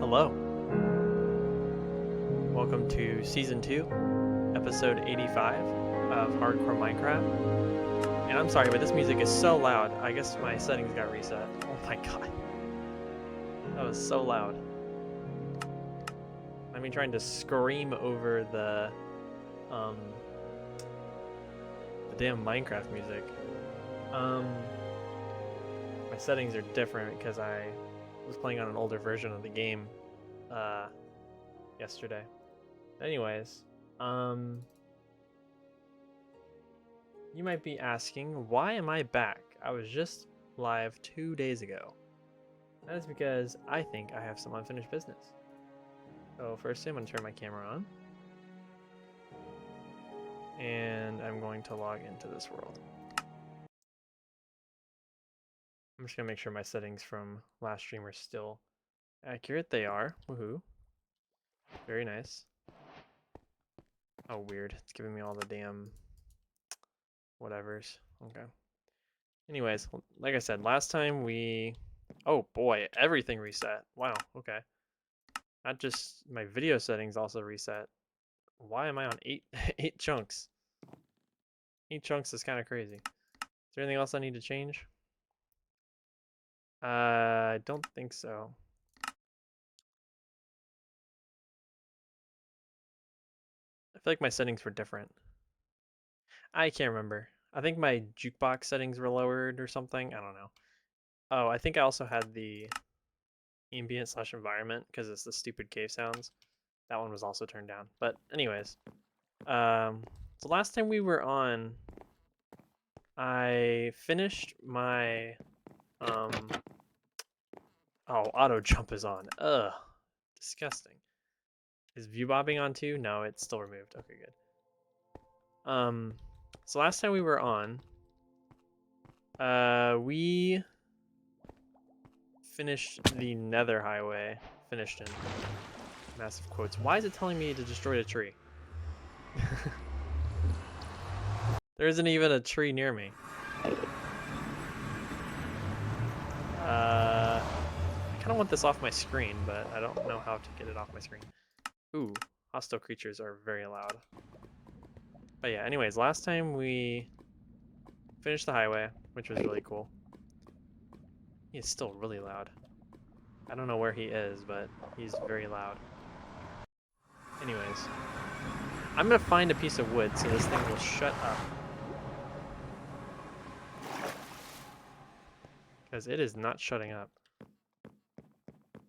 Hello. Welcome to Season 2, Episode 85 of Hardcore Minecraft. And I'm sorry, but this music is so loud. I guess my settings got reset. Oh my god. That was so loud. I mean, trying to scream over the damn Minecraft music. My settings are different because I was playing on an older version of the game yesterday. Anyways, you might be asking, why am I back? I was just live 2 days ago. That is because I think I have some unfinished business. So first I'm going to turn my camera on. And I'm going to log into this world. I'm just going to make sure my settings from last stream are still accurate. They are. Woohoo. Very nice. Oh, weird. It's giving me all the damn whatevers. Okay. Anyways, like I said, last time we... Oh boy, everything reset. Wow, okay. Not just my video settings also reset. Why am I on 8 chunks? 8 chunks is kind of crazy. Is there anything else I need to change? I don't think so. I feel like my settings were different. I can't remember. I think my jukebox settings were lowered or something. I don't know. Oh, I think I also had the ambient / environment because it's the stupid cave sounds. That one was also turned down. But anyways, so last time we were on, I finished my oh, auto jump is on. Ugh, disgusting. Is view bobbing on too? No, it's still removed. Okay, good. So last time we were on, we finished the Nether highway. Finished in massive quotes. Why is it telling me to destroy the tree? There isn't even a tree near me. I kind of want this off my screen, but I don't know how to get it off my screen. Ooh, hostile creatures are very loud. But yeah, anyways, last time we finished the highway, which was really cool. He's still really loud. I don't know where he is, but he's very loud. Anyways, I'm gonna find a piece of wood so this thing will shut up. Because it is not shutting up.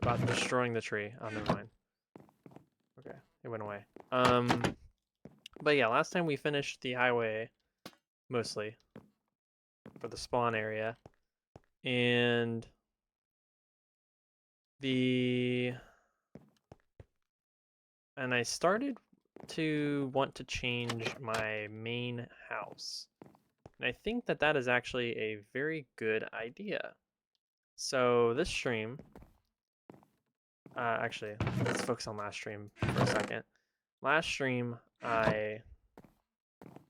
About destroying the tree. Oh, never mind. Okay, it went away. But yeah, last time we finished the highway, mostly, for the spawn area. And I started to want to change my main house. And I think that that is actually a very good idea. So this stream, actually, let's focus on last stream for a second. Last stream, I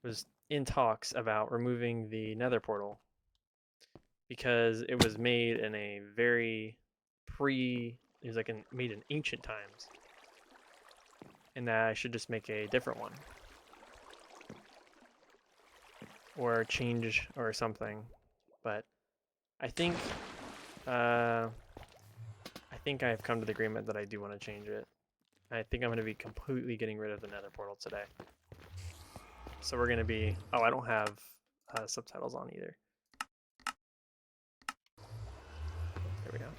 was in talks about removing the nether portal because it was made in a very it was like made in ancient times. And that I should just make a different one. Or change or something. But I think I've come to the agreement that I do want to change it. I think I'm going to be completely getting rid of the nether portal today. So we're going to be... Oh, I don't have subtitles on either. There we go.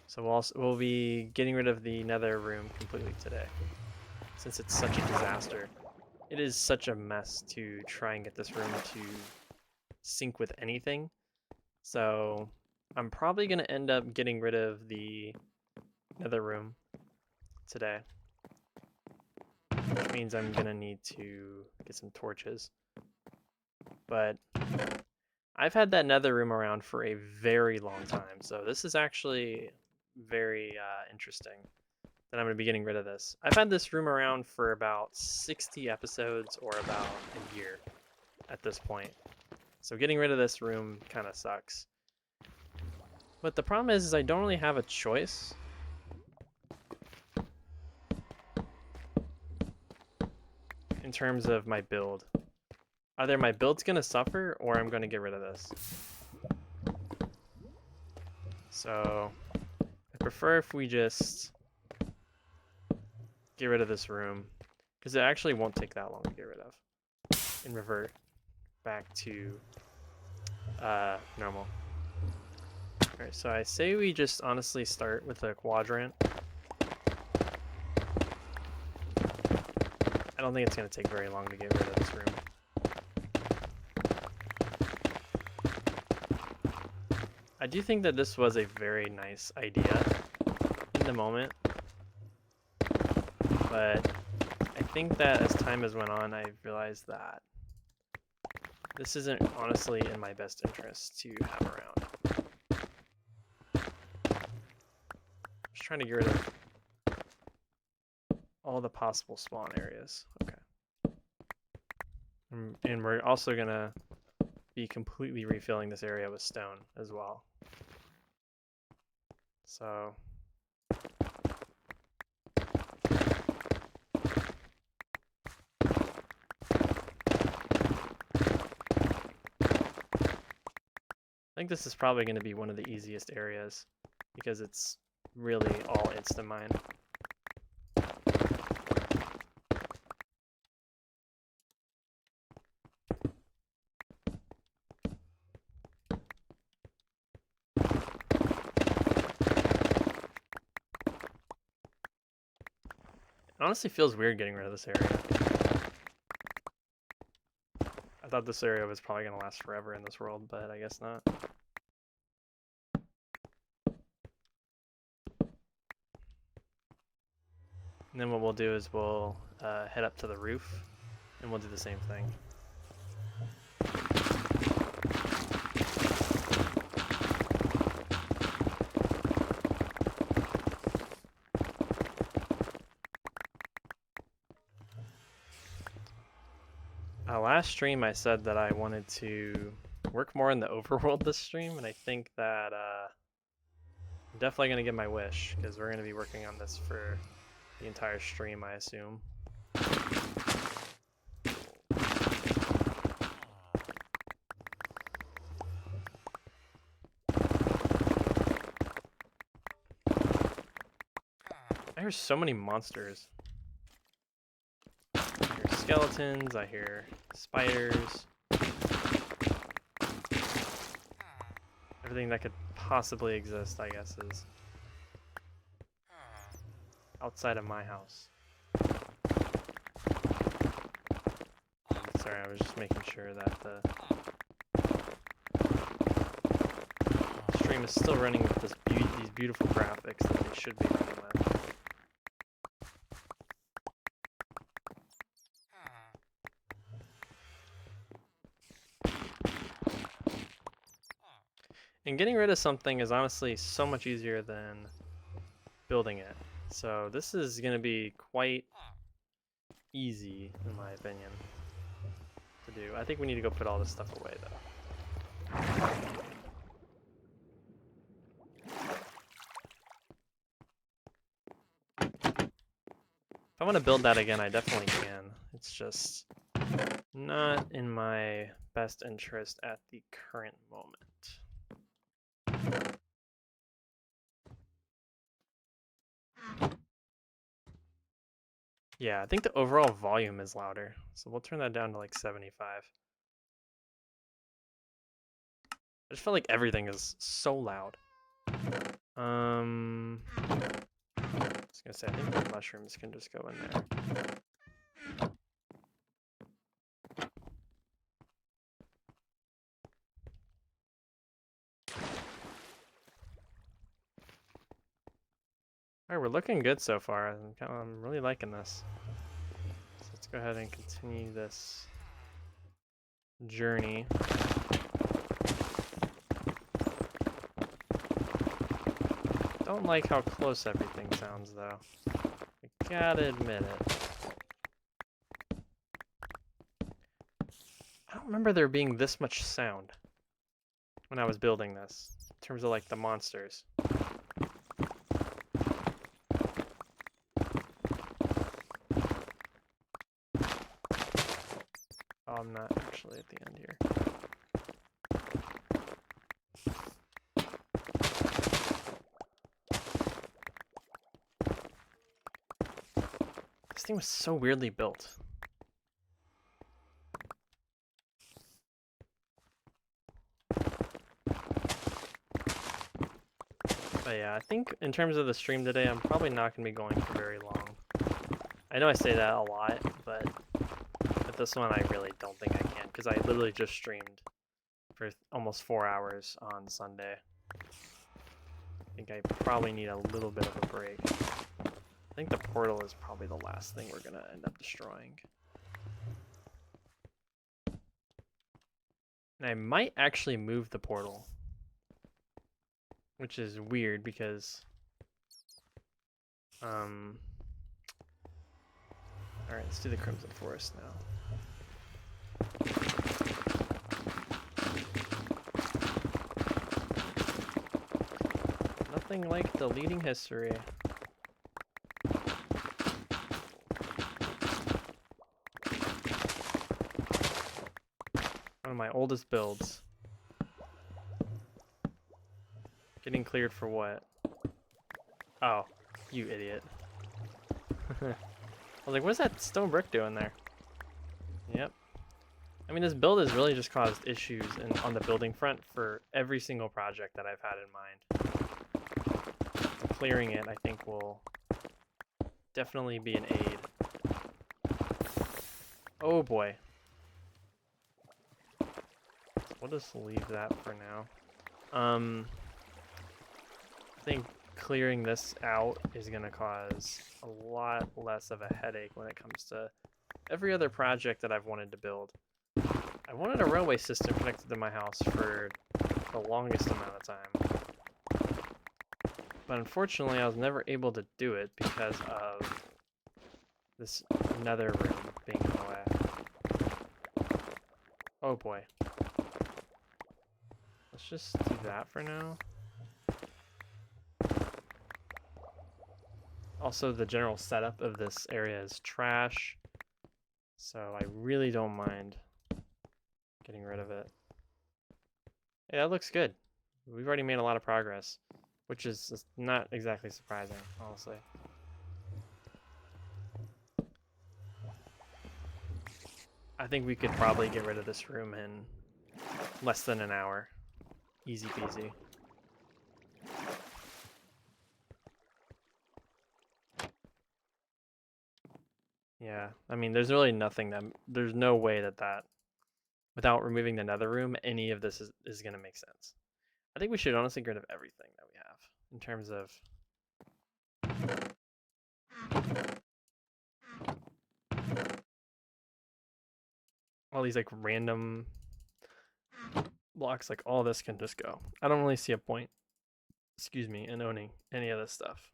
So we'll be getting rid of the nether room completely today. Since it's such a disaster. It is such a mess to try and get this room to sync with anything. So I'm probably going to end up getting rid of the nether room today. That means I'm going to need to get some torches. But I've had that nether room around for a very long time. So this is actually very interesting that I'm going to be getting rid of this. I've had this room around for about 60 episodes or about a year at this point. So getting rid of this room kind of sucks. But the problem is I don't really have a choice in terms of my build. Either my build's gonna suffer or I'm gonna get rid of this. So I prefer if we just get rid of this room, because it actually won't take that long to get rid of and revert back to normal. Alright, so I say we just honestly start with a quadrant. I don't think it's going to take very long to get rid of this room. I do think that this was a very nice idea in the moment, but I think that as time has went on, I've realized that this isn't honestly in my best interest to have around. Just trying to get rid of all the possible spawn areas. Okay. And we're also gonna be completely refilling this area with stone as well. So I think this is probably going to be one of the easiest areas because it's really all insta-mine. It honestly feels weird getting rid of this area. I thought this area was probably going to last forever in this world, but I guess not. And then what we'll do is we'll head up to the roof and we'll do the same thing. Last stream I said that I wanted to work more in the overworld this stream, and I think that I'm definitely going to get my wish, because we're going to be working on this for the entire stream, I assume. I hear so many monsters. I hear skeletons, I hear spiders. Everything that could possibly exist, I guess, is outside of my house. Sorry, I was just making sure that the stream is still running with this these beautiful graphics that they should be running with. And getting rid of something is honestly so much easier than building it. So this is going to be quite easy, in my opinion, to do. I think we need to go put all this stuff away, though. If I want to build that again, I definitely can. It's just not in my best interest at the current moment. Yeah, I think the overall volume is louder, so we'll turn that down to like 75. I just feel like everything is so loud. I was gonna say, I think the mushrooms can just go in there. Alright, we're looking good so far. I'm really liking this. So let's go ahead and continue this journey. Don't like how close everything sounds, though. I gotta admit it. I don't remember there being this much sound when I was building this, in terms of like the monsters. I'm not actually at the end here. This thing was so weirdly built. But yeah, I think in terms of the stream today, I'm probably not going to be going for very long. I know I say that a lot, but with this one I really don't think I can, because I literally just streamed for almost 4 hours on Sunday. I think I probably need a little bit of a break. I think the portal is probably the last thing we're going to end up destroying. And I might actually move the portal, which is weird because alright, let's do the Crimson Forest now. Nothing like deleting history. One of my oldest builds. Getting cleared for what? Oh, you idiot. I was like, what's that stone brick doing there? Yep. I mean, this build has really just caused issues on the building front for every single project that I've had in mind. So clearing it, I think, will definitely be an aid. Oh boy. We'll just leave that for now. I think clearing this out is going to cause a lot less of a headache when it comes to every other project that I've wanted to build. I wanted a railway system connected to my house for the longest amount of time. But unfortunately, I was never able to do it because of this nether room being in the way. Oh boy. Let's just do that for now. Also, the general setup of this area is trash, so I really don't mind getting rid of it. Hey, that looks good. We've already made a lot of progress, which is not exactly surprising, honestly. I think we could probably get rid of this room in less than an hour. Easy peasy. Yeah, I mean, there's really nothing there's no way that without removing the nether room, any of this is going to make sense. I think we should honestly get rid of everything that we have in terms of all these like random blocks. Like all this can just go. I don't really see a point, excuse me, in owning any of this stuff.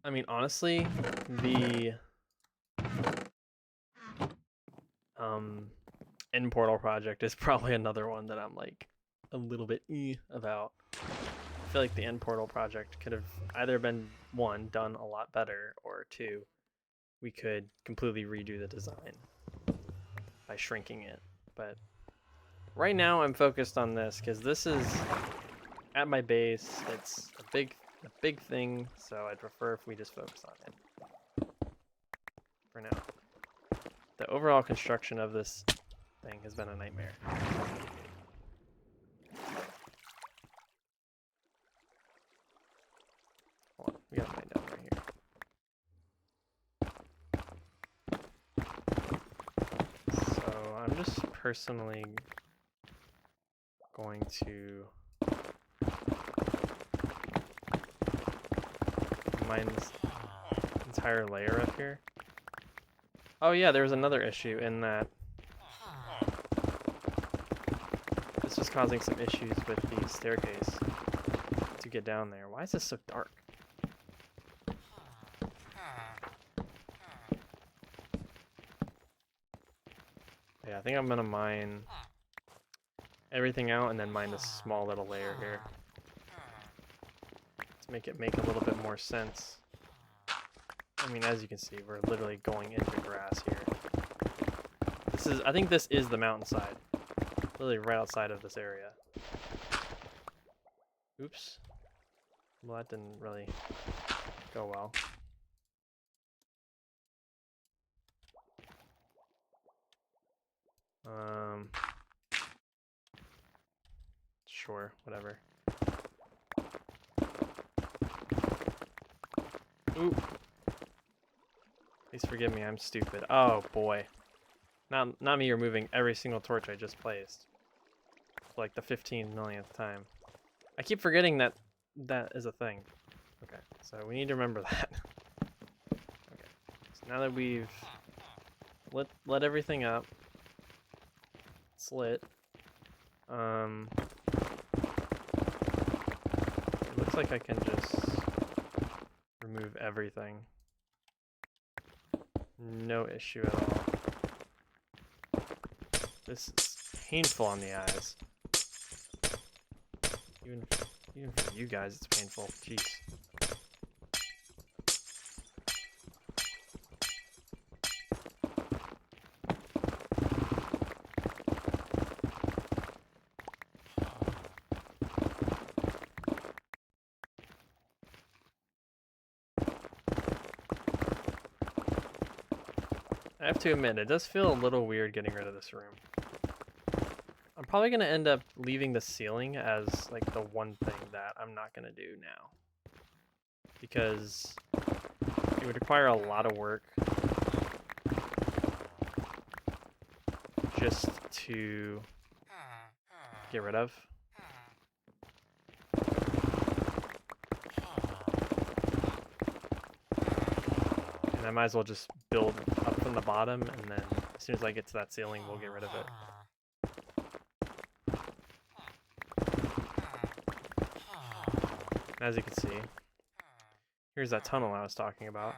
I mean, honestly, the end portal project is probably another one that I'm like a little bit about. I feel like the end portal project could have either been, one, done a lot better, or two, we could completely redo the design by shrinking it. But right now I'm focused on this because this is at my base. It's a big thing, so I'd prefer if we just focus on it for now. The overall construction of this thing has been a nightmare. Hold on, we gotta find out right here. So I'm just personally going to mine this entire layer up here. Oh yeah, there was another issue in that this was causing some issues with the staircase to get down there. Why is this so dark? Yeah, I think I'm gonna mine everything out and then mine this small little layer here. Just make it make a little bit more sense. I mean, as you can see, we're literally going into grass here. I think this is the mountainside. Literally right outside of this area. Oops. Well, that didn't really go well. Sure, whatever. Oop. Please forgive me, I'm stupid. Oh boy. Not me removing every single torch I just placed. For like the 15 millionth time. I keep forgetting that that is a thing. Okay, so we need to remember that. Okay, so now that we've lit everything up, it's lit. It looks like I can just remove everything. No issue at all. This is painful on the eyes. Even for you guys, it's painful. Jeez. I have to admit, it does feel a little weird getting rid of this room. I'm probably going to end up leaving the ceiling as like the one thing that I'm not going to do now. Because it would require a lot of work just to get rid of. And I might as well just build up from the bottom, and then as soon as I get to that ceiling, we'll get rid of it. As you can see, here's that tunnel I was talking about.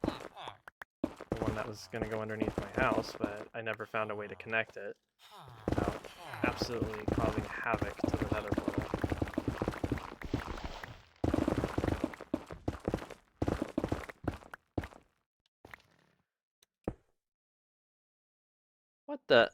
The one that was going to go underneath my house, but I never found a way to connect it without absolutely causing havoc to the nether portal. What the?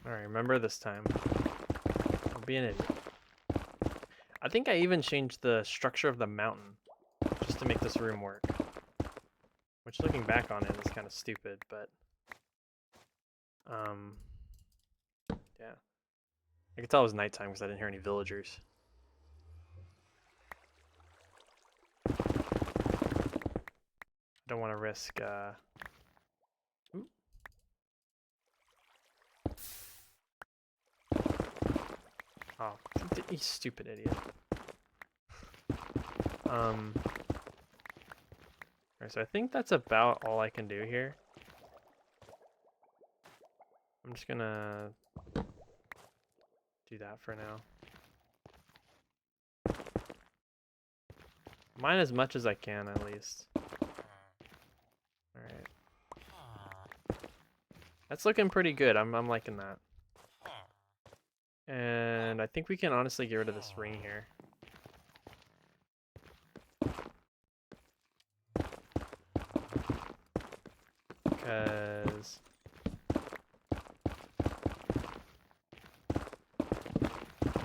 Alright, remember this time. I'll be an idiot. I think I even changed the structure of the mountain just to make this room work. Which, looking back on it, is kind of stupid, but... yeah. I could tell it was nighttime because I didn't hear any villagers. I don't want to risk, Ooh. Oh, you stupid idiot. Alright, so I think that's about all I can do here. I'm just gonna do that for now. Mine as much as I can, at least. Alright. That's looking pretty good. I'm liking that. And I think we can honestly get rid of this ring here. Because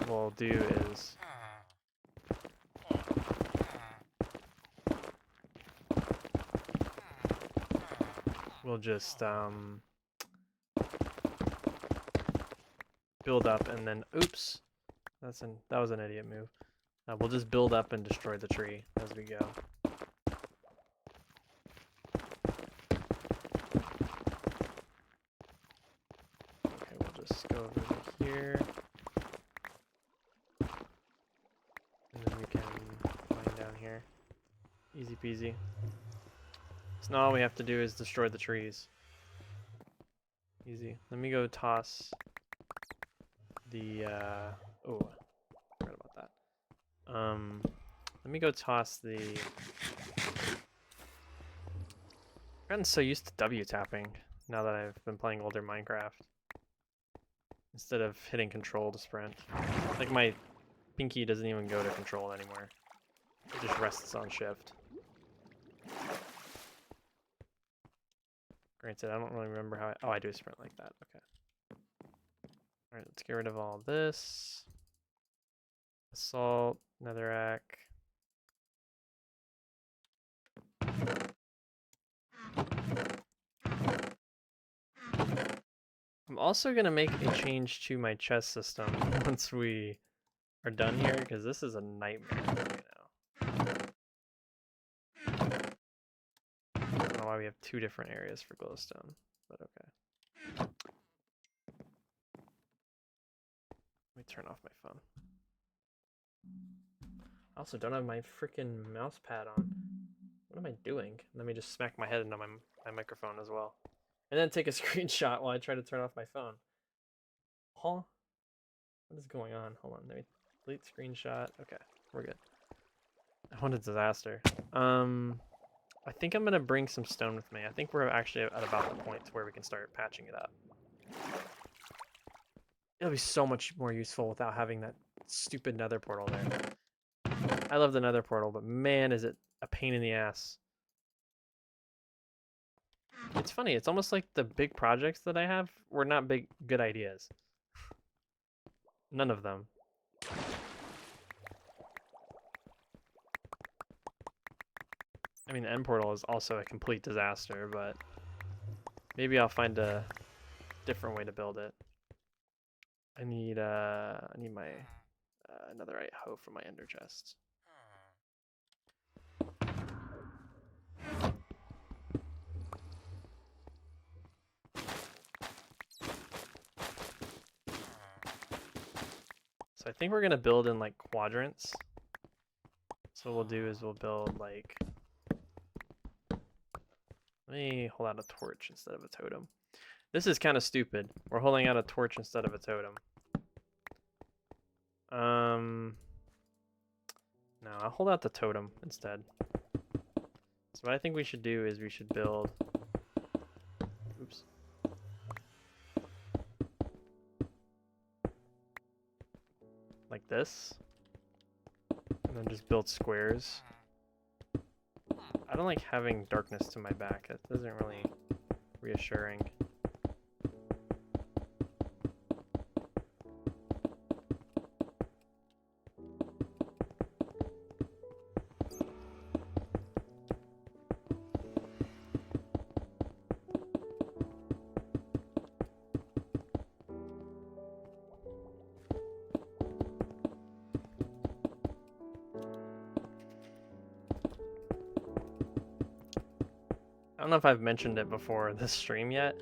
what we'll do is we'll just build up and then oops, that was an idiot move. We'll just build up and destroy the tree as we go. Okay, we'll just go over here. And then we can mine down here. Easy peasy. So now all we have to do is destroy the trees. Easy. Let me go toss the, oh, forgot about that. Let me go toss the... I've gotten so used to W tapping now that I've been playing older Minecraft. Instead of hitting control to sprint. Like my pinky doesn't even go to control anymore. It just rests on shift. Granted, I don't really remember how oh, I do sprint like that. Okay. Alright, let's get rid of all this. Assault, netherrack. I'm also going to make a change to my chest system once we are done here, because this is a nightmare right now. I don't know why we have two different areas for glowstone, but okay. Let me turn off my phone. I also don't have my freaking mouse pad on. What am I doing? Let me just smack my head into my microphone as well. And then take a screenshot while I try to turn off my phone. Huh? What is going on? Hold on, let me delete screenshot. Okay, we're good. What a disaster. I think I'm gonna bring some stone with me. I think we're actually at about the point where we can start patching it up. It'll be so much more useful without having that stupid nether portal there. I love the nether portal, but man, is it a pain in the ass. It's funny, it's almost like the big projects that I have were not good ideas. None of them. I mean, the end portal is also a complete disaster, but maybe I'll find a different way to build it. I need my netherite hoe for my ender chest. So I think we're gonna build in like quadrants. So what we'll do is we'll build like, let me hold out a torch instead of a totem. This is kind of stupid. We're holding out a torch instead of a totem. No, I'll hold out the totem instead. So what I think we should do is we should build, oops. Like this. And then just build squares. I don't like having darkness to my back. That isn't really reassuring. I don't know if I've mentioned it before this stream yet,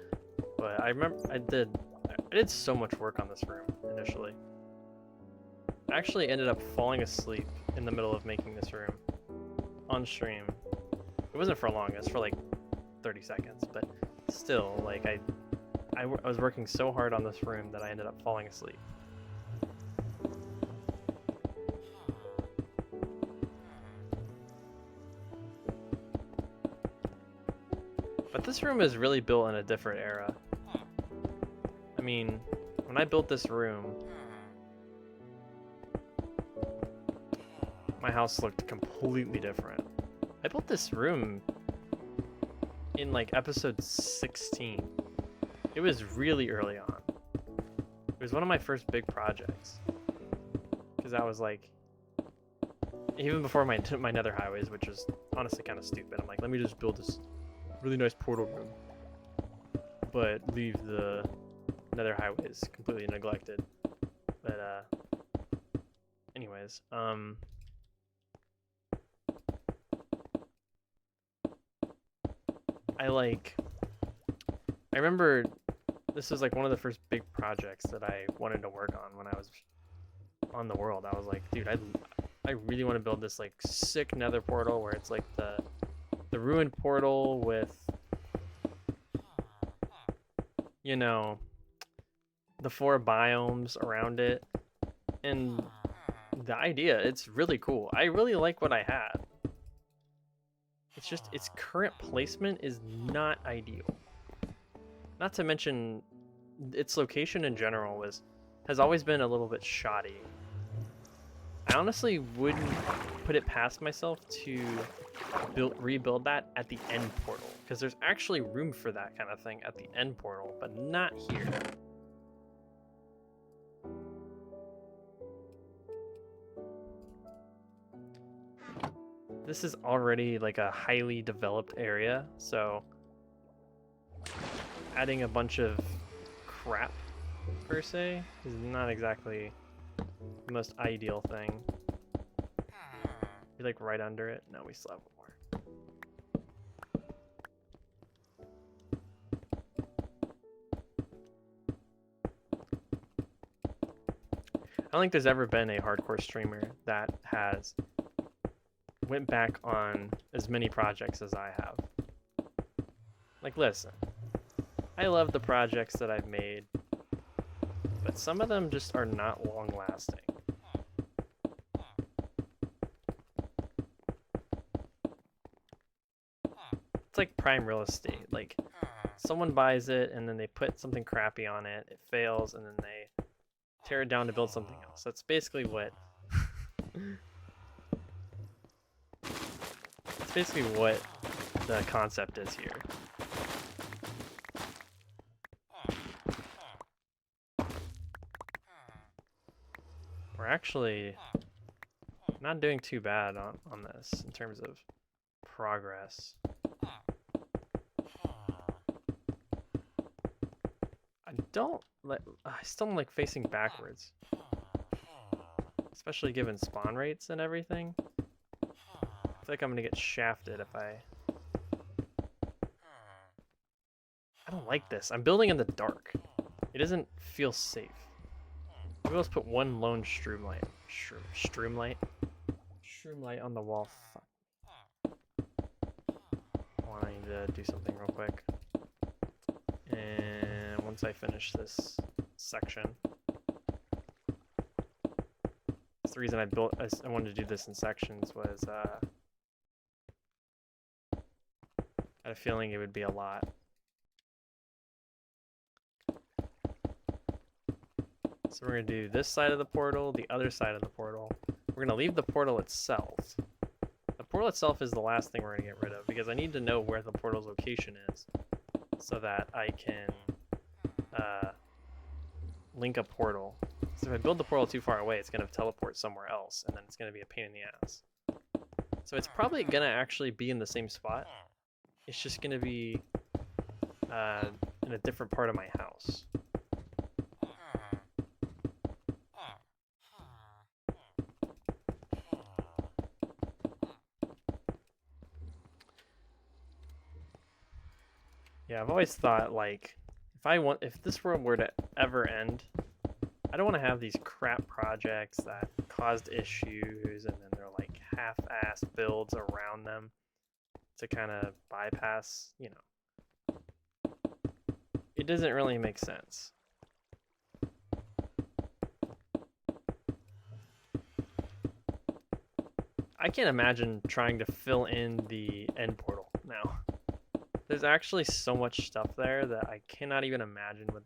but I remember I did so much work on this room initially. I actually ended up falling asleep in the middle of making this room on stream. It wasn't for long, it was for like 30 seconds, but still, like I was working so hard on this room that I ended up falling asleep. But this room is really built in a different era. I mean, when I built this room, my house looked completely different. I built this room in like episode 16. It was really early on. It was one of my first big projects. Because I was like, even before my nether highways, which is honestly kind of stupid. I'm like, let me just build this really nice portal room, but leave the nether highways completely neglected. But anyways, I remember this was like one of the first big projects that I wanted to work on when I was on the world. I was like, dude, I really want to build this like sick nether portal where it's like the ruined portal with, you know, the 4 biomes around it. And the idea, it's really cool. I really like what I had. It's just its current placement is not ideal. Not to mention its location in general has always been a little bit shoddy. I honestly wouldn't put it past myself to rebuild that at the end portal, because there's actually room for that kind of thing at the end portal, but not here. This is already like a highly developed area, so adding a bunch of crap per se is not exactly the most ideal thing. Be like right under it. No, we still have more. I don't think there's ever been a hardcore streamer that has went back on as many projects as I have. Like, listen, I love the projects that I've made, but some of them just are not long lasting. It's like prime real estate. Like, someone buys it and then they put something crappy on it, it fails, and then they tear it down to build something else. That's basically what that's basically what the concept is here. We're actually not doing too bad on this in terms of progress. I still don't like facing backwards. Especially given spawn rates and everything. I feel like I'm gonna get shafted if I don't like this. I'm building in the dark. It doesn't feel safe. Maybe let's put one lone stroomlight. Stroomlight on the wall. Fuck. I need to do something real quick. And once I finish this section, that's the reason I wanted to do this in sections was I had a feeling it would be a lot. So we're going to do this side of the portal, the other side of the portal. We're going to leave the portal itself. The portal itself is the last thing we're going to get rid of, because I need to know where the portal's location is so that I can link a portal. So if I build the portal too far away, it's going to teleport somewhere else, and then it's going to be a pain in the ass. So it's probably going to actually be in the same spot. It's just going to be in a different part of my house. Yeah, I've always thought, like, if this world were to ever end, I don't want to have these crap projects that caused issues and then they're like half-assed builds around them to kind of bypass, you know. It doesn't really make sense. I can't imagine trying to fill in the end portal now. There's actually so much stuff there that I cannot even imagine what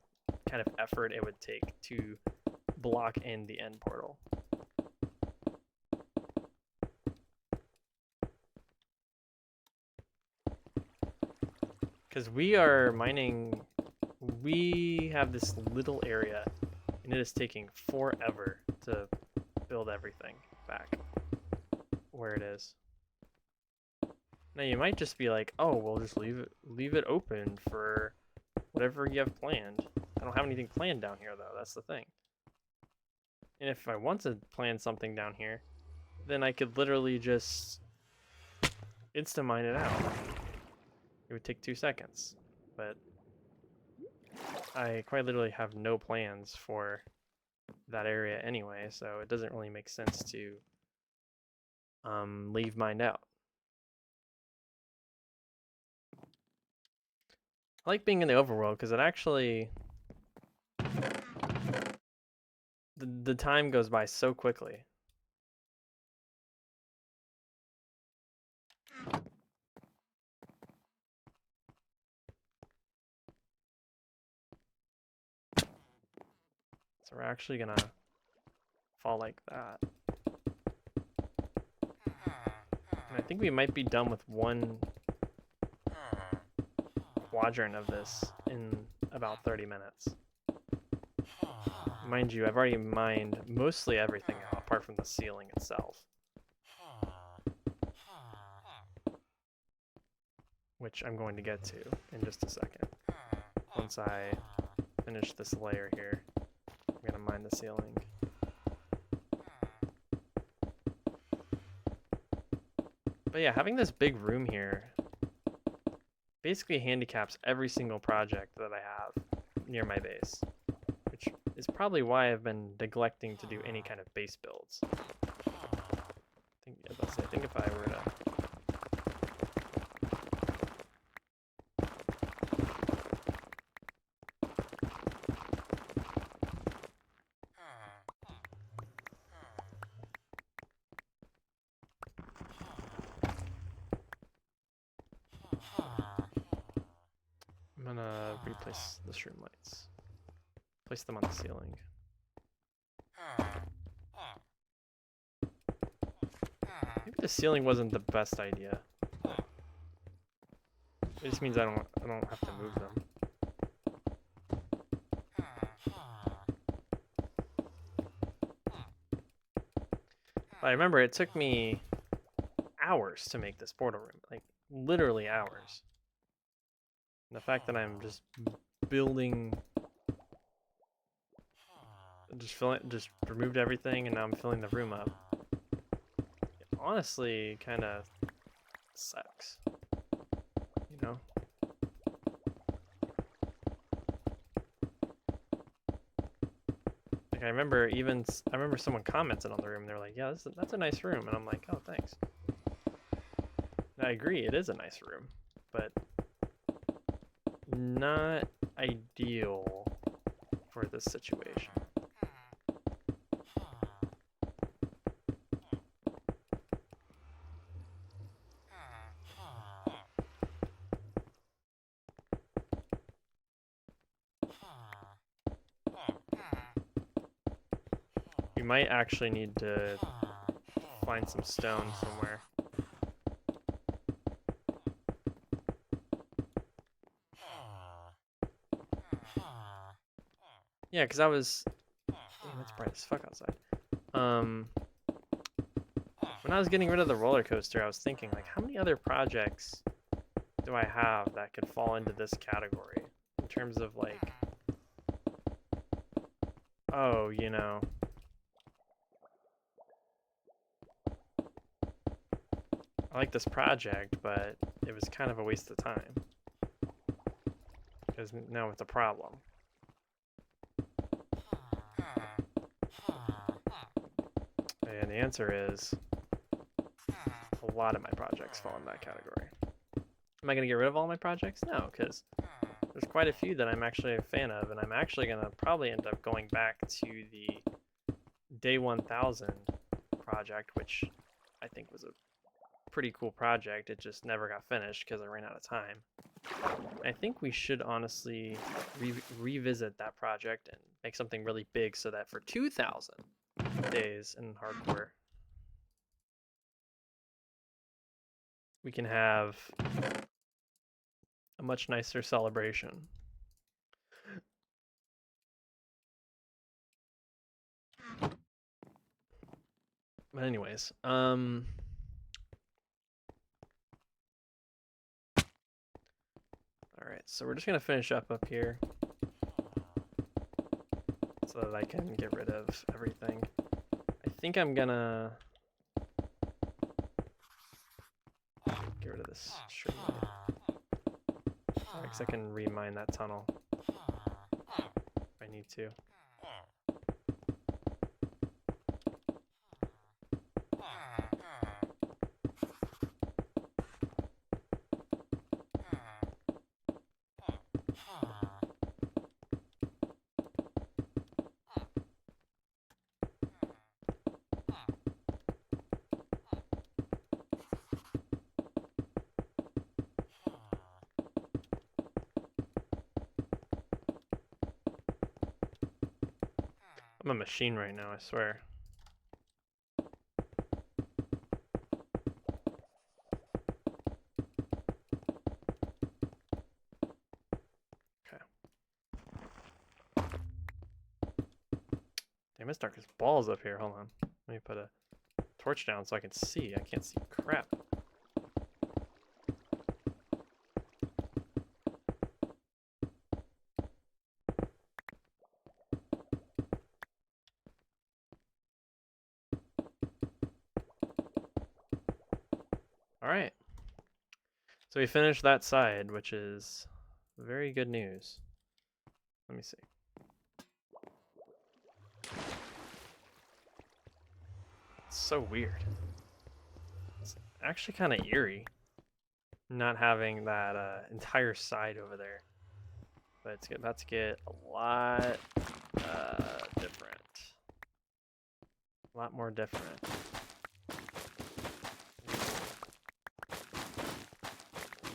kind of effort it would take to block in the end portal. Because we are mining, we have this little area and it is taking forever to build everything back where it is. Now you might just be like, oh, we'll just leave it open for whatever you have planned. I don't have anything planned down here though, that's the thing. And if I want to plan something down here, then I could literally just insta-mine it out. It would take 2 seconds, but I quite literally have no plans for that area anyway, so it doesn't really make sense to leave mined out. I like being in the overworld because it actually the time goes by so quickly. So we're actually gonna fall like that. And I think we might be done with one quadrant of this in about 30 minutes. Mind you, I've already mined mostly everything out apart from the ceiling itself, which I'm going to get to in just a second. Once I finish this layer here, I'm gonna mine the ceiling. But yeah, having this big room here basically handicaps every single project that I have near my base, which is probably why I've been neglecting to do any kind of base builds. I think if I were to I'm gonna replace the shroom lights. Place them on the ceiling. Maybe the ceiling wasn't the best idea. It just means I don't have to move them. But I remember it took me hours to make this portal room, like literally hours. And the fact that I'm just building, just removed everything, and now I'm filling the room up. It honestly, kind of sucks, you know. Like I remember someone commented on the room. They were like, "Yeah, that's a nice room," and I'm like, "Oh, thanks." And I agree, it is a nice room, but not ideal for this situation. We might actually need to find some stone somewhere. Yeah, because I was... Damn, it's bright as fuck outside. When I was getting rid of the roller coaster, I was thinking, like, how many other projects do I have that could fall into this category? In terms of, like... Oh, you know... I like this project, but it was kind of a waste of time. Because now it's a problem. And the answer is... a lot of my projects fall in that category. Am I going to get rid of all my projects? No, because there's quite a few that I'm actually a fan of, and I'm actually going to probably end up going back to the Day 1000 project, which I think was a pretty cool project. It just never got finished because I ran out of time. I think we should honestly revisit that project and make something really big so that for 2,000 days in hardcore, we can have a much nicer celebration. But anyways, all right, so we're just gonna finish up here so that I can get rid of everything. I think I'm gonna get rid of this string light. Because I can remine that tunnel if I need to. I'm a machine right now, I swear. Damn, it's dark as balls up here. Hold on. Let me put a torch down so I can see. I can't see crap. Alright. So we finished that side, which is very good news. Let me see. It's so weird. It's actually kind of eerie not having that entire side over there. But it's about to get a lot different. A lot more different.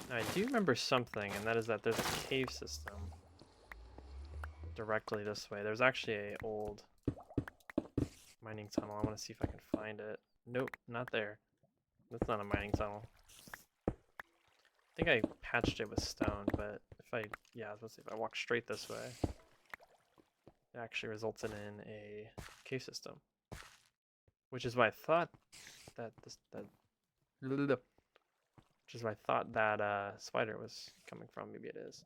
Now, I do remember something, and that is that there's a cave system directly this way. There's actually a old mining tunnel. I want to see if I can find it. Nope, not there. That's not a mining tunnel. I think I patched it with stone, but if I, yeah, let's see, if I walk straight this way, it actually resulted in a cave system. Which is why I thought that which is why I thought that spider was coming from. Maybe it is.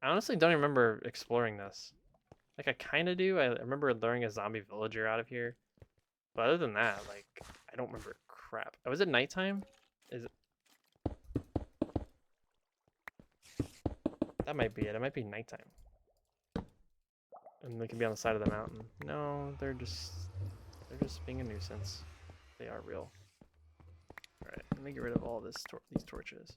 I honestly don't even remember exploring this. Like, I kind of do. I remember luring a zombie villager out of here. But other than that, like, I don't remember crap. Oh, is it nighttime? Is it? That might be it. It might be nighttime. And they can be on the side of the mountain. No, they're just being a nuisance. They are real. Alright, let me get rid of all these torches.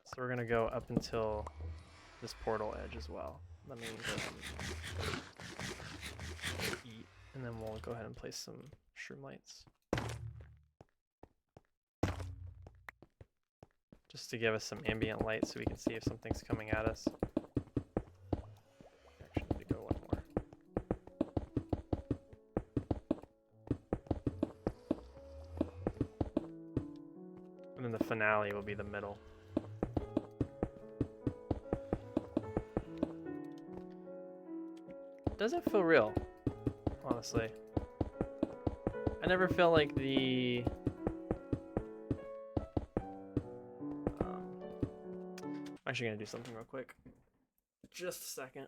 So we're gonna go up until this portal edge as well. Let me go ahead and eat, and then we'll go ahead and place some shroom lights. Just to give us some ambient light so we can see if something's coming at us. Actually, need to go one more. And then the finale will be the middle. It doesn't feel real, honestly. I never feel like the I'm actually gonna do something real quick. Just a second.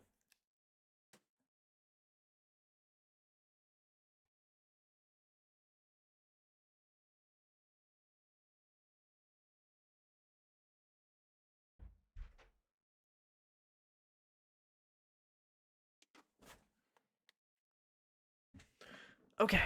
Okay.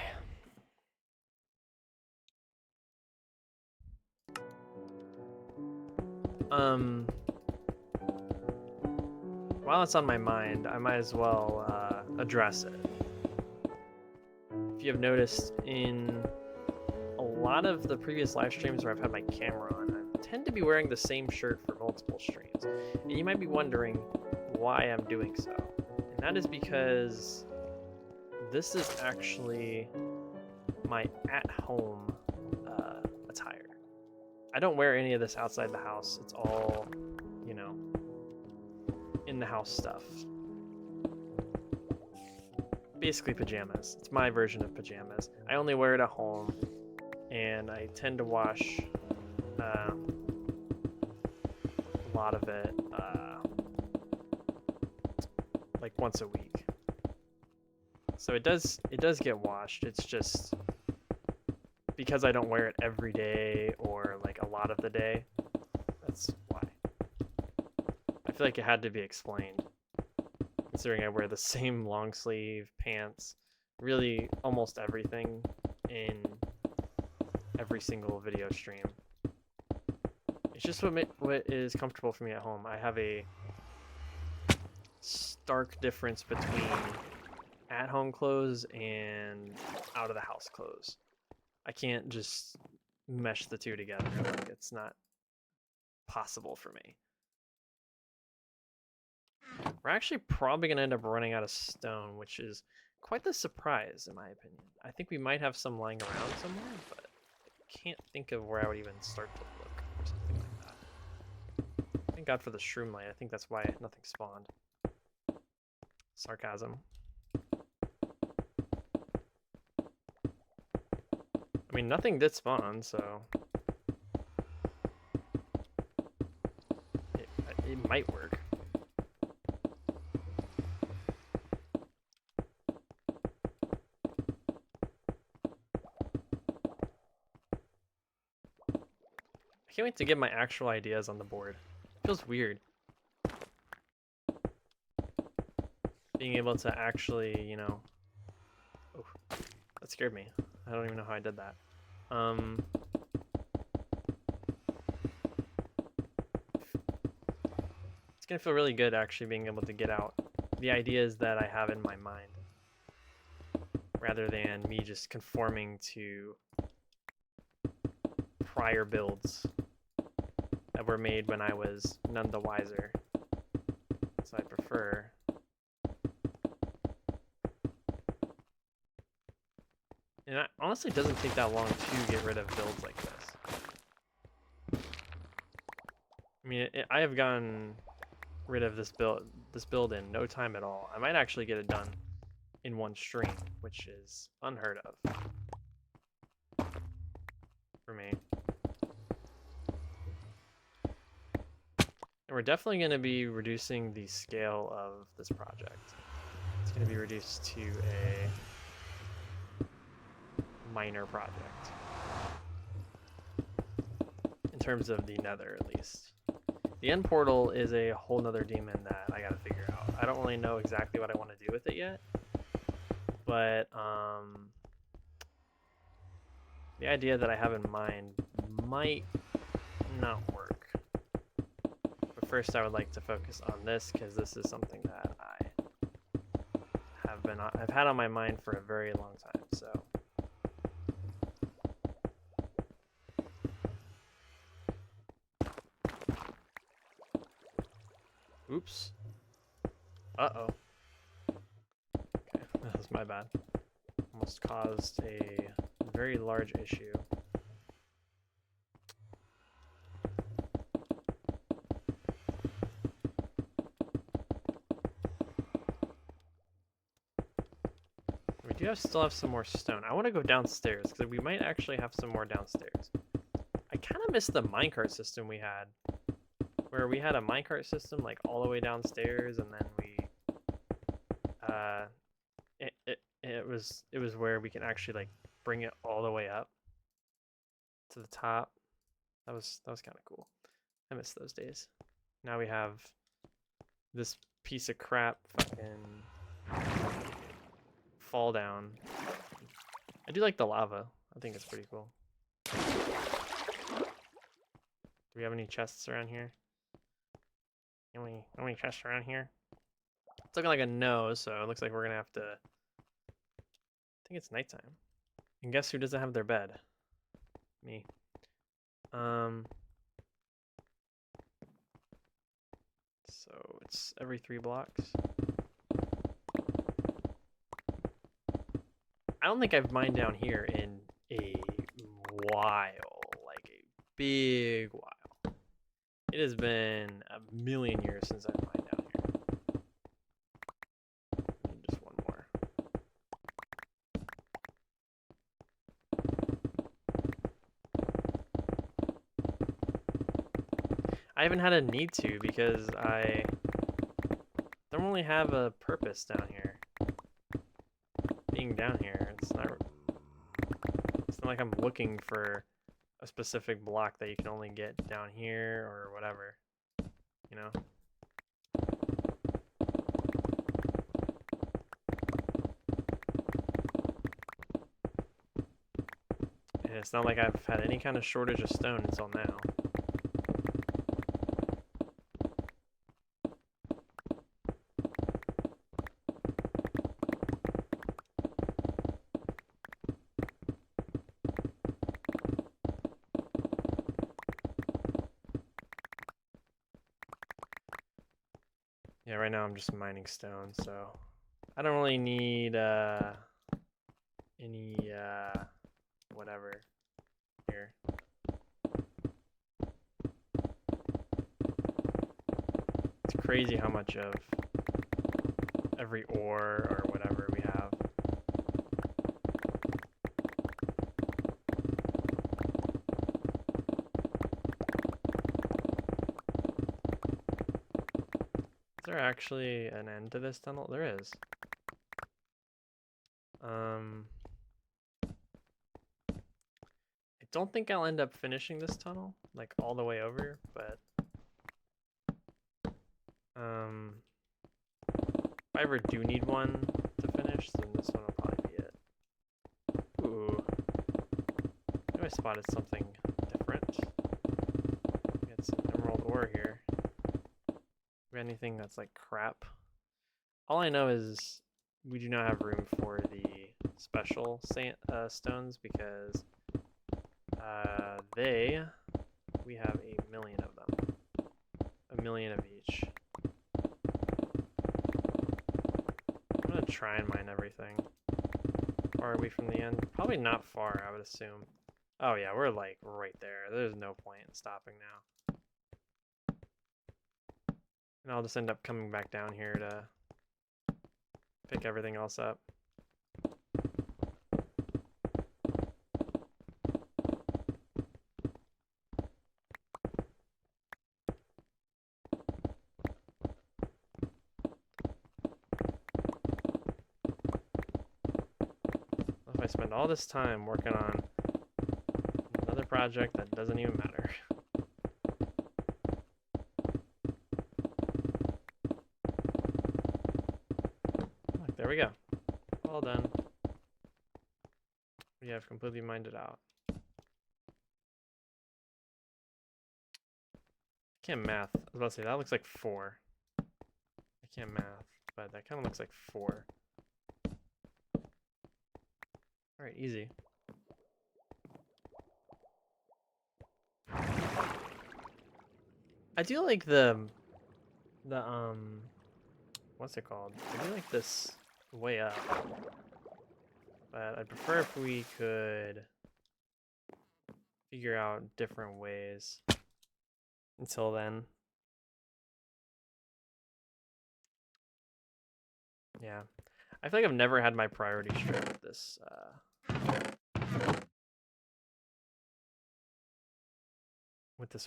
While it's on my mind, I might as well address it. If you have noticed, in a lot of the previous live streams where I've had my camera on, I tend to be wearing the same shirt for multiple streams. And you might be wondering why I'm doing so. And that is because this is actually my at-home attire. I don't wear any of this outside the house. It's all, you know, in the house stuff. Basically pajamas. It's my version of pajamas. I only wear it at home, and I tend to wash a lot of it like once a week. So it does get washed. It's just because I don't wear it every day or like a lot of the day. That's why. I feel like it had to be explained, considering I wear the same long sleeve pants, really almost everything in every single video stream. It's just what is comfortable for me at home. I have a stark difference between at-home clothes and out-of-the-house clothes. I can't just mesh the two together. Like, it's not possible for me. We're actually probably going to end up running out of stone, which is quite the surprise, in my opinion. I think we might have some lying around somewhere, but I can't think of where I would even start to look or something like that. Thank God for the shroom light. I think that's why nothing spawned. Sarcasm. I mean, nothing did spawn, so it might work. I can't wait to get my actual ideas on the board. It feels weird. Being able to actually, you know... Oh, that scared me. I don't even know how I did that. It's gonna feel really good actually being able to get out the ideas that I have in my mind, rather than me just conforming to prior builds that were made when I was none the wiser. So I prefer and it honestly doesn't take that long to get rid of builds like this. I mean, I have gotten rid of this build in no time at all. I might actually get it done in one stream, which is unheard of for me. And we're definitely going to be reducing the scale of this project. It's going to be reduced to a minor project. In terms of the nether, at least. The end portal is a whole nother demon that I gotta figure out. I don't really know exactly what I want to do with it yet. But, the idea that I have in mind might not work. But first I would like to focus on this, because this is something that I've had on my mind for a very long time, so. Oops. Uh-oh. Okay, that was my bad. Almost caused a very large issue. We do still have some more stone. I want to go downstairs, because we might actually have some more downstairs. I kind of miss the minecart system we had, where we had a minecart system like all the way downstairs, and then it was where we can actually like bring it all the way up to the top. That was kind of cool. I miss those days. Now we have this piece of crap fucking fall down. I do like the lava. I think it's pretty cool. Do we have any chests around here? Any chests around here? It's looking like a no, so it looks like we're gonna have to... I think it's nighttime. And guess who doesn't have their bed? Me. So it's every 3 blocks. I don't think I've mined down here in a while, like a big while. It has been a million years since I've mined down here. Just one more. I haven't had a need to because I don't really have a purpose down here. Being down here, it's not like I'm looking for a specific block that you can only get down here or whatever, you know? And it's not like I've had any kind of shortage of stone until now. Yeah, right now I'm just mining stone, so I don't really need any whatever here. It's crazy how much of every ore or whatever we have. Is there actually an end to this tunnel? There is. I don't think I'll end up finishing this tunnel, like all the way over, but if I ever do need one to finish, then this one will probably be it. Ooh. I know I spotted something different. Get some emerald ore here. Anything that's like crap. All I know is we do not have room for the special stones because we have 1,000,000 of them. 1,000,000 of each. I'm gonna try and mine everything. Far are we from the end? Probably not far, I would assume. Oh yeah, we're like right there. There's no point in stopping now. And I'll just end up coming back down here to pick everything else up. If I spend all this time working on another project that doesn't even matter. Look, there we go. All done. We have completely mined it out. I can't math. I was about to say, that looks like 4. I can't math, but that kind of looks like 4. Alright, easy. I do like the what's it called? I do like this way up. But I'd prefer if we could figure out different ways until then. Yeah. I feel like I've never had my priority straight with this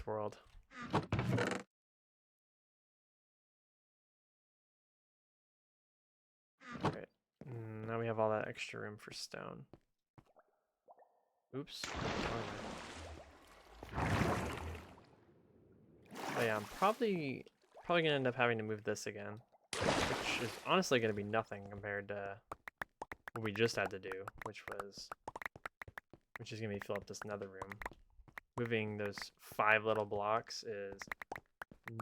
world. Alright. Now we have all that extra room for stone. Oops. Oh yeah, I'm probably gonna end up having to move this again. Which is honestly gonna be nothing compared to what we just had to do, which is gonna be fill up this nether room. Moving those 5 little blocks is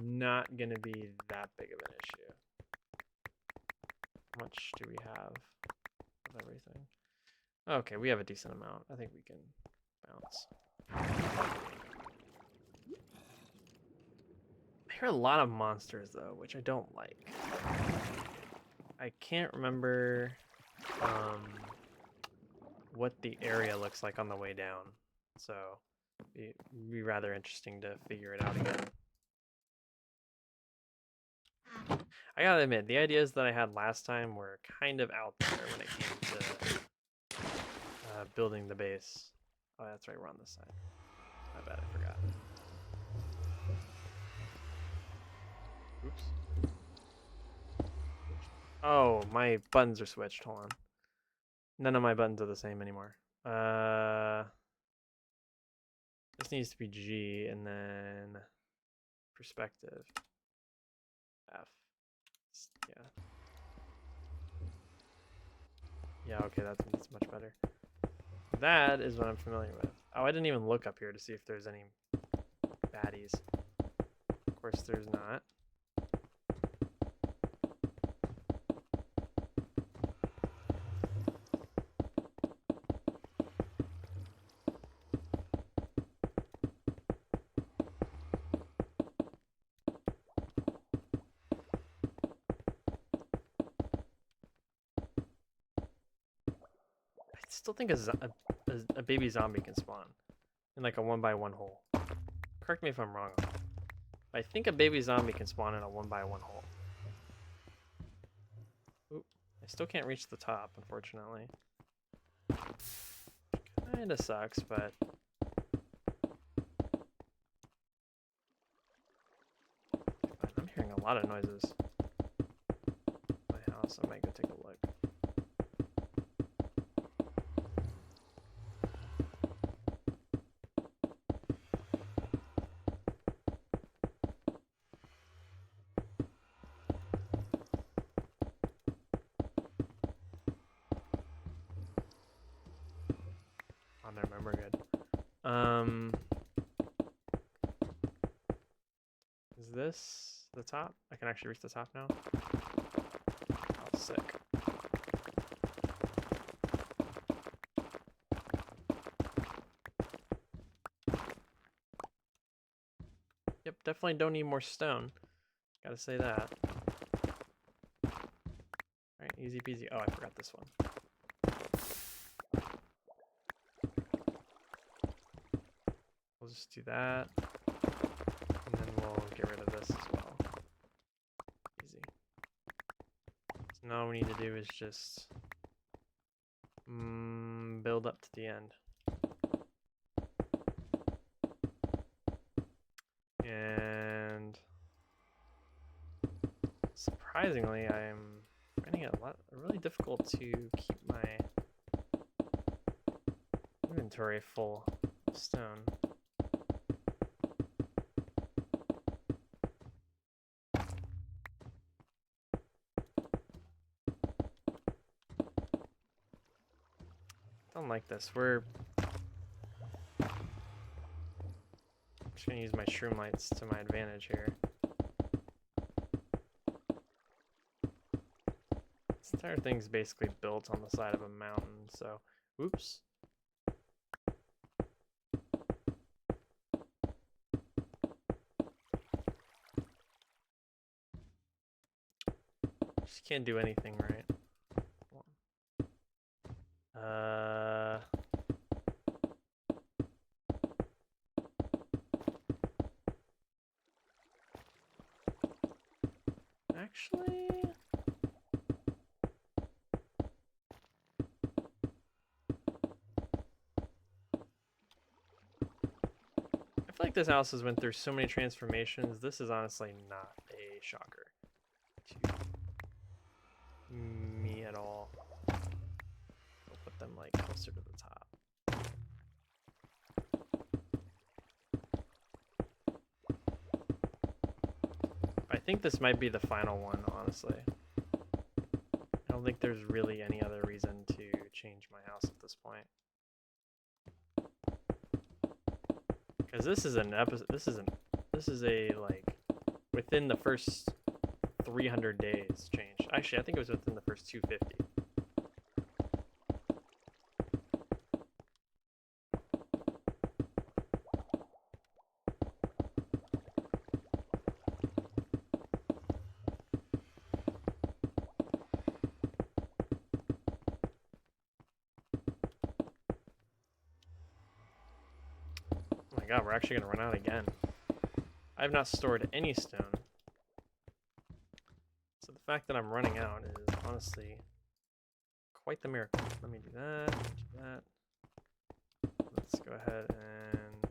not gonna be that big of an issue. How much do we have of everything? Okay, we have a decent amount. I think we can bounce. I hear a lot of monsters though, which I don't like. I can't remember what the area looks like on the way down, so it'd be rather interesting to figure it out again. I gotta admit, the ideas that I had last time were kind of out there when it came to building the base. Oh, that's right, we're on this side. My bad, I forgot. Oops. Oh, my buttons are switched. Hold on. None of my buttons are the same anymore. This needs to be G, and then perspective. F. Yeah. Yeah, okay, that's much better. That is what I'm familiar with. Oh, I didn't even look up here to see if there's any baddies. Of course there's not. still think a baby zombie can spawn in like a 1x1 hole. Correct me if I'm wrong. I think a baby zombie can spawn in a 1x1 hole. Oop, I still can't reach the top, unfortunately. Kinda sucks, but I'm hearing a lot of noises. My house, I might go take a look. Oh, never mind, we're good. Is this the top? I can actually reach the top now? Oh, sick. Yep, definitely don't need more stone. Gotta say that. Alright, easy peasy. Oh, I forgot this one. We'll just do that. And then we'll get rid of this as well. Easy. So now all we need to do is just build up to the end. And surprisingly, I'm finding it really difficult to keep my inventory full of stone. Don't like this. I'm just gonna use my shroom lights to my advantage here. This entire thing's basically built on the side of a mountain, so oops. Just can't do anything right. Actually, I feel like this house has went through so many transformations. This is honestly not a shocker to me at all. I'll put them like closer to the top. I think this might be the final one, honestly. I don't think there's really any other reason to change my house at this point. Because this is an episode. This is a like within the first 300 days change. Actually, I think it was within the first 250. Oh my god, we're actually gonna run out again. I have not stored any stone. So the fact that I'm running out is honestly quite the miracle. Let me do that, do that. Let's go ahead and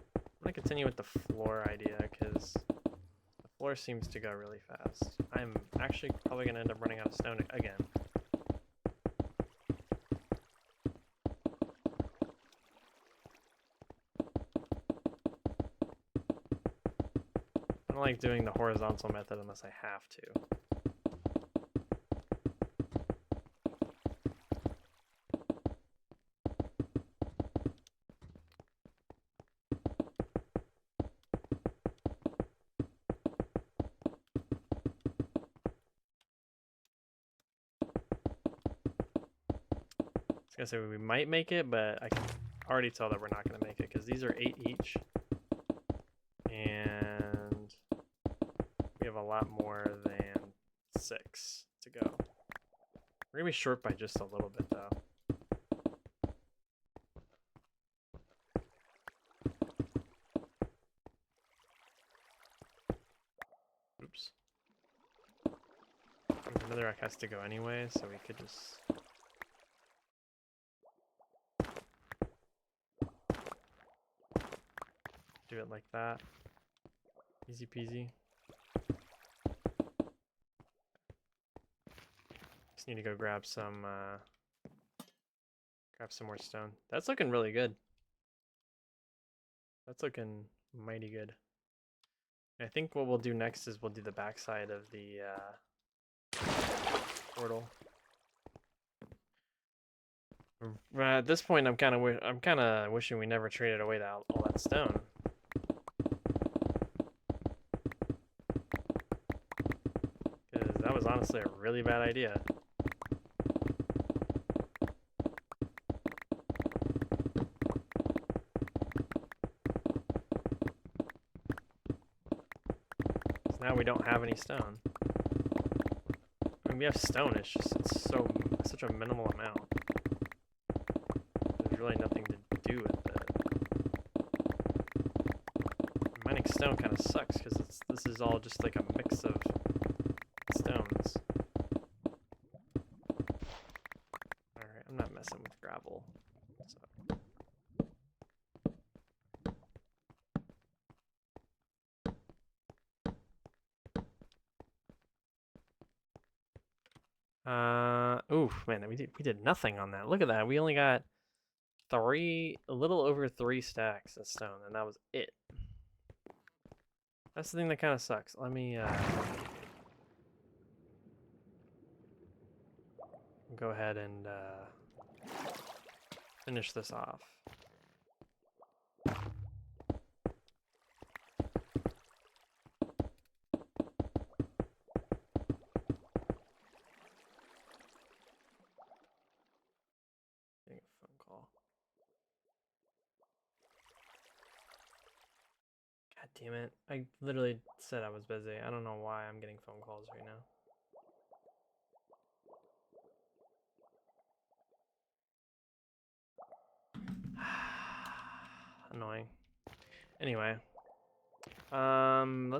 I'm gonna continue with the floor idea because the floor seems to go really fast. I'm actually probably gonna end up running out of stone again. I don't like doing the horizontal method unless I have to. I was gonna say we might make it, but I can already tell that we're not gonna make it because these are 8 each. And we have a lot more than 6 to go. We're gonna be short by just a little bit though. Oops. Another rack has to go anyway, so we could just... do it like that. Easy peasy. Just need to go grab some more stone. That's looking really good. That's looking mighty good. I think what we'll do next is we'll do the backside of the portal. At this point, I'm kind of wishing we never traded away all that stone. Because that was honestly a really bad idea. Now we don't have any stone. I mean, we have stone, it's such a minimal amount. There's really nothing to do with it. Mining stone kind of sucks because this is all just like a mix of stones. Alright, I'm not messing with gravel. So. Oof, man, we did nothing on that. Look at that. We only got a little over 3 stacks of stone, and that was it. That's the thing that kind of sucks. Let me go ahead and finish this off. Getting a phone call. God damn it. I literally said I was busy. I don't know why I'm getting phone calls right now. Annoying. Anyway. Let me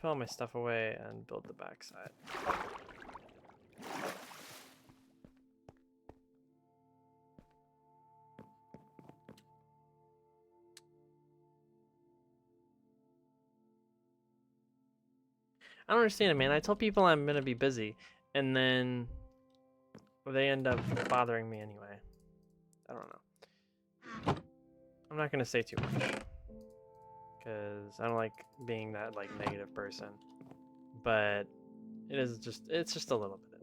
put all my stuff away and build the backside. I don't understand it, man. I tell people I'm gonna be busy, and then they end up bothering me anyway. I don't know. I'm not gonna say too much, because I don't like being that like negative person. But it's just a little bit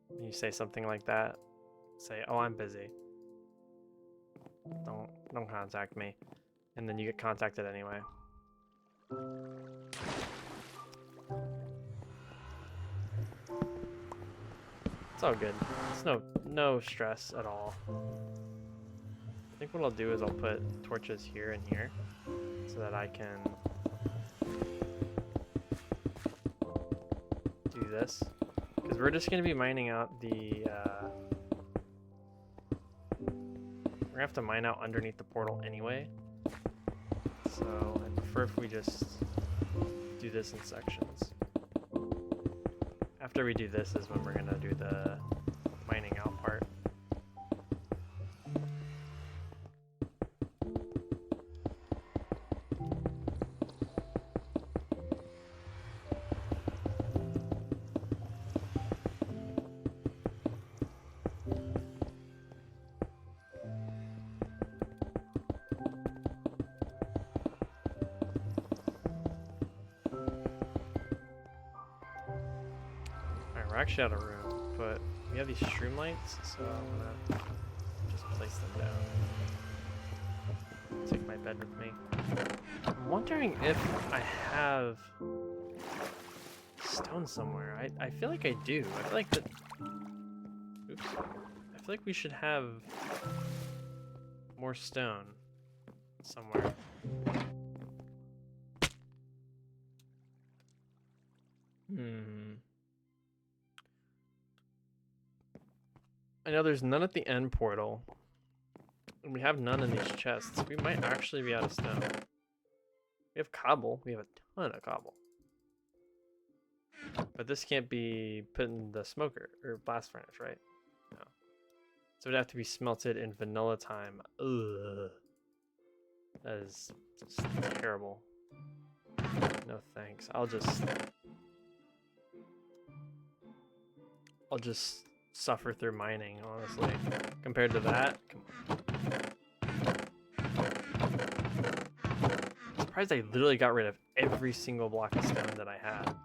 annoying. You say something like that, say, "Oh, I'm busy. Don't contact me," and then you get contacted anyway. It's all good. It's no stress at all. I think what I'll do is I'll put torches here and here so that I can do this. Because we're just going to be mining out the... we're going to have to mine out underneath the portal anyway. So I prefer if we just do this in sections. After we do this is when we're going to do the mining out part. We're actually out of room, but we have these streamlights, so I'm gonna just place them down. Take my bed with me. I'm wondering if I have stone somewhere. I feel like I do. I feel like that. Oops. I feel like we should have more stone somewhere. I know there's none at the end portal. And we have none in these chests. We might actually be out of stone. We have cobble. We have a ton of cobble. But this can't be put in the smoker or blast furnace, right? No. So it'd have to be smelted in vanilla time. Ugh. That is just terrible. No thanks. I'll just suffer through mining, honestly. Compared to that, come on. I'm surprised I literally got rid of every single block of stone that I had. It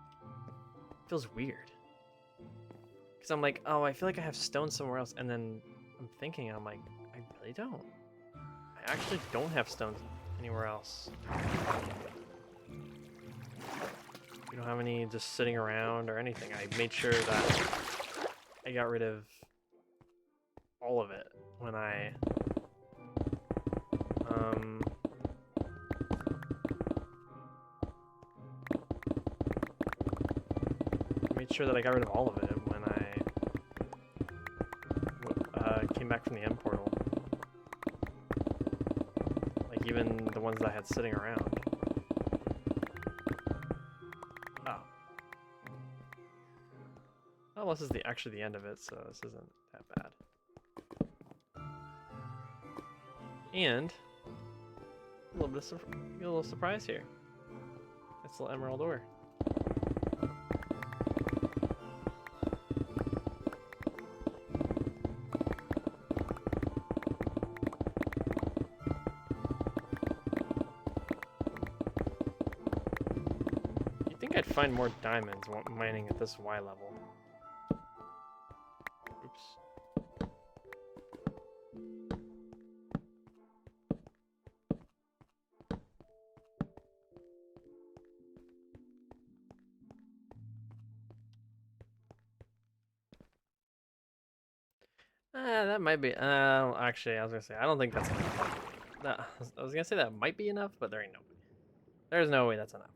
feels weird. Because I'm like, oh, I feel like I have stone somewhere else, and then I'm thinking, I'm like, I really don't. I actually don't have stones anywhere else. We don't have any just sitting around or anything. I made sure that I got rid of all of it when I made sure that I got rid of all of it when I came back from the end portal. Like even the ones that I had sitting around. Well, this is actually the end of it, so this isn't that bad. And a little surprise here. Nice little emerald ore. You'd think I'd find more diamonds mining at this Y level. That might be. Actually, I was gonna say I don't think that's enough. I was gonna say that might be enough, but there ain't no way. There's no way that's enough.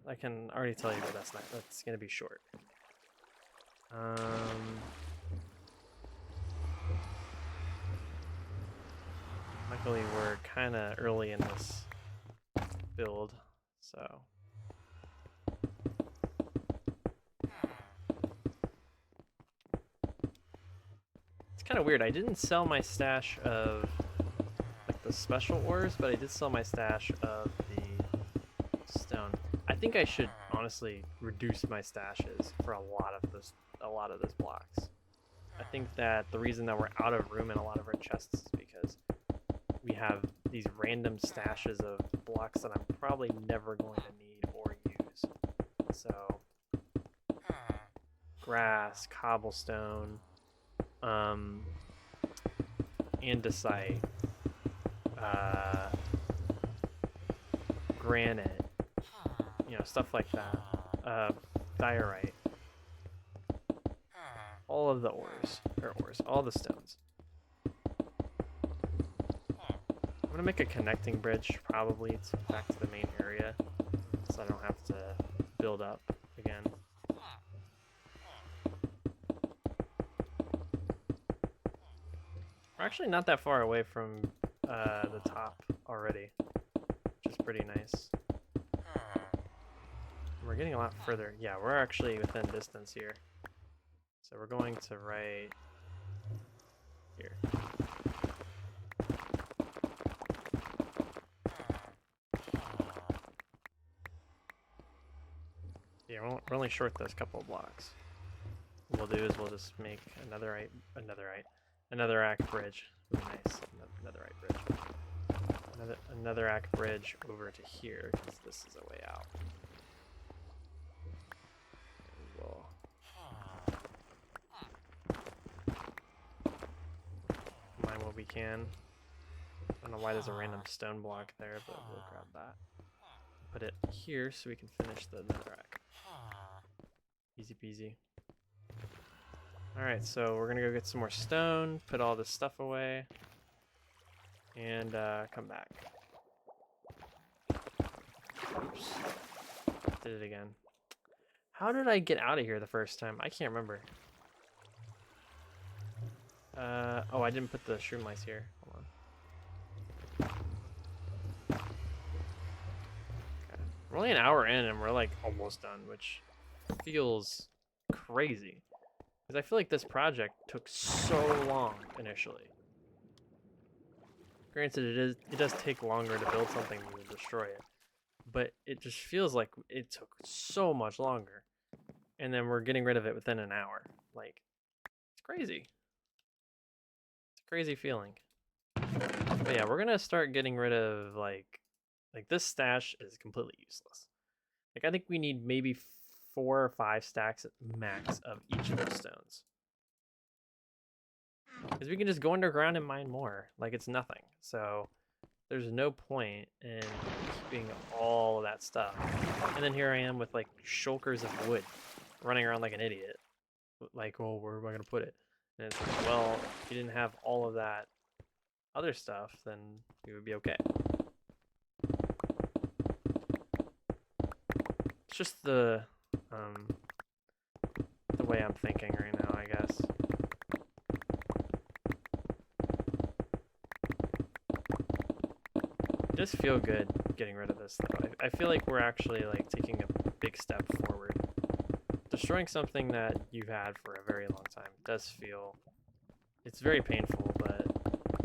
I can already tell you that that's not. That's gonna be short. Luckily, we're kind of early in this build, so. Kind of weird. I didn't sell my stash of like the special ores, but I did sell my stash of the stone. I think I should honestly reduce my stashes for a lot of those blocks. I think that the reason that we're out of room in a lot of our chests is because we have these random stashes of blocks that I'm probably never going to need or use. So grass, cobblestone, andesite, granite, you know, stuff like that, diorite, all of the all the stones. I'm gonna make a connecting bridge probably back to the main area, so I don't have to build up again. We're actually not that far away from the top already, which is pretty nice. We're getting a lot further. Yeah, we're actually within distance here. So we're going to right here. Yeah, we're only short those couple of blocks. What we'll do is we'll just make another netherrack bridge. Really nice. Netherite bridge. Netherrack bridge over to here, because this is a way out. We'll mine what we can. I don't know why there's a random stone block there, but we'll grab that. Put it here so we can finish the netherrack. Easy peasy. Alright, so we're gonna go get some more stone, put all this stuff away, and come back. Oops. Did it again. How did I get out of here the first time? I can't remember. Oh, I didn't put the shroom lice here. Hold on. Okay. We're only an hour in and we're like almost done, which feels crazy. Because I feel like this project took so long initially. Granted, it does take longer to build something than to destroy it. But it just feels like it took so much longer. And then we're getting rid of it within an hour. Like, it's crazy. It's a crazy feeling. But yeah, we're gonna start getting rid of like this stash is completely useless. Like I think we need maybe 4 or 5 stacks max of each of those stones. Because we can just go underground and mine more. Like it's nothing. So there's no point in keeping all of that stuff. And then here I am with like shulkers of wood running around like an idiot. Like, well, where am I gonna put it? And it's like, well, if you didn't have all of that other stuff, then you would be okay. It's just the way I'm thinking right now, I guess. It does feel good getting rid of this though. I feel like we're actually like taking a big step forward. Destroying something that you've had for a very long time does feel, it's very painful, but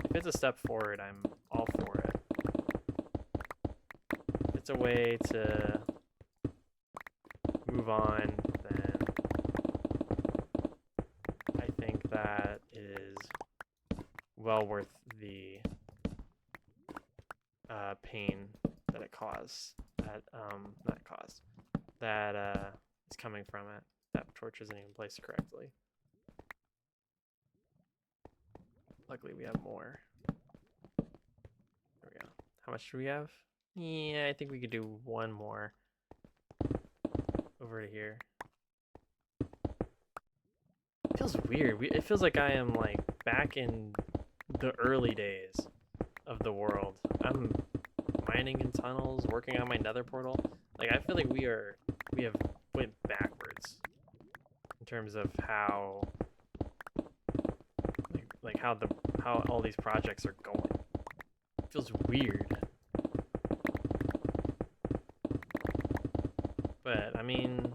if it's a step forward, I'm all for it. If it's a way to move on, then I think that is well worth the pain that it caused, that is coming from it. That torch isn't even placed correctly. Luckily we have more. There we go. How much do we have? Yeah, I think we could do one more over to here. It feels weird. It feels like I am like back in the early days of the world. I'm mining in tunnels, working on my nether portal. Like I feel like we have went backwards in terms of how how all these projects are going. It feels weird. But I mean,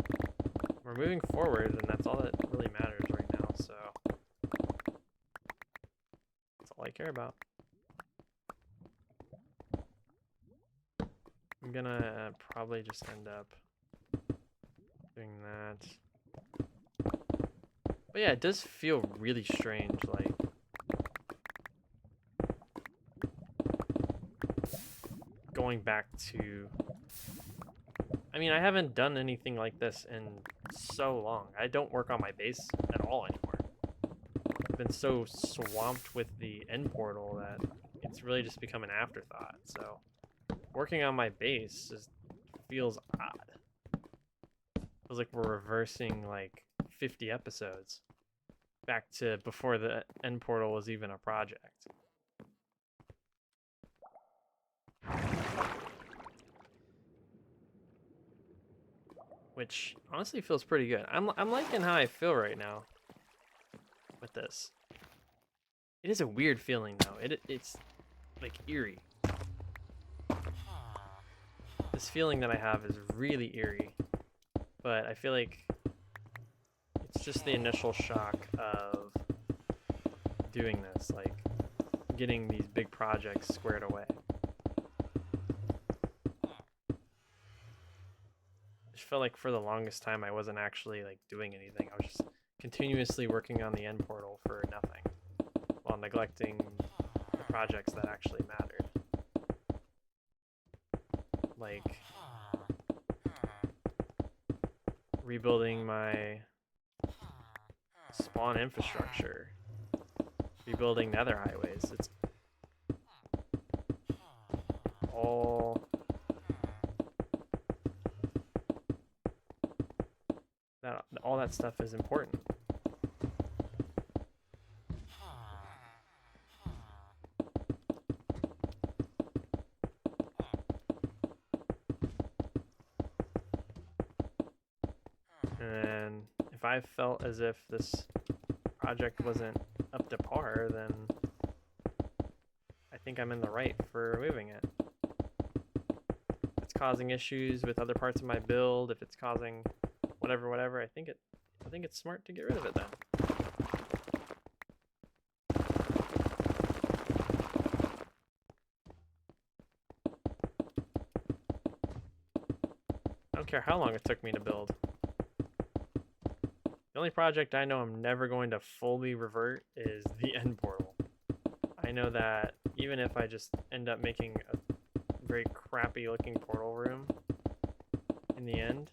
we're moving forward and that's all that really matters right now, so that's all I care about. I'm gonna probably just end up doing that. But yeah, it does feel really strange, like going back to, I mean, I haven't done anything like this in so long. I don't work on my base at all anymore. I've been so swamped with the end portal that it's really just become an afterthought, so working on my base just feels odd. Feels like we're reversing like 50 episodes back to before the end portal was even a project. Which honestly feels pretty good. I'm liking how I feel right now with this. It is a weird feeling though. It's like eerie. This feeling that I have is really eerie, but I feel like it's just the initial shock of doing this, like getting these big projects squared away. I just felt like for the longest time I wasn't actually like doing anything. I was just continuously working on the end portal for nothing while neglecting the projects that actually mattered. Like rebuilding my spawn infrastructure, rebuilding nether highways. It's all that stuff is important. And if I felt as if this project wasn't up to par, then I think I'm in the right for removing it. If it's causing issues with other parts of my build, if it's causing whatever, I think it's smart to get rid of it then. I don't care how long it took me to build. The only project I know I'm never going to fully revert is the end portal. I know that even if I just end up making a very crappy looking portal room in the end,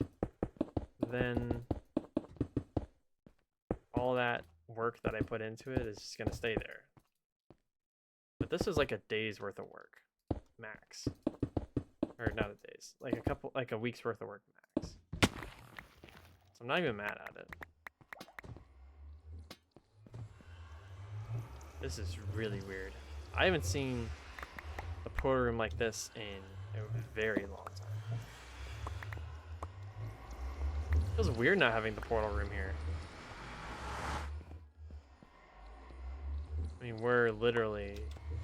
then all that work that I put into it is just gonna stay there. But this is like a day's worth of work, max. Or not a day's, like a week's worth of work max. So I'm not even mad at it. This is really weird. I haven't seen a portal room like this in a very long time. It feels weird not having the portal room here. I mean, we're literally,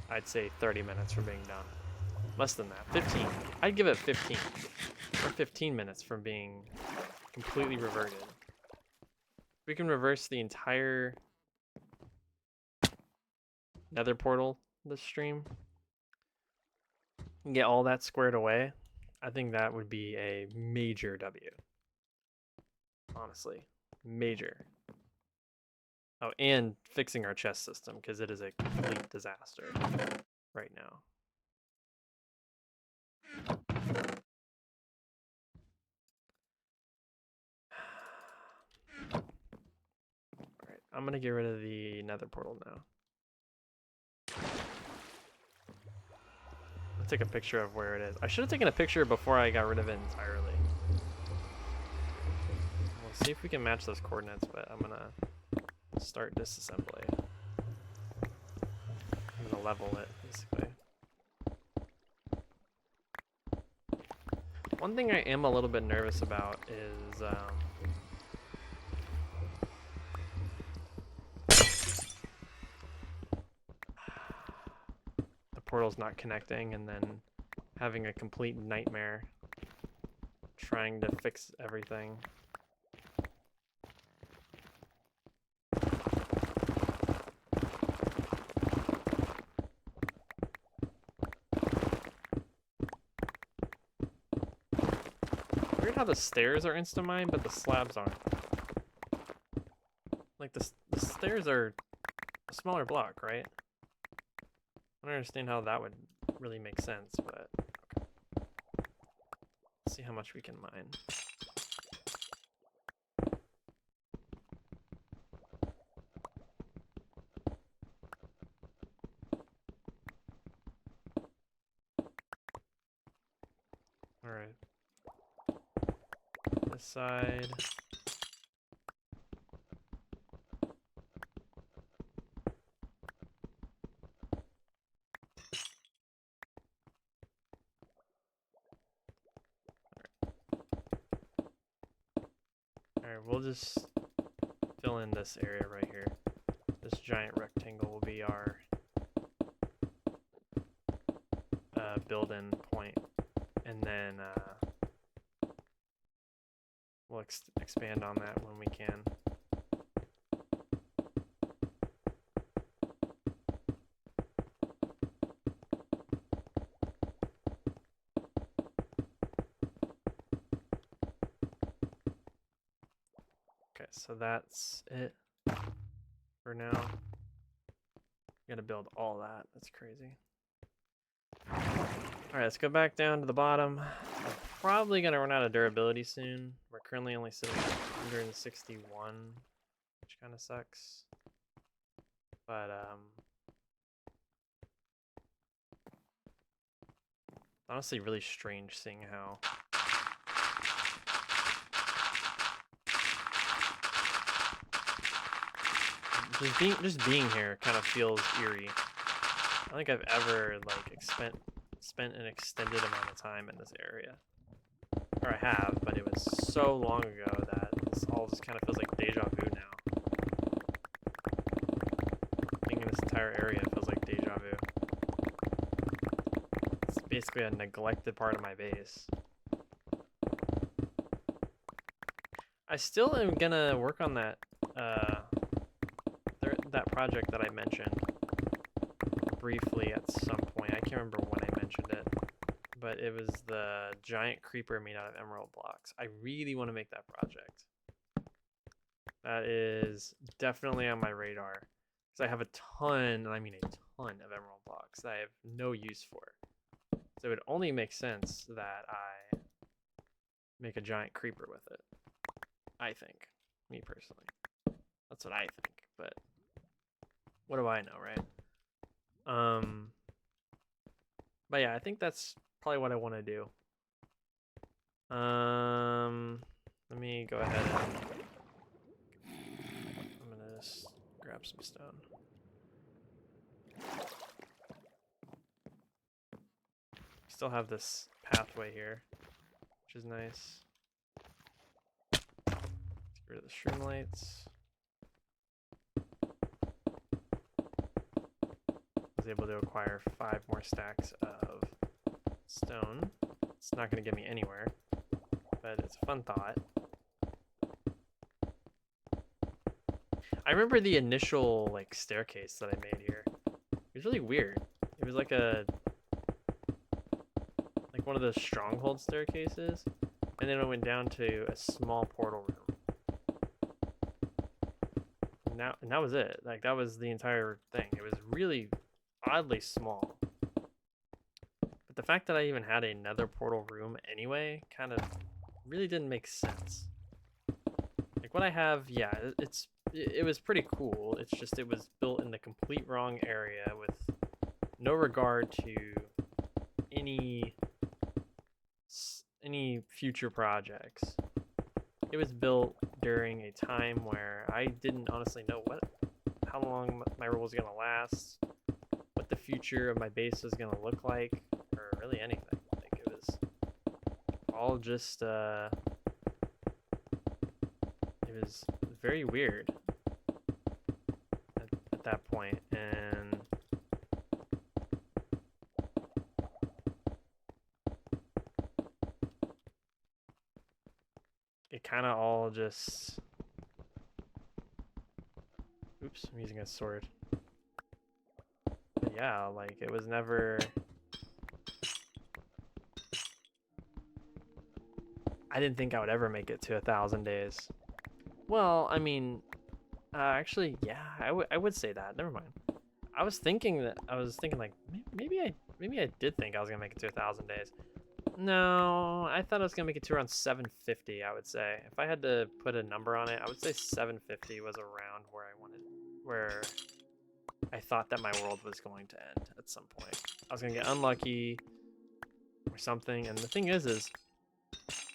I'd say 30 minutes from being done. Less than that, 15. I'd give it 15. Or 15 minutes from being completely reverted. We can reverse the entire nether portal this stream and get all that squared away. I think that would be a major W. Honestly, major. Oh, and fixing our chest system, because it is a complete disaster right now. Alright, I'm gonna get rid of the nether portal now. I'll take a picture of where it is. I should have taken a picture before I got rid of it entirely. We'll see if we can match those coordinates, but I'm gonna start disassembly. I'm gonna level it, basically. One thing I am a little bit nervous about is the portal's not connecting and then having a complete nightmare trying to fix everything. Weird how the stairs are insta-mine, but the slabs aren't. Like, the stairs are a smaller block, right? I don't understand how that would really make sense, but okay. Let's see how much we can mine. Alright. This side. Alright, we'll just fill in this area right here. This giant rectangle will be our build-in point, and then we'll expand on that when we can. Okay, so that's it for now. Gotta build all that. That's crazy. Alright, let's go back down to the bottom. I'm probably gonna run out of durability soon. We're currently only sitting at 161, which kind of sucks. But honestly really strange seeing how just being here kind of feels eerie. I don't think I've ever like spent an extended amount of time in this area. Or I have, but it was so long ago that this all just kind of feels like deja vu now. this entire area feels like deja vu. It's basically a neglected part of my base. I still am gonna work on that that project that I mentioned briefly at some point. I can't remember when I mentioned it, but it was the giant creeper made out of emerald blocks. I really want to make that project. That is definitely on my radar because I have a ton, and I mean a ton of emerald blocks that I have no use for. So it would only make sense that I make a giant creeper with it. I think, me personally. That's what I think, but what do I know, right? But yeah, I think that's probably what I want to do. Let me go ahead and I'm gonna just grab some stone. Still have this pathway here, which is nice. Get rid of the shroom lights. I was able to acquire 5 more stacks of stone. It's not going to get me anywhere, but it's a fun thought. I remember the initial like staircase that I made here. It was really weird. It was like one of those stronghold staircases, and then it went down to a small portal room. And that was it. Like that was the entire thing. It was really oddly small. But the fact that I even had another portal room anyway kind of really didn't make sense. Like what I have, yeah, it was pretty cool. It's just it was built in the complete wrong area with no regard to any future projects. It was built during a time where I didn't honestly know how long my role was gonna last, what the future of my base was gonna look like, or really anything. Like it was all just it was very weird at that point, and it kind of all just, oops, I'm using a sword. But yeah, like it was never, I didn't think I would ever make it to 1,000 days. Well, I mean, actually, yeah, I would say that. Never mind. I was thinking like maybe I did think I was gonna make it to 1,000 days. No, I thought I was gonna make it to around 750. I would say if I had to put a number on it, I would say 750 was around where I thought that my world was going to end at some point. I was gonna get unlucky or something, and the thing is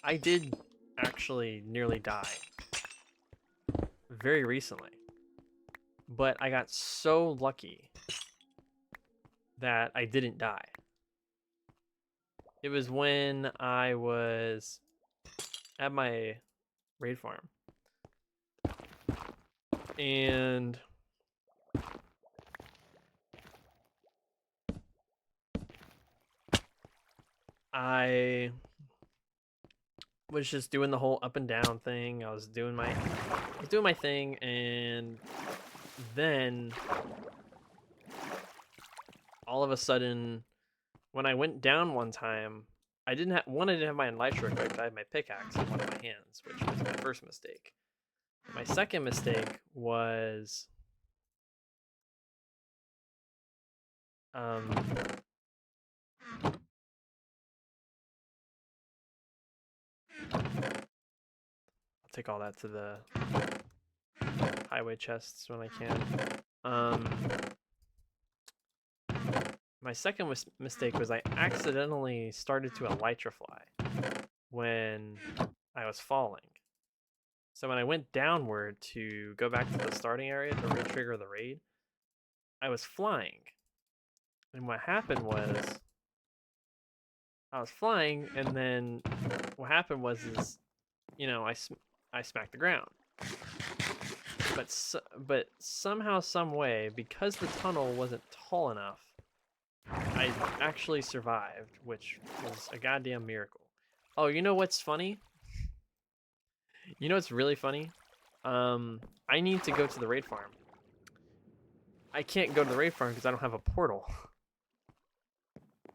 I did actually nearly die very recently, but I got so lucky that I didn't die. It was when I was at my raid farm, and I was just doing the whole up and down thing. I was doing my thing, and then all of a sudden, when I went down one time, I didn't have my elytra equipped. I had my pickaxe in one of my hands, which was my first mistake. My second mistake was I'll take all that to the highway chests when I can. My second mistake was I accidentally started to elytra fly when I was falling. So when I went downward to go back to the starting area to re-trigger the raid, I was flying. And what happened was I was flying, and then what happened was I smacked the ground. but somehow, some way, because the tunnel wasn't tall enough, I actually survived, which was a goddamn miracle. Oh, you know what's funny? You know what's really funny? I need to go to the raid farm. I can't go to the raid farm because I don't have a portal.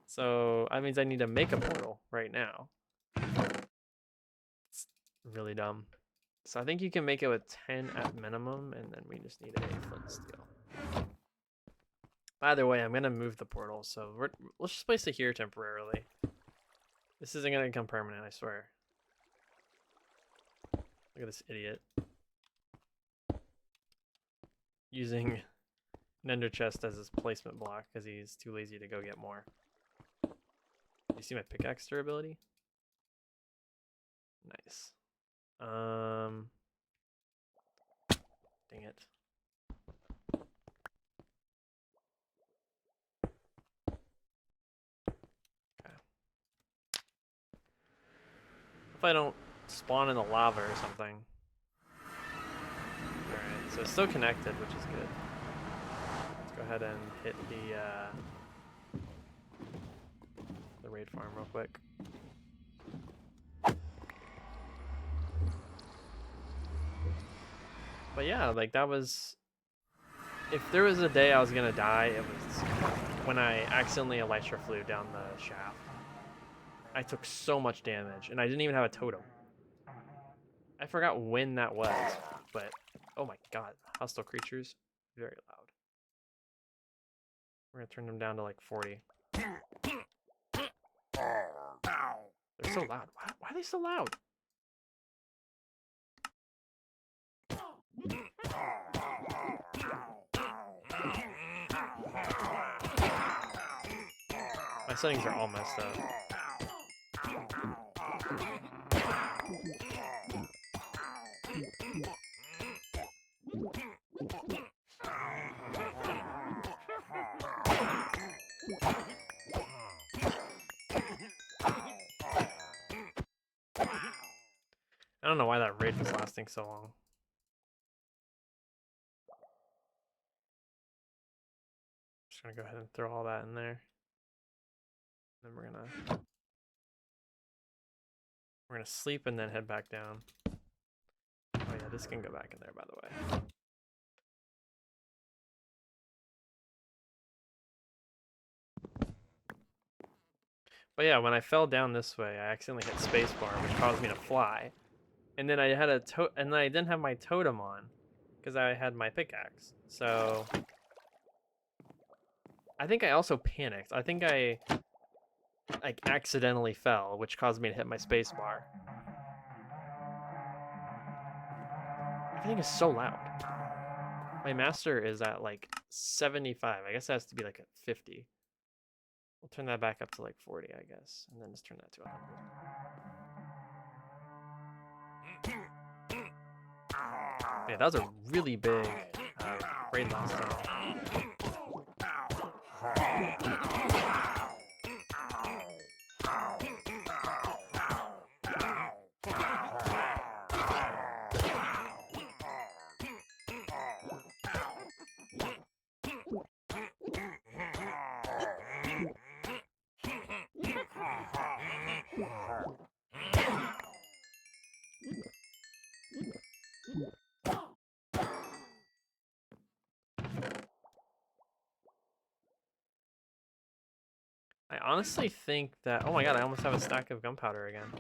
So that means I need to make a portal right now. It's really dumb. So I think you can make it with 10 at minimum, and then we just need a flint and steel. By the way, I'm gonna move the portal, so let's just place it here temporarily. This isn't gonna become permanent, I swear. Look at this idiot. Using an ender chest as his placement block because he's too lazy to go get more. You see my pickaxe durability? Nice. Dang it. Okay. If I don't spawn in the lava or something. Alright, so it's still connected, which is good. Let's go ahead and hit the raid farm real quick. But yeah, like that was... If there was a day I was gonna die, it was when I accidentally elytra flew down the shaft. I took so much damage, and I didn't even have a totem. I forgot when that was, but oh my god, hostile creatures, very loud. We're gonna turn them down to like 40. They're so loud. Why are they so loud? My settings are all messed up. I don't know why that raid was lasting so long. Just gonna go ahead and throw all that in there. Then we're gonna sleep and then head back down. Oh yeah, this can go back in there, by the way. But yeah, when I fell down this way, I accidentally hit spacebar, which caused me to fly. And then I had and then I didn't have my totem on because I had my pickaxe. So I think I also panicked. I think I like accidentally fell, which caused me to hit my spacebar. Everything is so loud. My master is at like 75. I guess it has to be like at 50. We'll turn that back up to like 40, I guess, and then just turn that to 100. Yeah, that was a really big raid last time. I honestly think that... Oh my god, I almost have a stack of gunpowder again.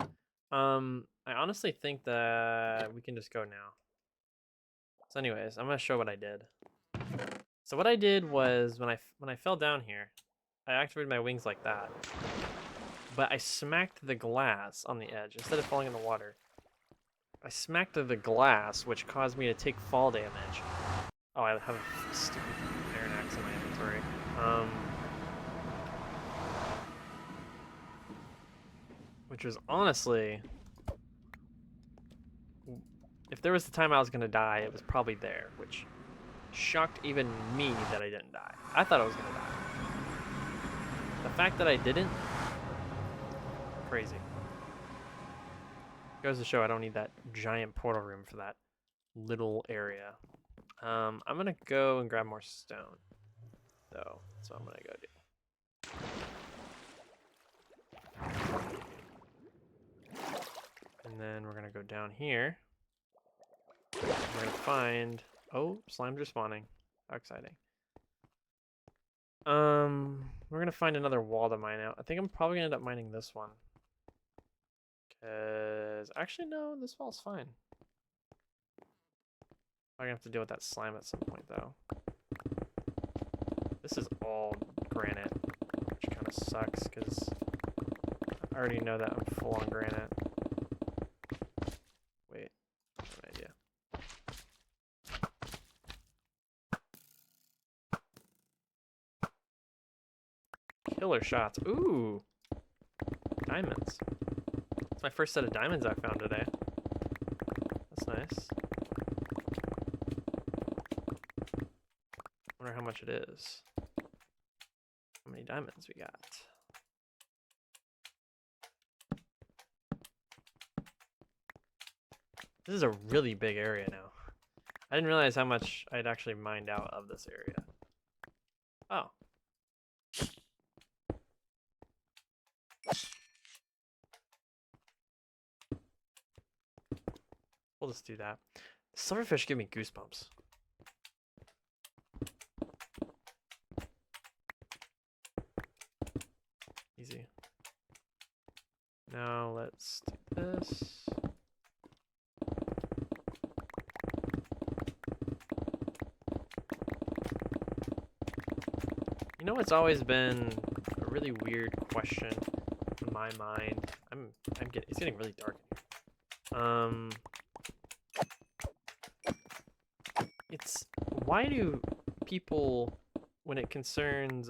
I honestly think that we can just go now. So anyways, I'm gonna show what I did. So what I did was, when I fell down here, I activated my wings like that. But I smacked the glass on the edge instead of falling in the water. I smacked the glass, which caused me to take fall damage. Oh, I have a stupid iron axe in my inventory. Which was honestly, if there was a time I was gonna die, it was probably there, which shocked even me that I didn't die. I thought I was gonna die. The fact that I didn't, crazy. Goes to show I don't need that giant portal room for that little area. I'm gonna go and grab more stone, though. That's what I'm gonna go do. And then we're gonna go down here. We're gonna find. Oh, slimes are spawning. How exciting. We're gonna find another wall to mine out. I think I'm probably gonna end up mining this one. Cause actually no, this wall's fine. I'm gonna have to deal with that slime at some point though. This is all granite, which kind of sucks because I already know that I'm full on granite. Wait, I have an idea. Killer shots. Ooh, diamonds. It's my first set of diamonds I found today. That's nice. Wonder how much it is. How many diamonds we got? This is a really big area now. I didn't realize how much I'd actually mined out of this area. Oh. We'll just do that. Silverfish give me goosebumps. Easy. Now let's do this. You know, it's always been a really weird question in my mind. It's getting really dark in here. It's why do people, when it concerns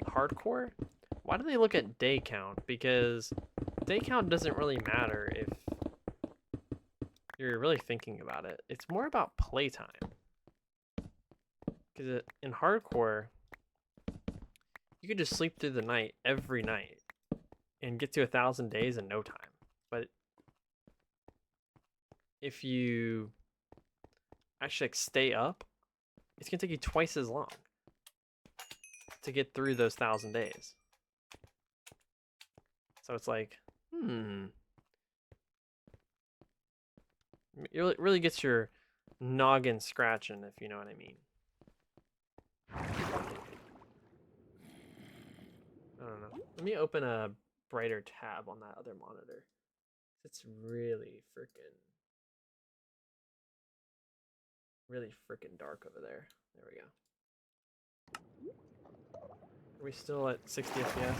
hardcore, why do they look at day count? Because day count doesn't really matter if you're really thinking about it. It's more about playtime. Because in hardcore, you could just sleep through the night every night and get to 1,000 days in no time. But if you actually stay up, it's gonna take you twice as long to get through those 1,000 days. So it's like, it really gets your noggin scratching, if you know what I mean. I don't know. Let me open a brighter tab on that other monitor. It's really freaking dark over there. There we go. Are we still at 60 FPS?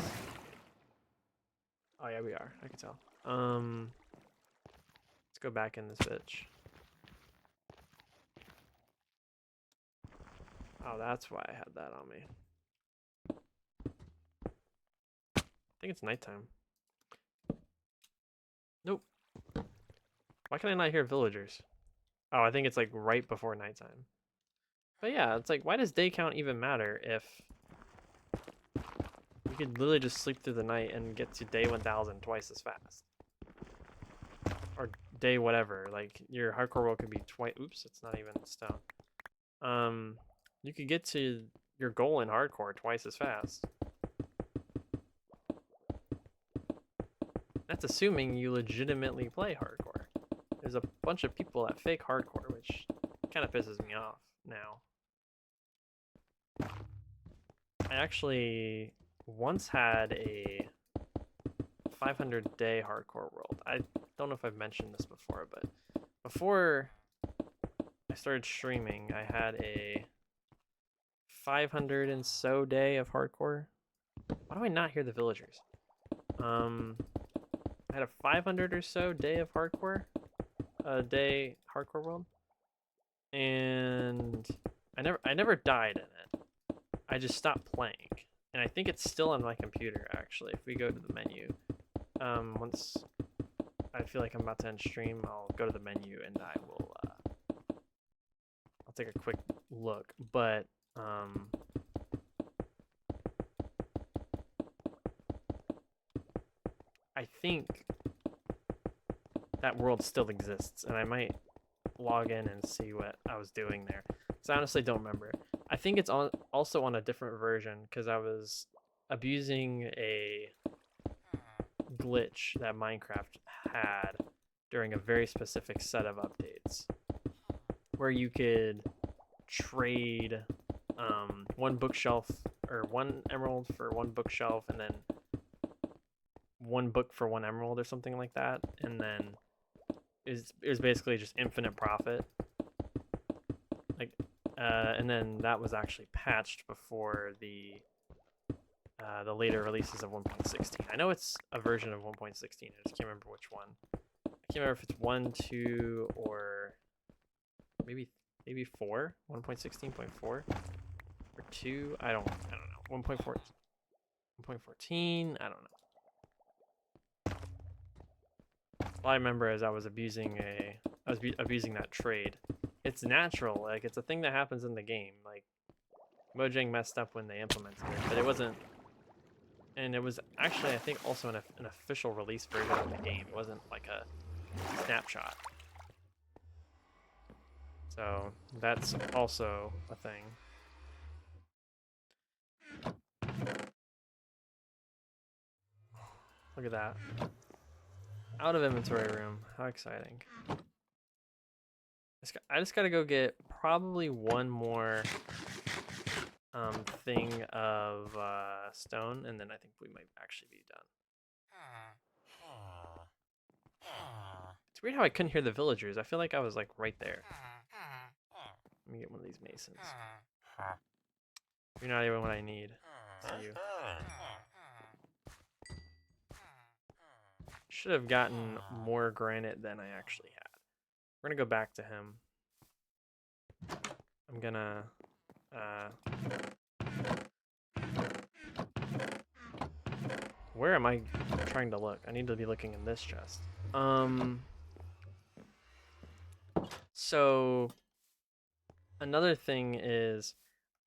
Oh yeah, we are. I can tell. Let's go back in this bitch. Oh, that's why I had that on me. I think it's nighttime. Nope. Why can I not hear villagers? Oh, I think it's like right before nighttime. But yeah, it's like, why does day count even matter if you could literally just sleep through the night and get to day 1,000 twice as fast? Or day whatever, like your hardcore world could be twice. Oops, it's not even stone. You could get to your goal in hardcore twice as fast. That's assuming you legitimately play hardcore. There's a bunch of people that fake hardcore, which kind of pisses me off now. I actually once had a 500-day hardcore world. I don't know if I've mentioned this before, but before I started streaming, I had a 500 and so day of hardcore. Why do I not hear the villagers? I had a 500 or so day of hardcore, hardcore world, and I never died in it. I just stopped playing, and I think it's still on my computer actually. If we go to the menu, once I feel like I'm about to end stream, I'll go to the menu and I will I'll take a quick look. But I think that world still exists, and I might log in and see what I was doing there. Because I honestly don't remember. I think it's also on a different version because I was abusing a glitch that Minecraft had during a very specific set of updates where you could trade one bookshelf or one emerald for one bookshelf, and then one book for one emerald or something like that, and then it was basically just infinite profit. Like, and then that was actually patched before the later releases of 1.16. I know it's a version of 1.16. I just can't remember which one. I can't remember if it's 1, 2, or maybe 4. 1.16.4 or 2. I don't know. 1.4. 1.14. I don't know. All I remember is I was abusing that trade. It's natural, like it's a thing that happens in the game. Like Mojang messed up when they implemented it, but it wasn't. And it was actually, I think, also an official release version of the game. It wasn't like a snapshot. So that's also a thing. Look at that. Out of inventory room. How exciting. I just gotta go get probably one more thing of stone, and then I think we might actually be done. It's weird how I couldn't hear the villagers. I feel like I was like right there. Let me get one of these masons. You're not even what I need. See you. Should have gotten more granite than I actually had. We're gonna go back to him. I'm gonna where am I trying to look? I need to be looking in this chest. So another thing is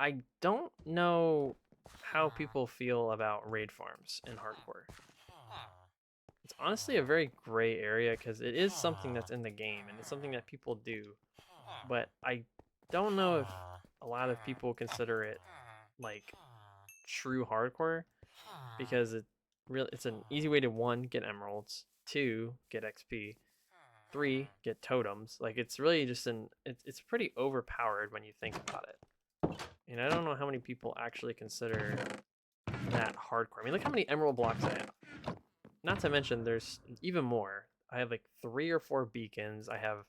I don't know how people feel about raid farms in hardcore. It's honestly a very gray area because it is something that's in the game and it's something that people do, but I don't know if a lot of people consider it like true hardcore because it's an easy way to 1, get emeralds, 2, get XP, 3, get totems. Like it's really just it's pretty overpowered when you think about it. And I don't know how many people actually consider that hardcore. I mean, look how many emerald blocks I have. Not to mention there's even more. I have like 3 or 4 beacons. I have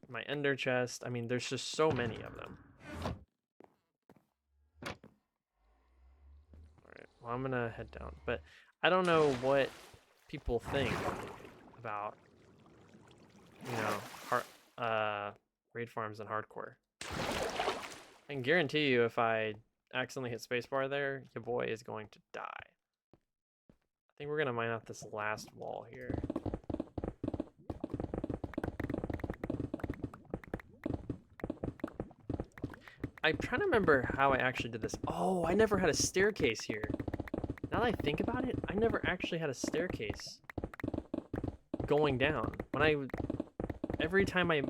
my ender chest. I mean, there's just so many of them. Alright, well, I'm gonna head down. But I don't know what people think about, raid farms and hardcore. I can guarantee you if I accidentally hit spacebar there, your boy is going to die. I think we're gonna mine out this last wall here. I'm trying to remember how I actually did this. Oh, I never had a staircase here. Now that I think about it, I never actually had a staircase going down. Every time I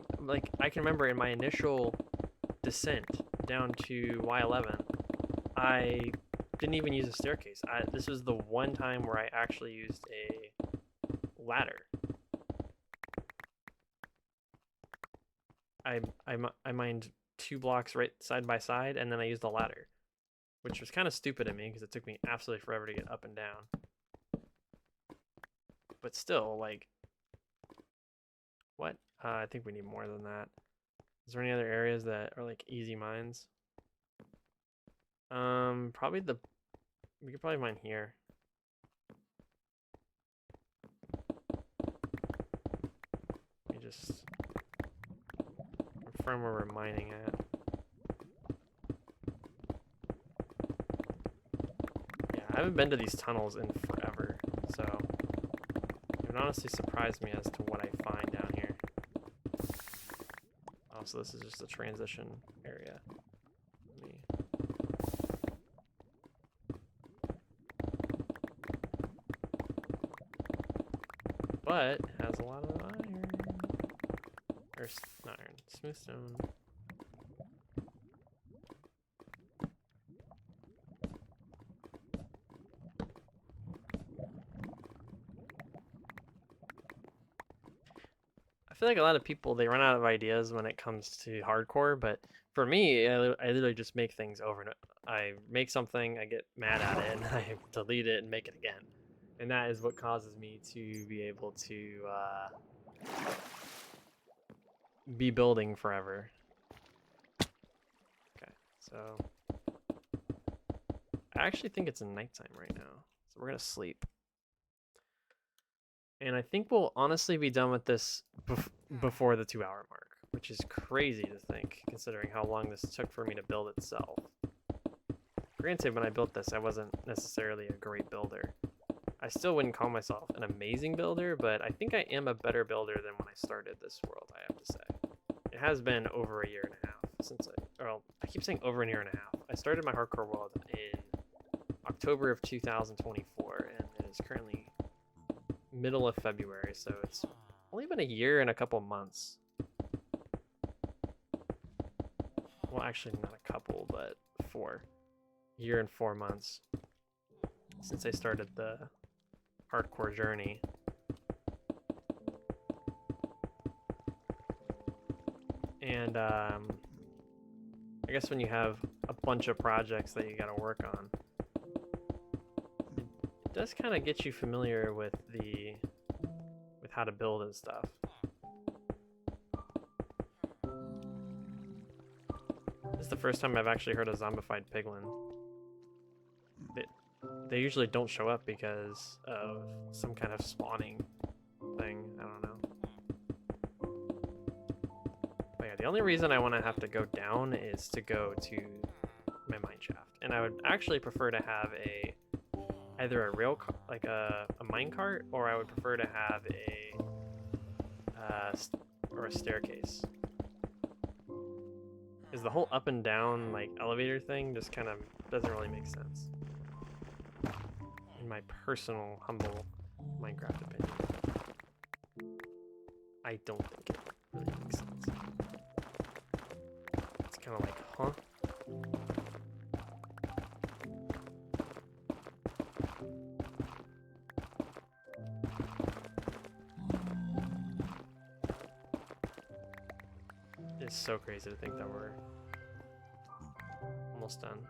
can remember in my initial descent down to Y11, I didn't even use a staircase. This was the one time where I actually used a ladder. I mined 2 blocks right side by side, and then I used a ladder, which was kind of stupid of me because it took me absolutely forever to get up and down. But still, like, what? I think we need more than that. Is there any other areas that are like easy mines? Probably we could probably mine here. Let me just confirm where we're mining at. Yeah, I haven't been to these tunnels in forever, so it would honestly surprise me as to what I find down here. Oh, so this is just a transition area. but has a lot of iron. Or not iron, smooth stone. I feel like a lot of people, they run out of ideas when it comes to hardcore, but for me, I literally just make things over and I make something, I get mad at it, and I delete it and make it again. And that is what causes me to be able to be building forever. Okay, so I actually think it's nighttime right now, so we're gonna sleep. And I think we'll honestly be done with this before the 2-hour mark, which is crazy to think, considering how long this took for me to build itself. Granted, when I built this, I wasn't necessarily a great builder. I still wouldn't call myself an amazing builder, but I think I am a better builder than when I started this world, I have to say. It has been over a year and a half since I keep saying over a year and a half. I started my hardcore world in October of 2024, and it is currently middle of February, so it's only been a year and a couple months. Well, actually not a couple, but 4. Year and 4 months since I started the hardcore journey. And I guess when you have a bunch of projects that you gotta work on, it does kind of get you familiar with how to build and stuff. This is the first time I've actually heard a zombified piglin. They usually don't show up because of some kind of spawning thing. I don't know. But yeah, the only reason I want to have to go down is to go to my mine shaft, and I would actually prefer to have either a like a mine cart, or I would prefer to have a staircase. Because the whole up and down like elevator thing just kind of doesn't really make sense, in my personal humble Minecraft opinion. I don't think it really makes sense. It's kind of like, huh? It's so crazy to think that we're almost done.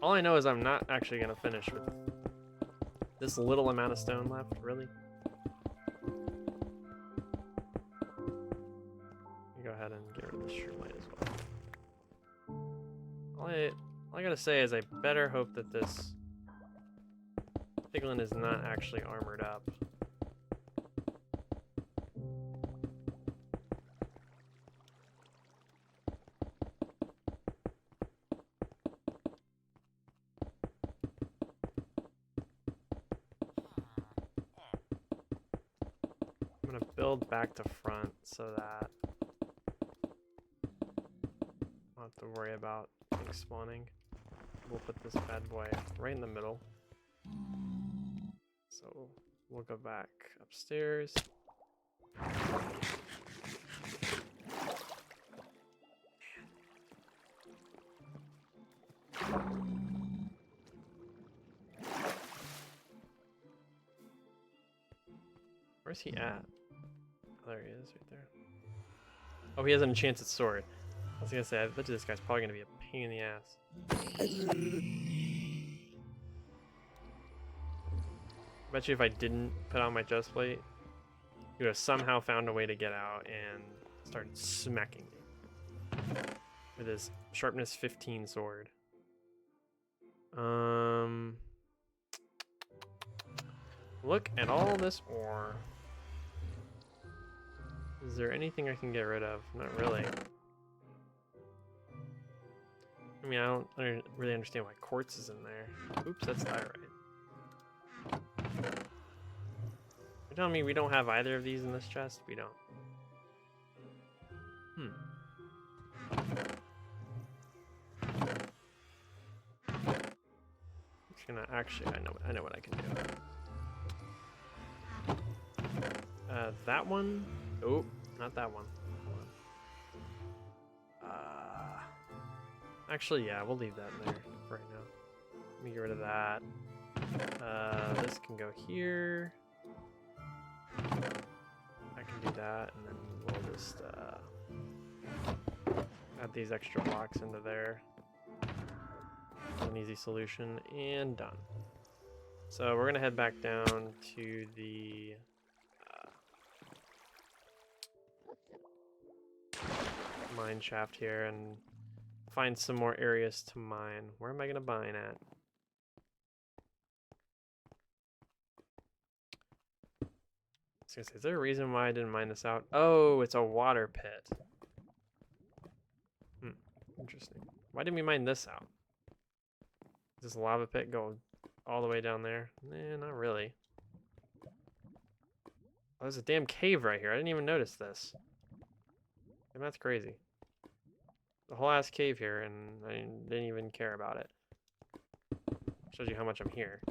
All I know is I'm not actually going to finish with this little amount of stone left, really. Go ahead and get rid of the streamlight as well. All I gotta say is I better hope that this piglin is not actually armored up. I'm gonna build back to front so that I don't have to worry about things spawning. We'll put this bad boy right in the middle. So we'll go back upstairs. Where's he at? Oh, there he is, right there. Oh, he has an enchanted sword. I was gonna say, I bet you this guy's probably gonna be a pain in the ass. I bet you if I didn't put on my chest plate, he would have somehow found a way to get out and started smacking me with his sharpness 15 sword. Look at all this ore. Is there anything I can get rid of? Not really. I mean, I don't really understand why quartz is in there. Oops, that's diorite. You're telling me we don't have either of these in this chest? We don't. I'm just gonna actually, I know what I can do. That one? Oh, not that one. Actually, yeah, we'll leave that in there for right now. Let me get rid of that. This can go here. I can do that, and then we'll just add these extra blocks into there. An easy solution, and done. So we're gonna head back down to the mine shaft here and find some more areas to mine. Where am I gonna mine at? Is there a reason why I didn't mine this out? Oh, it's a water pit. Interesting. Why didn't we mine this out? Does this lava pit go all the way down there? Nah, not really. Oh, there's a damn cave right here. I didn't even notice this. And that's crazy. The whole ass cave here, and I didn't even care about it. Shows you how much I'm here.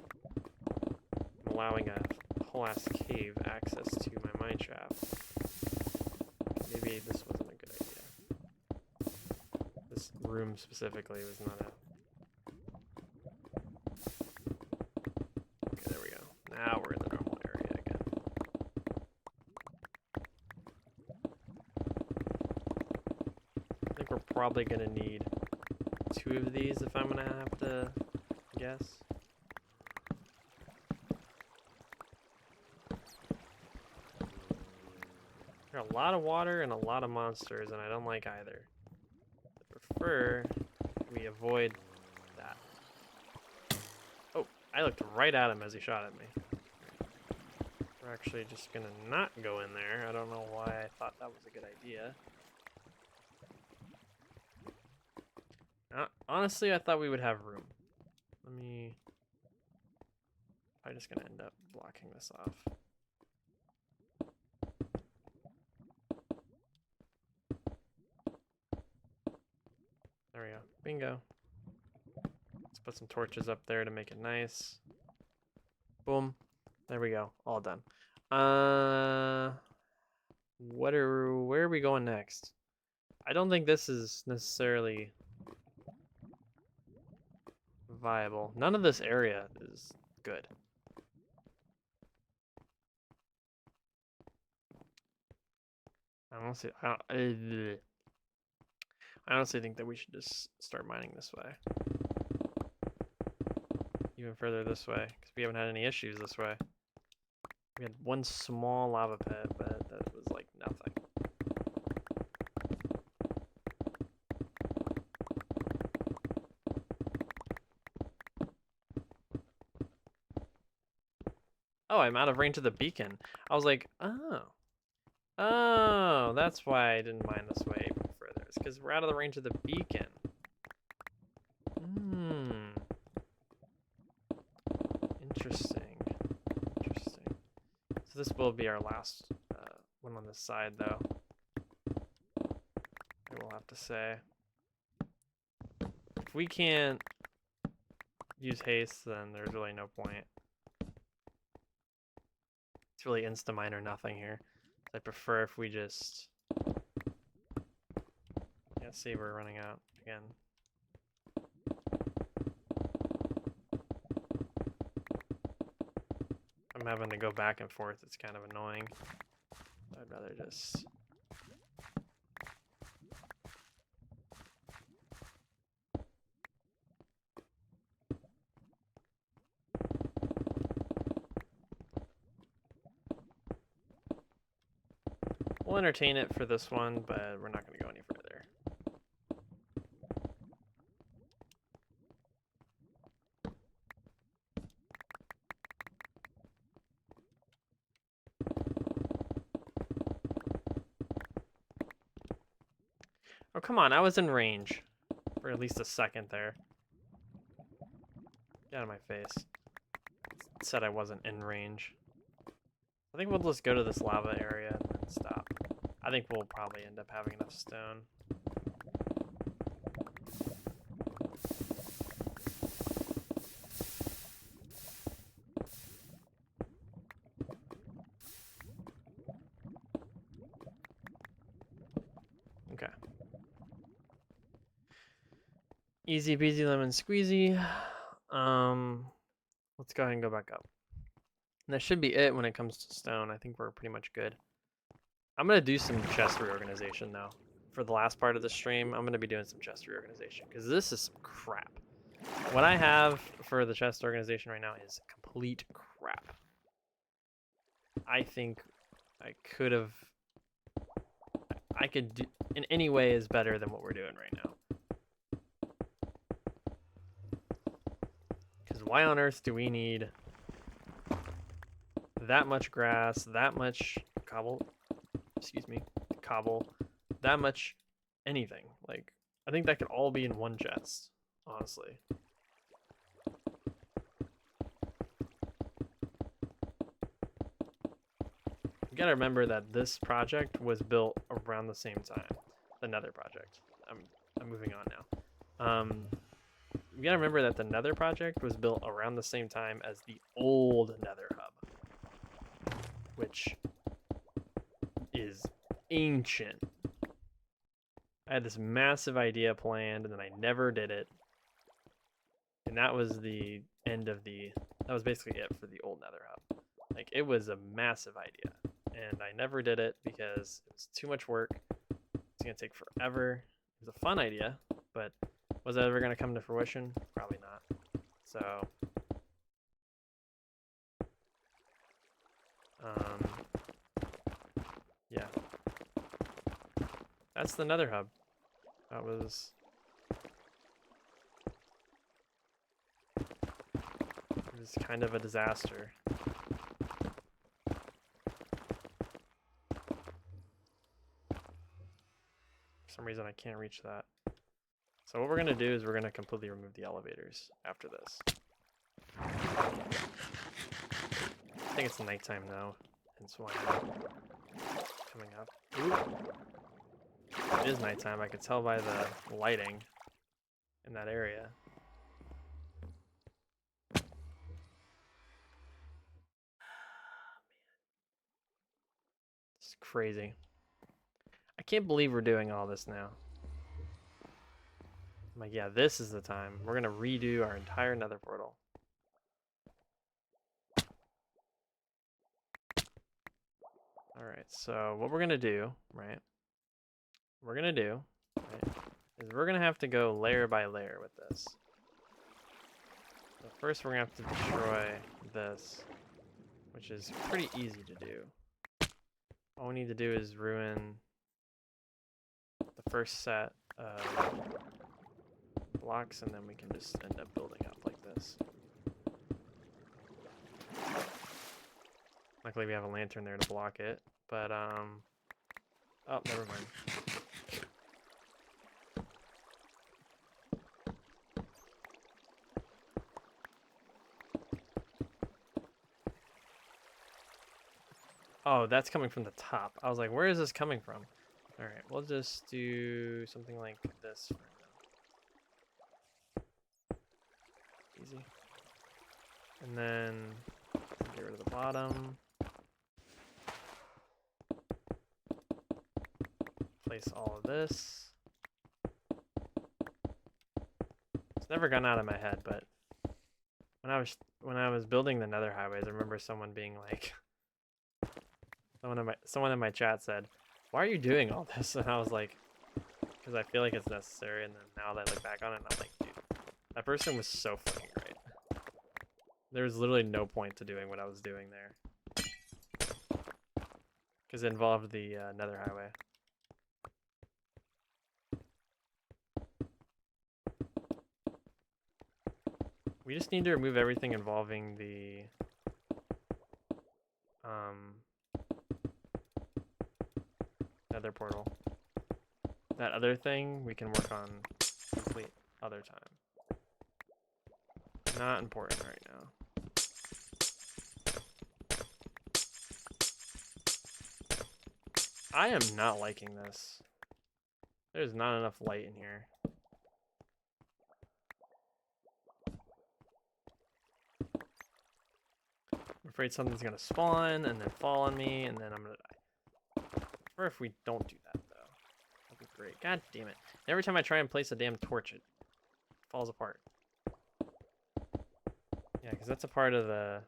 I'm allowing a whole ass cave access to my mine shaft. Maybe this wasn't a good idea. This room specifically was not a... Okay, there we go. Now we're in the normal area again. I think we're probably gonna need 2 of these if I'm gonna have to guess. There are a lot of water and a lot of monsters, and I don't like either. I prefer we avoid that. Oh, I looked right at him as he shot at me. We're actually just gonna not go in there. I don't know why I thought that was a good idea. Honestly, I thought we would have room. I'm just gonna end up blocking this off. There we go. Bingo. Let's put some torches up there to make it nice. Boom. There we go. All done. Where are we going next? I don't think this is necessarily viable. None of this area is good. I honestly think that we should just start mining this way. Even further this way, because we haven't had any issues this way. We had one small lava pit, but that was like nothing. Oh, I'm out of range of the beacon. I was like, oh. Oh, that's why I didn't mine this way even further. It's because we're out of the range of the beacon. Interesting. Interesting. So this will be our last one on this side, though. I will have to say. If we can't use haste, then there's really no point. It's really insta-mine or nothing here. I prefer if we just... Yeah, see, we're running out again. I'm having to go back and forth. It's kind of annoying. I'd rather just... We'll entertain it for this one, but we're not going to go any further. Oh, come on. I was in range for at least a second there. Get out of my face. It said I wasn't in range. I think we'll just go to this lava area and then stop. I think we'll probably end up having enough stone. Okay. Easy peasy lemon squeezy. Let's go ahead and go back up. And that should be it when it comes to stone. I think we're pretty much good. I'm gonna do some chest reorganization now. For the last part of the stream, I'm gonna be doing some chest reorganization because this is some crap. What I have for the chest organization right now is complete crap. I think I could have. I could do in any way is better than what we're doing right now. Because why on earth do we need that much grass, that much cobble, that much anything? Like, I think that could all be in one chest, honestly. You gotta remember that this project was built around the same time. The Nether project. I'm moving on now. You gotta remember that the Nether project was built around the same time as the old Nether hub, which is ancient. I had this massive idea planned and then I never did it. And that was the end of that was basically it for the old Nether hub. Like, it was a massive idea and I never did it because it was too much work. It's gonna take forever. It was a fun idea, but was it ever gonna come to fruition? Probably not. So, yeah. That's the Nether hub. That was... It was kind of a disaster. For some reason I can't reach that. So what we're gonna do is we're gonna completely remove the elevators after this. I think it's nighttime now, and so I'm coming up. Ooh. It is nighttime. I could tell by the lighting in that area. It's crazy. I can't believe we're doing all this now. I'm like, yeah, this is the time. We're gonna redo our entire Nether portal. Alright, so what we're gonna do, right? Is we're gonna have to go layer by layer with this. So first we're gonna have to destroy this, which is pretty easy to do. All we need to do is ruin the first set of blocks and then we can just end up building up like this. Luckily we have a lantern there to block it, but oh, never mind. Oh, that's coming from the top. I was like, where is this coming from? Alright, we'll just do something like this for now. Easy. And then get rid of the bottom. Place all of this. It's never gone out of my head, but when I was building the Nether highways, I remember someone being like, someone in my chat said, "Why are you doing all this?" And I was like, "Because I feel like it's necessary." And then now that I look back on it, I'm like, dude, that person was so fucking right. There was literally no point to doing what I was doing there, because it involved the Nether highway. We just need to remove everything involving the Nether portal. That other thing we can work on complete other time. Not important right now. I am not liking this. There's not enough light in here. I'm afraid something's gonna spawn and then fall on me and then I'm gonna die. Or if we don't do that though, that'd be great. God damn it. Every time I try and place a damn torch, it falls apart. Yeah, because that's a part of the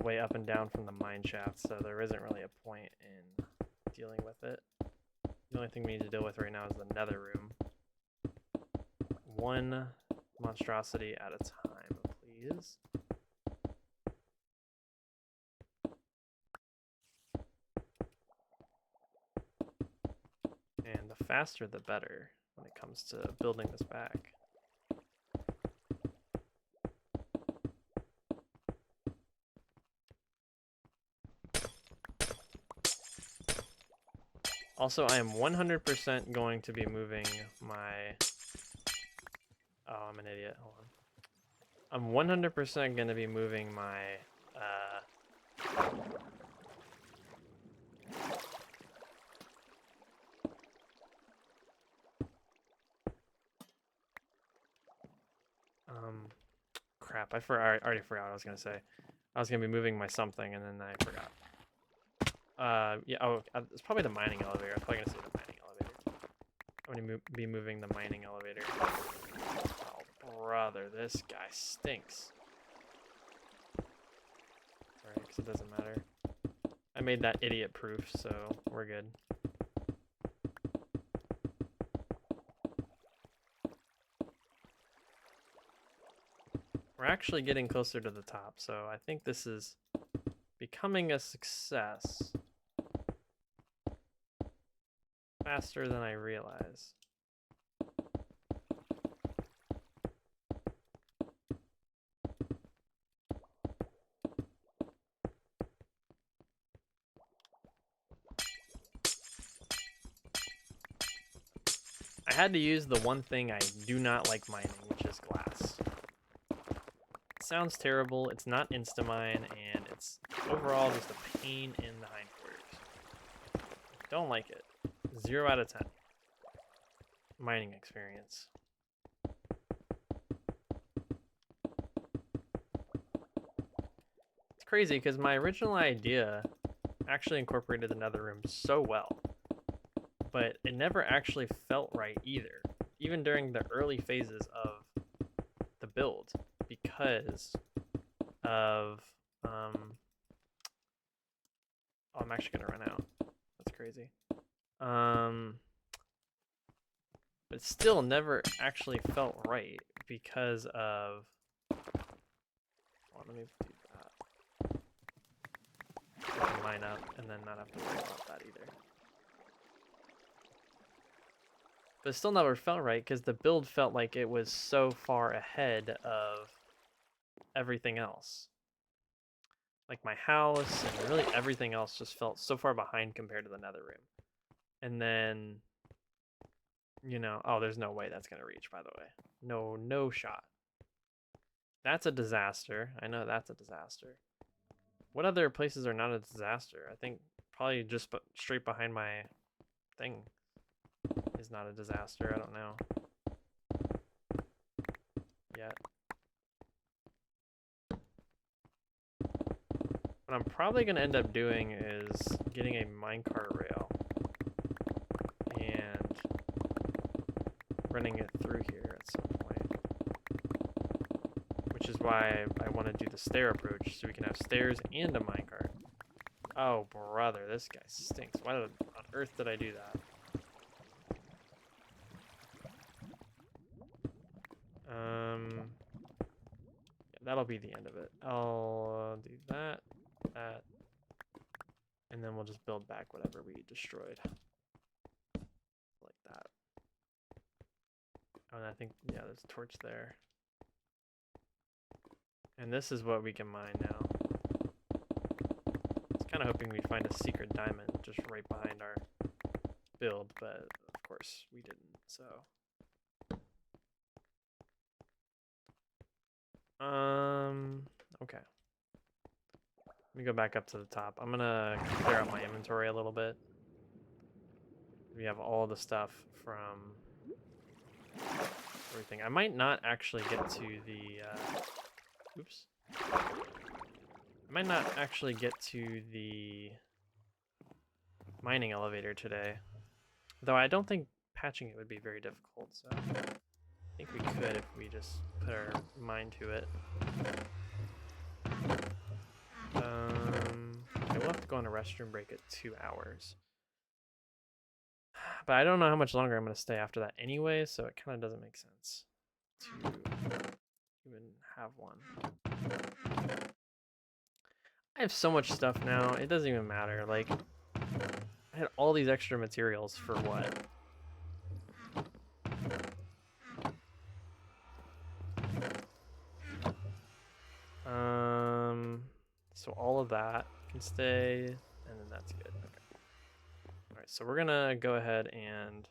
way up and down from the mine shaft, so there isn't really a point in dealing with it. The only thing we need to deal with right now is the nether room. One monstrosity at a time, please. And the faster the better when it comes to building this back. Also, I am 100% going to be moving my... Oh, I'm an idiot. Hold on. I'm 100% going to be moving my... Crap, I already forgot what I was going to say. I was going to be moving my something, and then I forgot. Yeah, oh, it's probably the mining elevator. I was probably going to say the mining elevator. I'm going to be moving the mining elevator. Oh, brother, this guy stinks. Alright, because it doesn't matter. I made that idiot proof, so we're good. We're actually getting closer to the top, so I think this is becoming a success faster than I realize. I had to use the one thing I do not like mining, which is glass. It sounds terrible, it's not insta-mine, and it's overall just a pain in the hindquarters. Don't like it. 0 out of 10. Mining experience. It's crazy because my original idea actually incorporated the nether room so well, but it never actually felt right either, even during the early phases of the build, because of oh, I'm actually gonna run out. That's crazy. But it still never actually felt right because of... Well, let me do that. I can line up and then not have to worry about that either. But it still never felt right because the build felt like it was so far ahead of everything else. Like my house and really everything else just felt so far behind compared to the nether room. And then, you know, oh, there's no way that's going to reach, by the way. No shot. That's a disaster. I know that's a disaster. What other places are not a disaster? I think probably just straight behind my thing is not a disaster. I don't know. Yet. What I'm probably going to end up doing is getting a minecart rail and running it through here at some point. Which is why I want to do the stair approach, so we can have stairs and a minecart. Oh, brother, this guy stinks. Why on earth did I do that? Yeah, that'll be the end of it. I'll do that, and then we'll just build back whatever we destroyed. Like that. Oh, and I think, yeah, there's a torch there. And this is what we can mine now. I was kind of hoping we'd find a secret diamond just right behind our build, but of course we didn't, so. Okay. Let me go back up to the top. I'm gonna clear out my inventory a little bit. We have all the stuff from everything. I might not actually get to the, oops. I might not actually get to the mining elevator today. Though I don't think patching it would be very difficult, so I think we could if we just put our mind to it. Okay, we'll have to go on a restroom break at 2 hours. But I don't know how much longer I'm going to stay after that anyway, so it kind of doesn't make sense to even have one. I have so much stuff now, it doesn't even matter. Like, I had all these extra materials for what? So all of that can stay, and then that's good. Okay. All right, so we're gonna go ahead and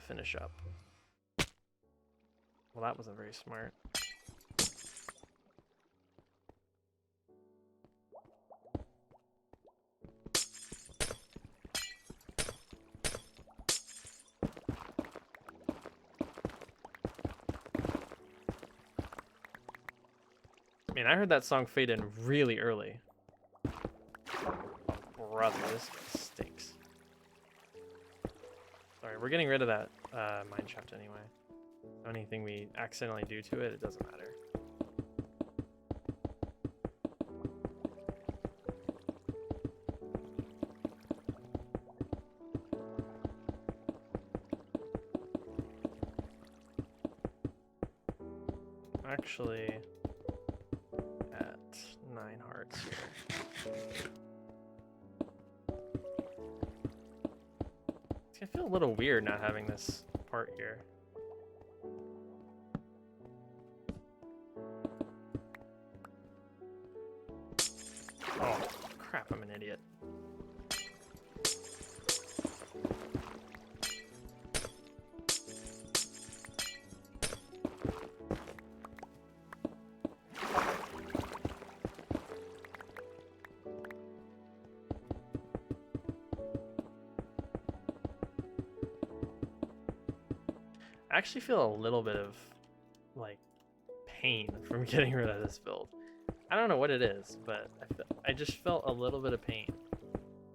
finish up. Well, that wasn't very smart. Man, I heard that song fade in really early. Oh, brother, this guy stinks. Sorry, we're getting rid of that mine shaft anyway. Anything we accidentally do to it, it doesn't matter. Actually, at 9 hearts here. I feel a little weird not having this part here. Oh, crap, I'm an idiot. I actually feel a little bit of, like, pain from getting rid of this build. I don't know what it is, but I just felt a little bit of pain.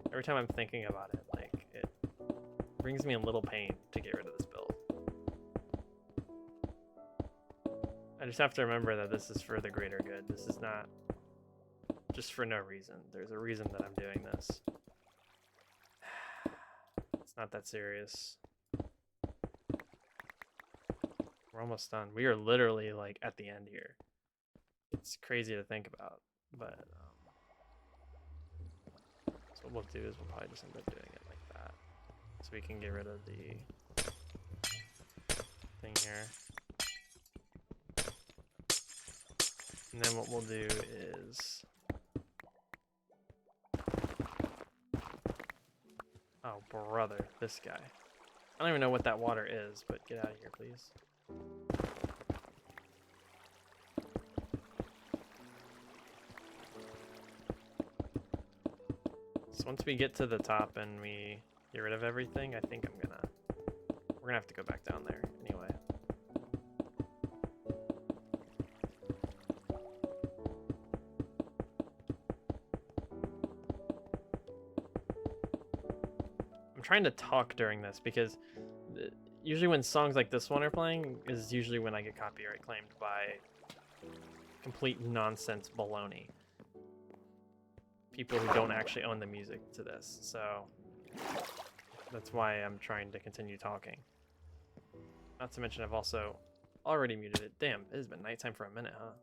Every time I'm thinking about it, like, it brings me a little pain to get rid of this build. I just have to remember that this is for the greater good. This is not just for no reason. There's a reason that I'm doing this. It's not that serious. We're almost done. We are literally, like, at the end here. It's crazy to think about, but so what we'll do is we'll probably just end up doing it like that, so we can get rid of the thing here. And then what we'll do is, oh brother, this guy. I don't even know what that water is, but get out of here, please. So once we get to the top and we get rid of everything, I think we're gonna have to go back down there anyway. I'm trying to talk during this because usually when songs like this one are playing is usually when I get copyright claimed by complete nonsense baloney. People who don't actually own the music to this, so that's why I'm trying to continue talking. Not to mention I've also already muted it. Damn, it has been nighttime for a minute, huh?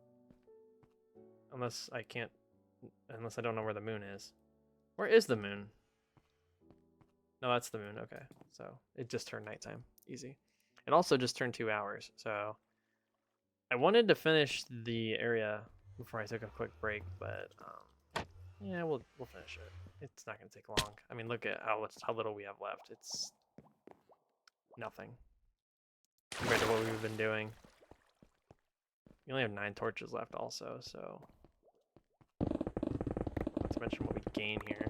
Unless I don't know where the moon is. Where is the moon? No, that's the moon, okay. So it just turned nighttime, easy. It also just turned 2 hours, so I wanted to finish the area before I took a quick break, but yeah, we'll finish it. It's not gonna take long. I mean, look at how little we have left. It's nothing compared to what we've been doing. We only have 9 torches left also, so not to mention what we gain here.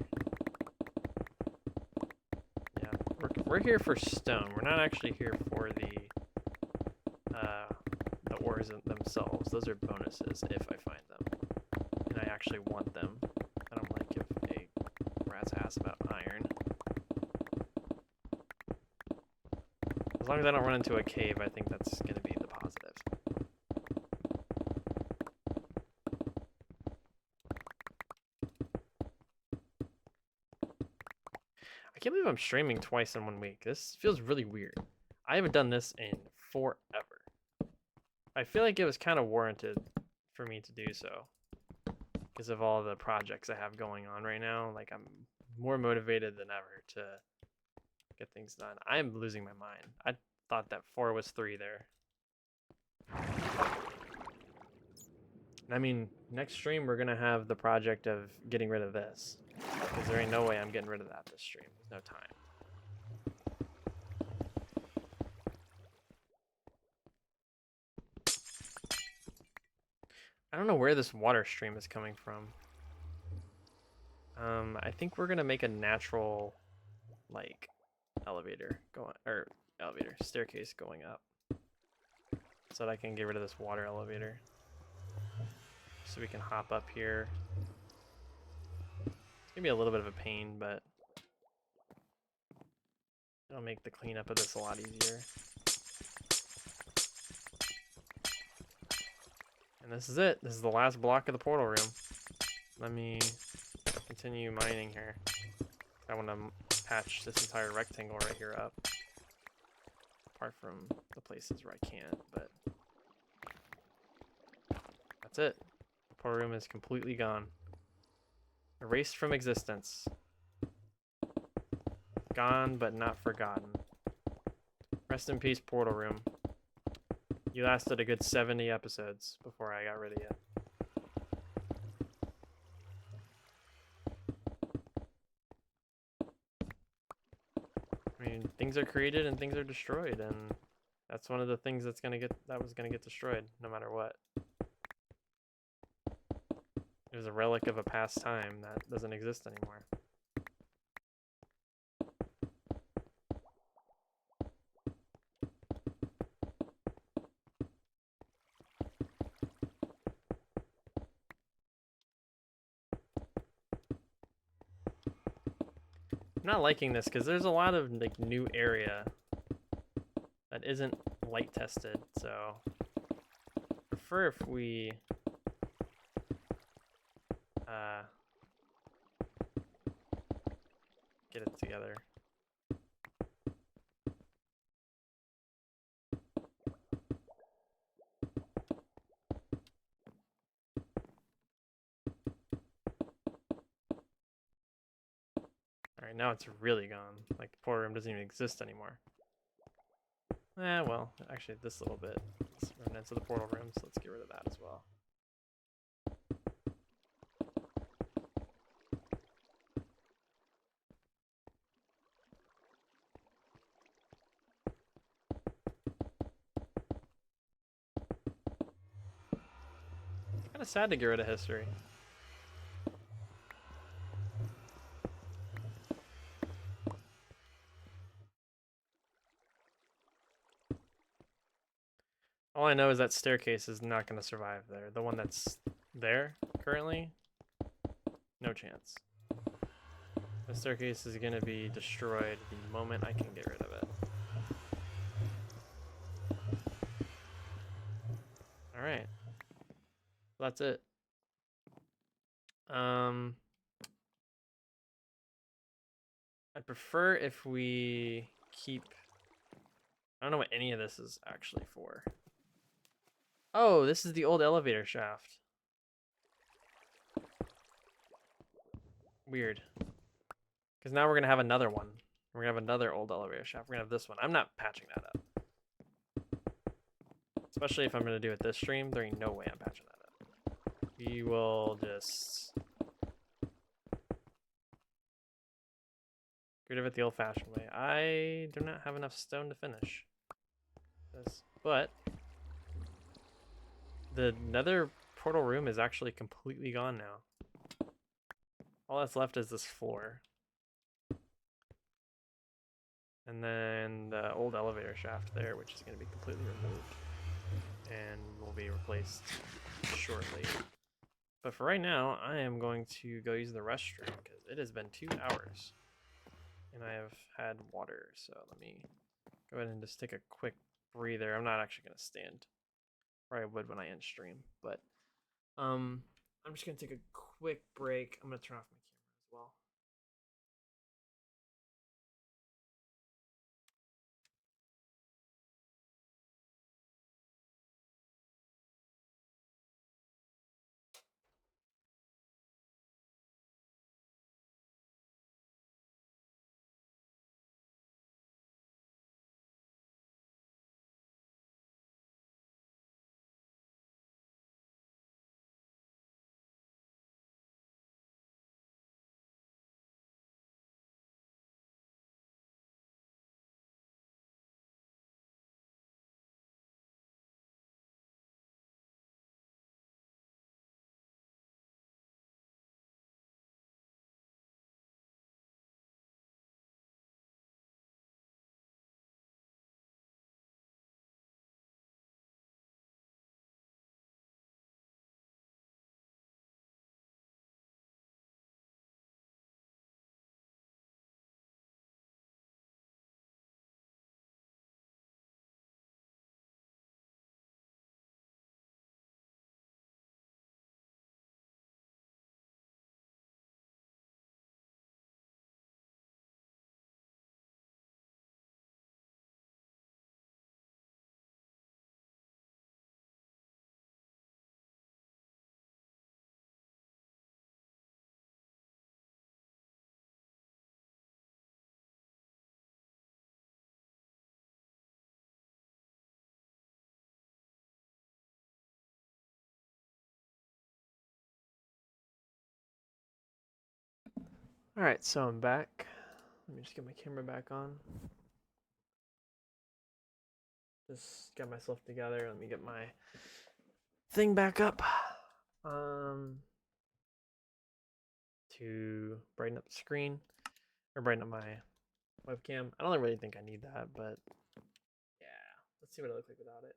Yeah, we're here for stone. We're not actually here for the ores themselves. Those are bonuses if I find them, and I actually want them. I don't like give a rat's ass about iron. As long as I don't run into a cave, I think that's going to be the positive. I can't believe I'm streaming twice in 1 week. This feels really weird. I haven't done this in forever. I feel like it was kind of warranted for me to do so because of all the projects I have going on right now. Like, I'm more motivated than ever to get things done. I'm losing my mind. I thought that 4 was 3 there. I mean, next stream we're gonna have the project of getting rid of this, because there ain't no way I'm getting rid of that this stream. There's no time. I don't know where this water stream is coming from. I think we're gonna make a natural, like, staircase going up, so that I can get rid of this water elevator. So we can hop up here. It's gonna be a little bit of a pain, but it'll make the cleanup of this a lot easier. And this is it. This is the last block of the portal room. Let me continue mining here. I want to patch this entire rectangle right here up. Apart from the places where I can't, but that's it. The portal room is completely gone. Erased from existence. Gone, but not forgotten. Rest in peace, portal room. You lasted a good 70 episodes before I got rid of you. I mean, things are created and things are destroyed, and that's one of the things that was gonna get destroyed, no matter what. It was a relic of a past time that doesn't exist anymore. I'm not liking this because there's a lot of like new area that isn't light tested, so I prefer if we get it together. Alright, now it's really gone. Like, the portal room doesn't even exist anymore. Well, actually, this little bit is remnants of the portal room, so let's get rid of that as well. Kind of sad to get rid of history. All I know is that staircase is not going to survive there. The one that's there currently, no chance. The staircase is going to be destroyed the moment I can get rid of it. Alright. That's it. I'd prefer if we keep... I don't know what any of this is actually for. Oh, this is the old elevator shaft. Weird. Because now we're going to have another one. We're going to have another old elevator shaft. We're going to have this one. I'm not patching that up. Especially if I'm going to do it this stream, there ain't no way I'm patching that up. We will just... get rid of it the old-fashioned way. I do not have enough stone to finish this. But... the nether portal room is actually completely gone now. All that's left is this floor. And then the old elevator shaft there, which is going to be completely removed. And will be replaced shortly. But for right now, I am going to go use the restroom because it has been 2 hours. And I have had water, so let me go ahead and just take a quick breather. I'm not actually gonna stand, or I would when I end stream, but I'm just gonna take a quick break. I'm gonna turn off my camera as well. All right, so I'm back. Let me just get my camera back on. Just got myself together. Let me get my thing back up. To brighten up the screen or brighten up my webcam. I don't really think I need that, but yeah, let's see what it looks like without it.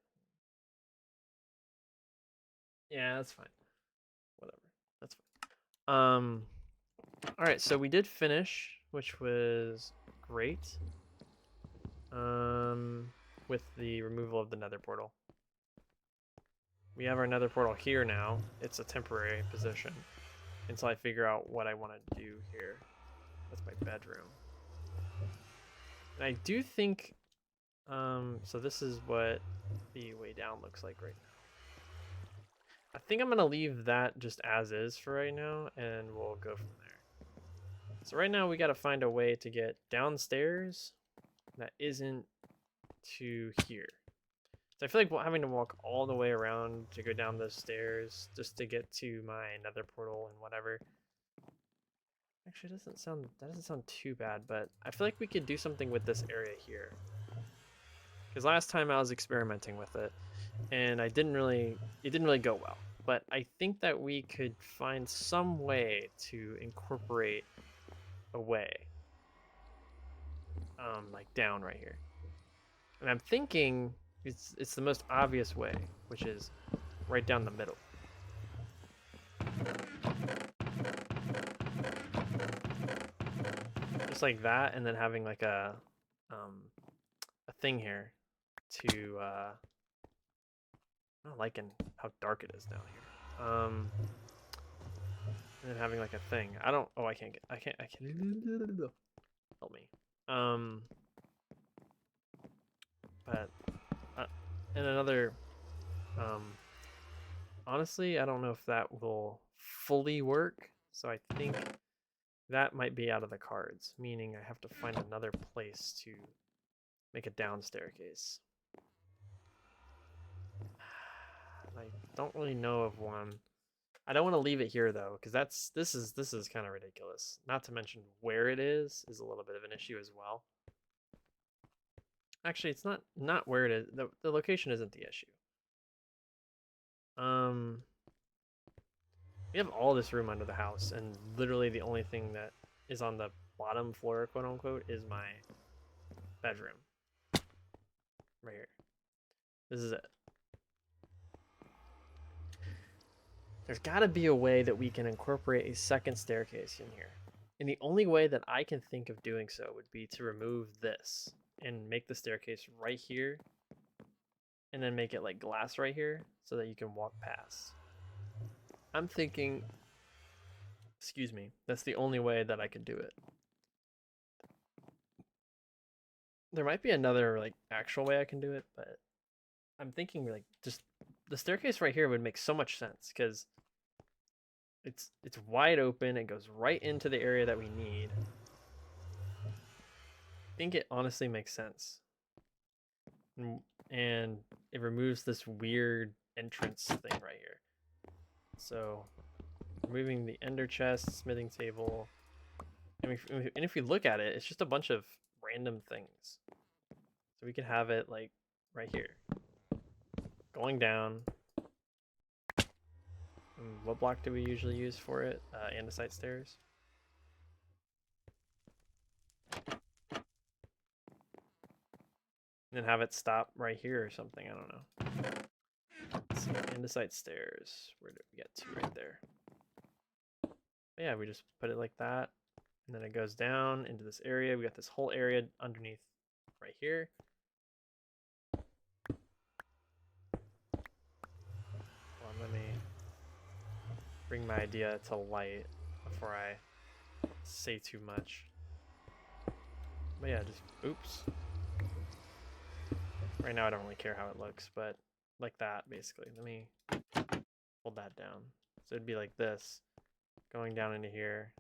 Yeah, that's fine. Whatever, that's fine. All right, so we did finish, which was great. With the removal of the nether portal. We have our nether portal here now. It's a temporary position until I figure out what I want to do here. That's my bedroom. And I do think, so this is what the way down looks like right now. I think I'm going to leave that just as is for right now, and we'll go from there. So right now we got to find a way to get downstairs that isn't to here. So I feel like having to walk all the way around to go down those stairs just to get to my nether portal and whatever. Actually, that doesn't sound too bad, but I feel like we could do something with this area here. Because last time I was experimenting with it, and it didn't really go well. But I think that we could find some way to incorporate a way, like down right here. And I'm thinking it's the most obvious way, which is right down the middle. Just like that, and then having like a thing here to I'm not liking how dark it is down here. And then having like a thing. I can't help me. But and another honestly, I don't know if that will fully work. So I think that might be out of the cards, meaning I have to find another place to make a down staircase. I don't really know of one. I don't want to leave it here though, because this is kind of ridiculous. Not to mention where it is a little bit of an issue as well. Actually, it's not where it is. The location isn't the issue. We have all this room under the house, and literally the only thing that is on the bottom floor, quote unquote, is my bedroom. Right here. This is it. There's got to be a way that we can incorporate a second staircase in here. And the only way that I can think of doing so would be to remove this. and make the staircase right here, and then make it like glass right here so that you can walk past. I'm thinking, excuse me, that's the only way that I could do it. There might be another like actual way I can do it, but I'm thinking like just the staircase right here would make so much sense because it's wide open. It goes right into the area that we need. I think it honestly makes sense. And it removes this weird entrance thing right here. So removing the ender chest, smithing table, and if we look at it, it's just a bunch of random things. So we could have it like right here, going down. And what block do we usually use for it? Andesite stairs. And then have it stop right here or something. I don't know. Let's see, andesite stairs. Where did we get to? Right there. But yeah, we just put it like that, and then it goes down into this area. We got this whole area underneath right here. Well, let me bring my idea to light before I say too much. But yeah, just oops. Right now I don't really care how it looks, but like that basically. Let me hold that down. So it'd be like this, going down into here.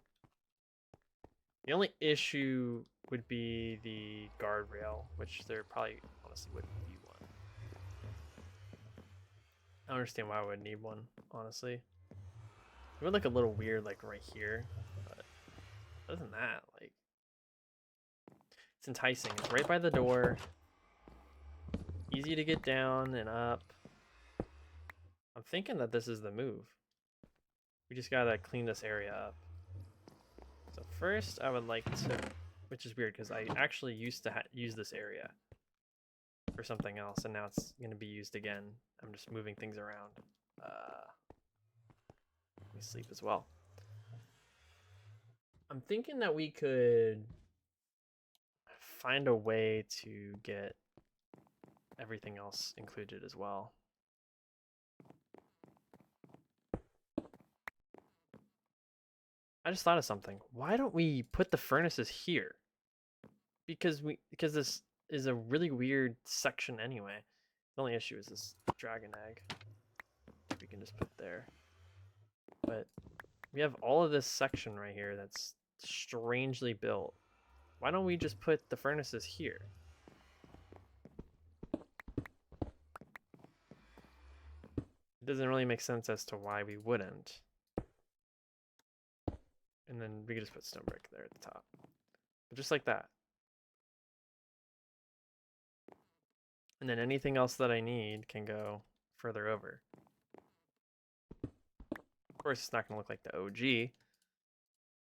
The only issue would be the guardrail, which there probably honestly wouldn't be one. I don't understand why I would need one, honestly. It would look a little weird like right here, but other than that, like, it's enticing. It's right by the door. Easy to get down and up. I'm thinking that this is the move. We just gotta clean this area up. So first I would like to, which is weird because I actually used to use this area for something else, and now it's gonna be used again. I'm just moving things around. Let me sleep as well. I'm thinking that we could find a way to get everything else included as well. I just thought of something. Why don't we put the furnaces here? Because this is a really weird section anyway. The only issue is this dragon egg. We can just put there. But we have all of this section right here that's strangely built. Why don't we just put the furnaces here? It doesn't really make sense as to why we wouldn't. And then we could just put stone brick there at the top. But just like that. And then anything else that I need can go further over. Of course, it's not going to look like the OG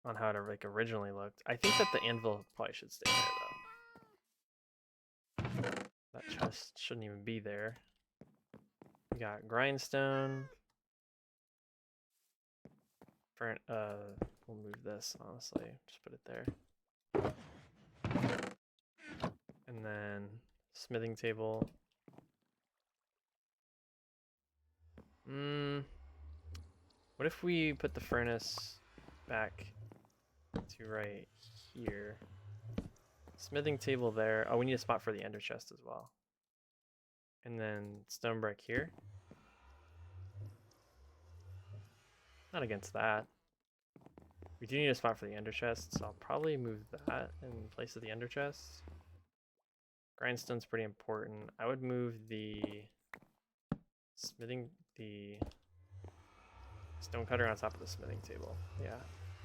on how it like originally looked. I think that the anvil probably should stay there, though. That chest shouldn't even be there. We got grindstone. We'll move this, honestly. Just put it there. And then smithing table. What if we put the furnace back to right here? Smithing table there. Oh, we need a spot for the ender chest as well. And then stone brick here. Not against that. We do need a spot for the ender chest, so I'll probably move that in place of the ender chest. Grindstone's pretty important. I would move the stone cutter on top of the smithing table. Yeah,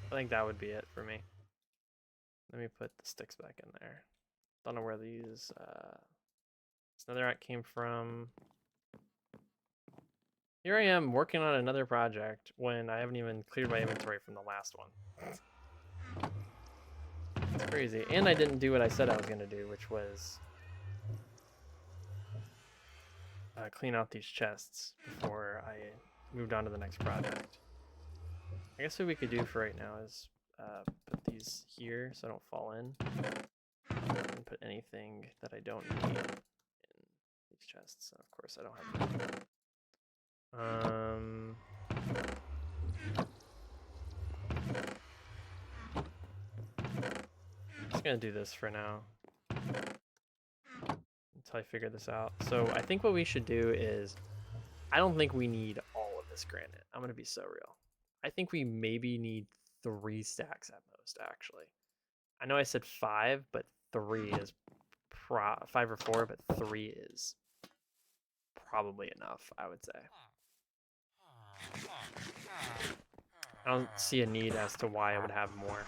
I think that would be it for me. Let me put the sticks back in there. Don't know where these netherite came from. Here I am working on another project when I haven't even cleared my inventory from the last one. It's crazy. And I didn't do what I said I was going to do, which was clean out these chests before I moved on to the next project. I guess what we could do for right now is put these here so I don't fall in. And and put anything that I don't need in these chests. Of course, I don't have that. Just gonna do this for now until I figure this out. So I think what we should do is, I don't think we need all of this granite. I'm gonna be so real. I think we maybe need 3 stacks at most, actually. I know I said 5, but 3 is 5 or 4, but 3 is probably enough, I would say. I don't see a need as to why I would have more.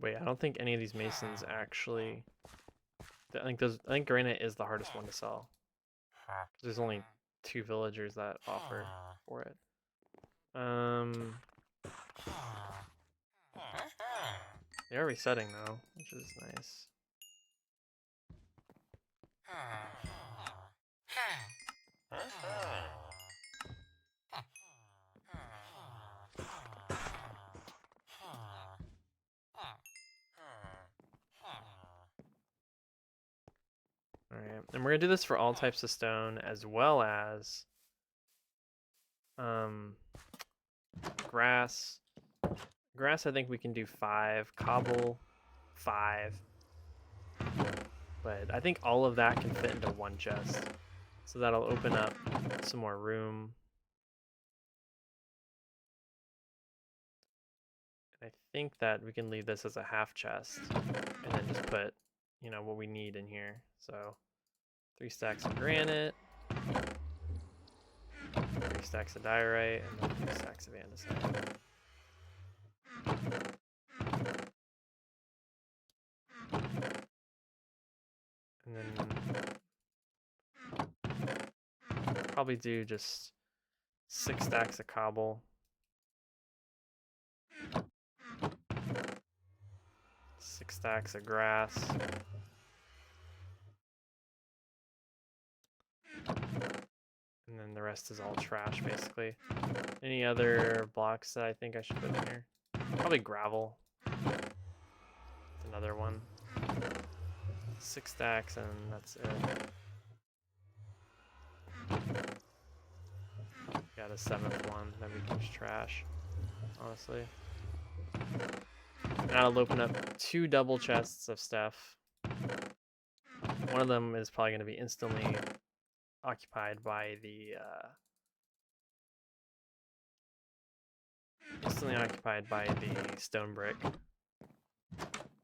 Wait, I don't think any of these masons actually. I think granite is the hardest one to sell. There's only 2 villagers that offer for it. They are resetting though, which is nice. Alright, and we're gonna do this for all types of stone as well as grass. Grass, I think we can do 5. Cobble, 5. But I think all of that can fit into 1 chest. So that'll open up some more room. And I think that we can leave this as a half chest and then just put, you know, what we need in here. So 3 stacks of granite, 3 stacks of diorite, and then 3 stacks of andesite. And then probably do just 6 stacks of cobble, 6 stacks of grass, and then the rest is all trash basically. Any other blocks that I think I should put in here? Probably gravel. That's another one. 6 stacks and that's it. Got a 7th one that becomes trash, honestly. And I'll open up 2 double chests of stuff. One of them is probably going to be instantly occupied by the stone brick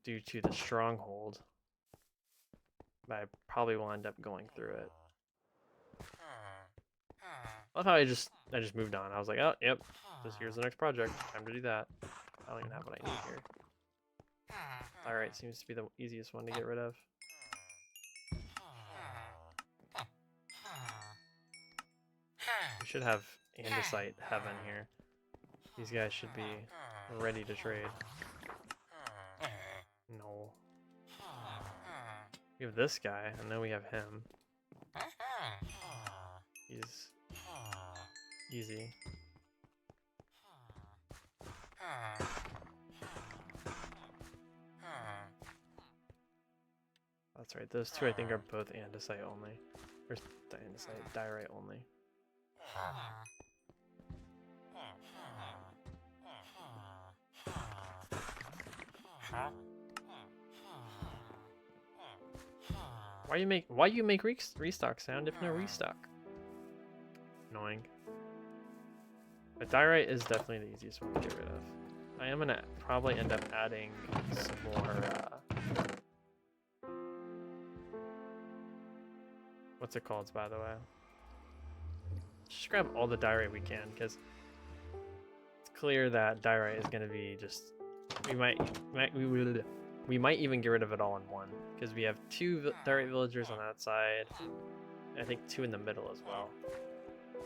due to the stronghold. But I probably will end up going through it. I love how I just moved on. I was like, oh, yep, just here's the next project. Time to do that. I don't even have what I need here. Alright, seems to be the easiest one to get rid of. We should have andesite heaven here. These guys should be ready to trade. No. We have this guy. I know we have him. He's easy. That's right. Those 2 I think are both andesite only. Or andesite, diorite only. Why you make restock sound if no restock? Annoying. But diorite is definitely the easiest one to get rid of. I am gonna probably end up adding some more what's it called, by the way? Just grab all the diorite we can, because it's clear that diorite is gonna be just we might even get rid of it all in one, because we have 2 diorite villagers on that side. And I think 2 in the middle as well.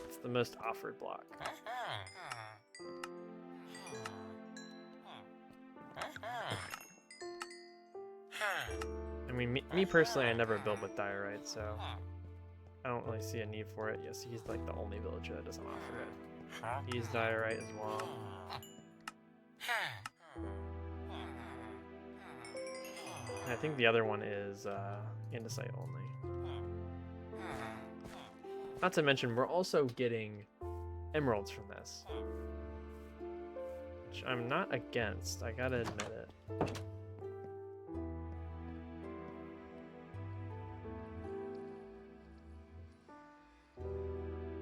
It's the most offered block. mean, me personally, I never build with diorite, so I don't really see a need for it. Yes, he's like the only villager that doesn't offer it. He's diorite as well. And I think the other one is andesite only. Not to mention, we're also getting emeralds from this, which I'm not against, I gotta admit it.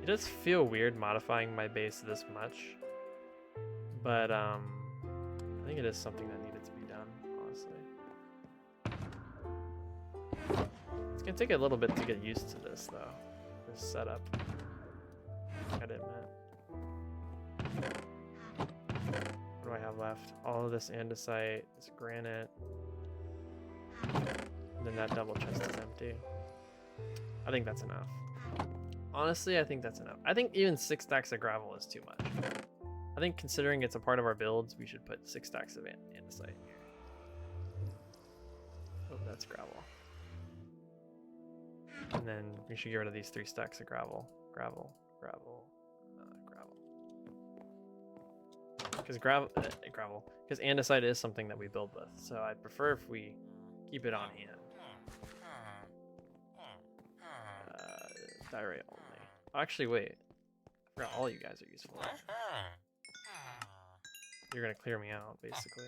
It does feel weird modifying my base this much, but I think it is something that needed to be done, honestly. It's gonna take a little bit to get used to this though, this setup, I gotta admit. What do I have left? All of this andesite, this granite, and then that double chest is empty. I think that's enough. Honestly, I think that's enough. I think even 6 stacks of gravel is too much. I think considering it's a part of our builds, we should put 6 stacks of andesite here. Oh, that's gravel. And then we should get rid of these 3 stacks of gravel. Gravel. Because gravel, because andesite is something that we build with, so I'd prefer if we keep it on hand. Diorite only. Actually, wait. I forgot all you guys are useful. You're gonna clear me out, basically.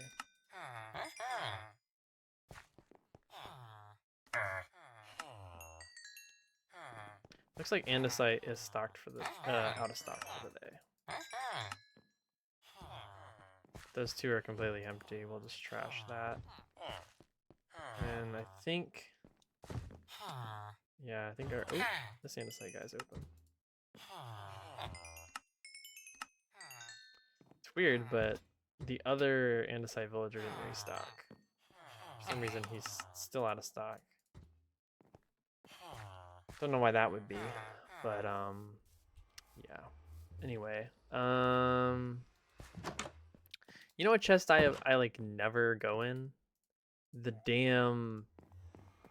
Looks like andesite is stocked for the out of stock for the day. Those 2 are completely empty. We'll just trash that. And I think, yeah, I think our this andesite guy's open. It's weird, but the other andesite villager didn't restock. For some reason, he's still out of stock. Don't know why that would be, but yeah. Anyway, you know what chest I like never go in? The damn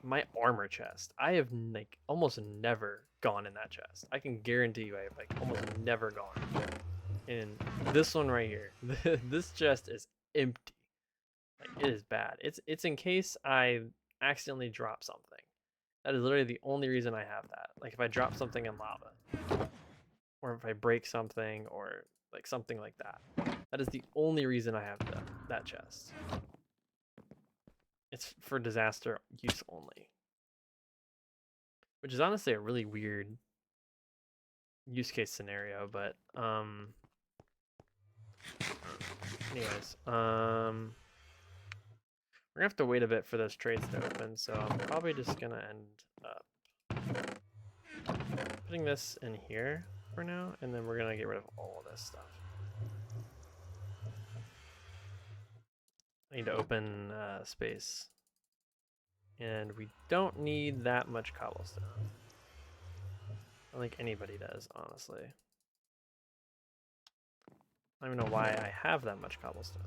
my armor chest. I have like almost never gone in that chest. I can guarantee you I have like almost never gone in this one right here. This chest is empty. Like, it is bad. It's in case I accidentally drop something. That is literally the only reason I have that. Like if I drop something in lava, or if I break something, or like something like that. That is the only reason I have that chest. It's for disaster use only. Which is honestly a really weird use case scenario, but anyways, we're gonna have to wait a bit for those trades to open, so I'm probably just gonna end up putting this in here for now, and then we're gonna get rid of all of this stuff. I need to open space. And we don't need that much cobblestone. I don't think anybody does, honestly. I don't even know why I have that much cobblestone.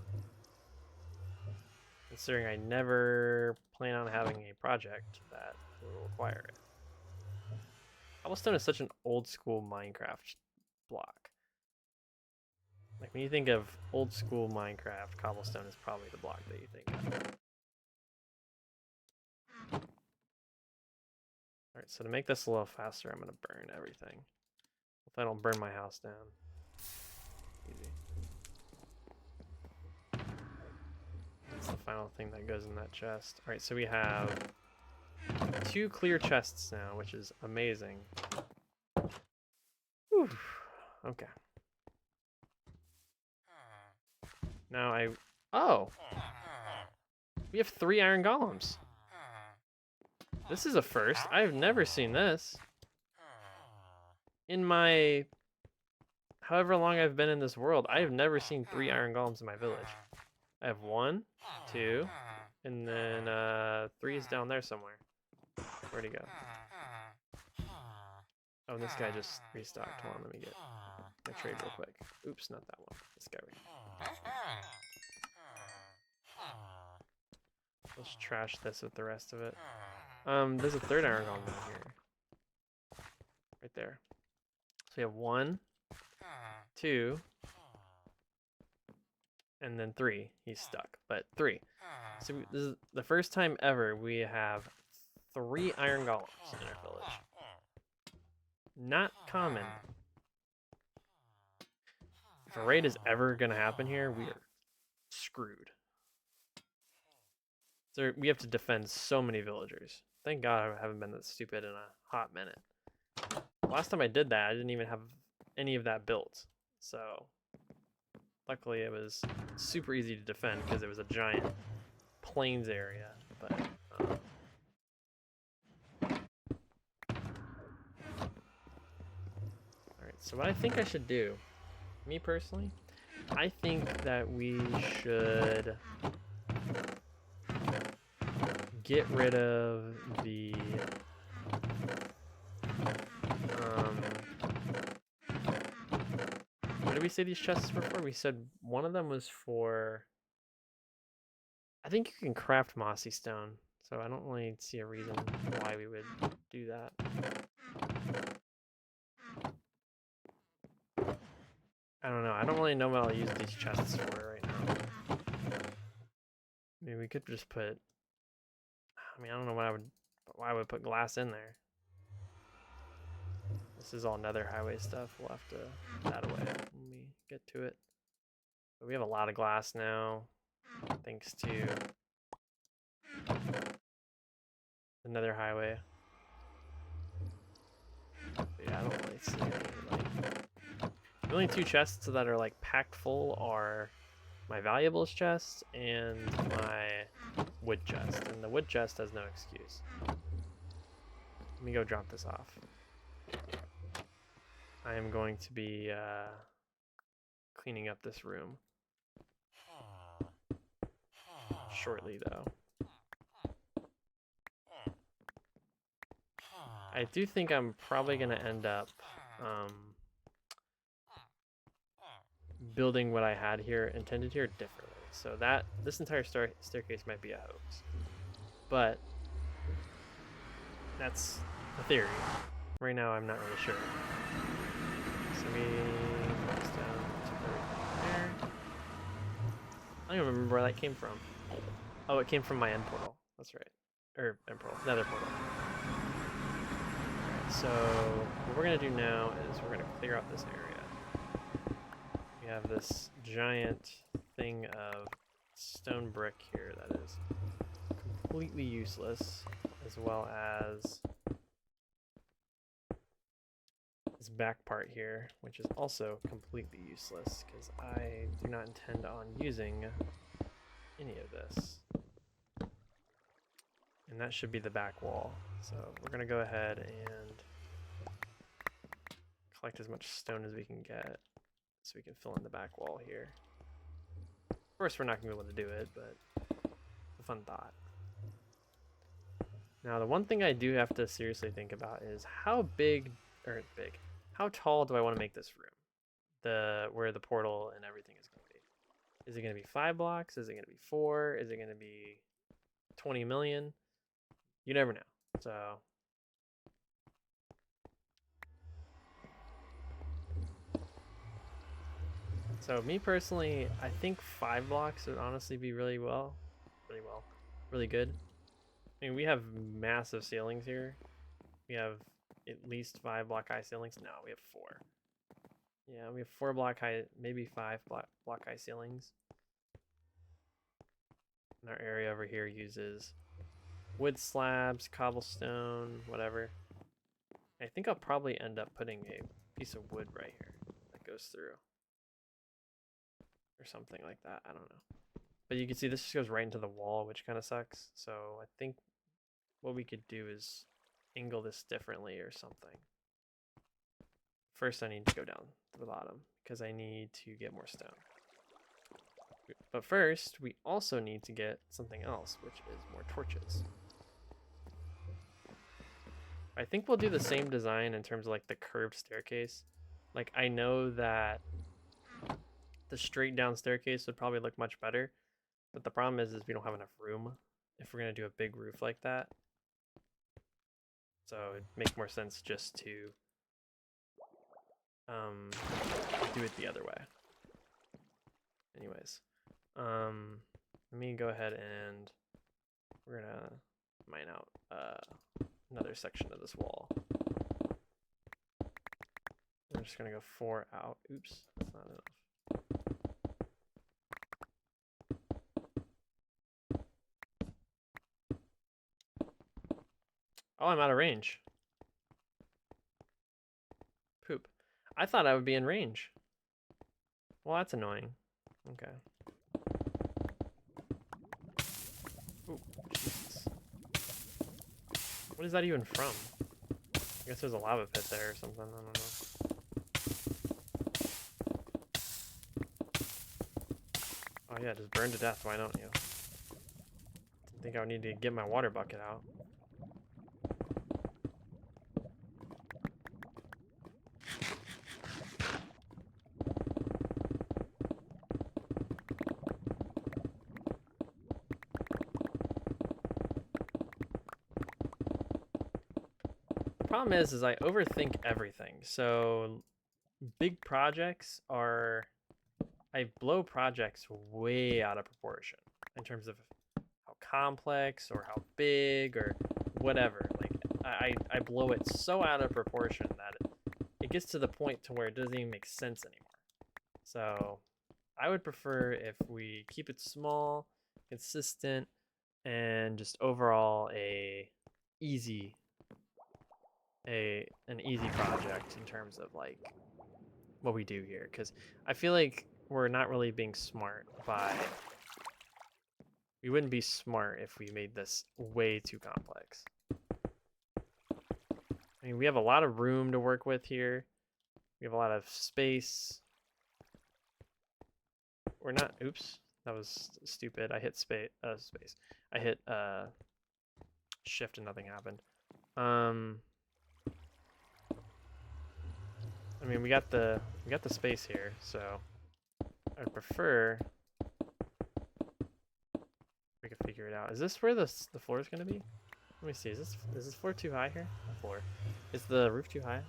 Considering I never plan on having a project that will require it. Cobblestone is such an old school Minecraft block. Like when you think of old school Minecraft, cobblestone is probably the block that you think of. Alright, so to make this a little faster, I'm gonna burn everything. If I don't burn my house down. Easy. That's the final thing that goes in that chest. Alright, so we have 2 clear chests now, which is amazing. Whew. Okay. Now oh! We have 3 iron golems. This is a first. I've never seen this. In my however long I've been in this world, I have never seen 3 iron golems in my village. I have 1, 2, and then 3 is down there somewhere. Where'd he go? Oh, this guy just restocked. Hold on, let me get my trade real quick. Oops, not that one. This guy right here. Let's trash this with the rest of it. There's a third iron golem down here. Right there. So we have 1, 2, and then 3. He's stuck, but 3. So this is the first time ever we have 3 iron golems in our village. Not common. If a raid is ever gonna happen here, we are screwed. So we have to defend so many villagers. Thank God I haven't been that stupid in a hot minute. Last time I did that, I didn't even have any of that built. So luckily it was super easy to defend because it was a giant plains area. But alright, so what I think I should do, me personally, I think that we should get rid of the what did we say these chests were for? We said one of them was for, I think you can craft mossy stone, so I don't really see a reason why we would do that. I don't know. I don't really know what I'll use these chests for right now. I mean, we could just put, I mean, I don't know why I would put glass in there. This is all nether highway stuff. We'll have to put that away when we get to it. But we have a lot of glass now, thanks to the nether highway. But yeah, I don't really see any, like, the only 2 chests that are like packed full are my valuables chest and my wood chest, and the wood chest has no excuse. Let me go drop this off. I am going to be cleaning up this room shortly, though. I do think I'm probably going to end up building what I had here, intended here, differently. So that this entire staircase might be a hoax, but that's a theory. Right now, I'm not really sure. So we put this down to there. I don't even remember where that came from. Oh, it came from my end portal. That's right. Or end portal, nether portal. Alright, so what we're gonna do now is we're gonna clear out this area. We have this giant thing of stone brick here that is completely useless, as well as this back part here, which is also completely useless because I do not intend on using any of this. And that should be the back wall. So we're gonna go ahead and collect as much stone as we can get so we can fill in the back wall here. Of course we're not gonna be able to do it, but it's a fun thought. Now the one thing I do have to seriously think about is how how tall do I want to make this room? Where the portal and everything is going to be. Is it going to be 5 blocks? Is it going to be 4? Is it going to be 20 million? You never know. So me personally, I think 5 blocks would honestly be really good. I mean, we have massive ceilings here. We have at least 5 block high ceilings. No, we have 4. Yeah, we have 4 block high, maybe 5 block high ceilings. And our area over here uses wood slabs, cobblestone, whatever. I think I'll probably end up putting a piece of wood right here that goes through. Or something like that, I don't know. But you can see this just goes right into the wall, which kind of sucks. So I think what we could do is angle this differently or something. First I need to go down to the bottom because I need to get more stone. But first, we also need to get something else, which is more torches. I think we'll do the same design in terms of like the curved staircase. Like I know that the straight down staircase would probably look much better, but the problem is we don't have enough room if we're gonna do a big roof like that. So it'd make more sense just to do it the other way. Anyways, let me go ahead and we're gonna mine out another section of this wall. I'm just gonna go 4 out. Oops, that's not enough. Oh, I'm out of range. Poop. I thought I would be in range. Well, that's annoying. Okay. Ooh, Jesus. What is that even from? I guess there's a lava pit there or something. I don't know. Oh yeah, just burn to death. Why don't you? I think I would need to get my water bucket out. The problem is I overthink everything. So big projects are, I blow projects way out of proportion in terms of how complex or how big or whatever. Like I blow it so out of proportion that it gets to the point to where it doesn't even make sense anymore. So I would prefer if we keep it small, consistent, and just overall an easy project in terms of like what we do here, because I feel like we're not really being smart by, we wouldn't be smart if we made this way too complex. I mean, we have a lot of room to work with here. We have a lot of space. We're not, oops, that was stupid. I hit space. I hit shift and nothing happened. I mean, we got the space here, so I'd prefer we could figure it out. Is this where the floor is going to be? Let me see. Is this floor too high here? The floor. Is the roof too high?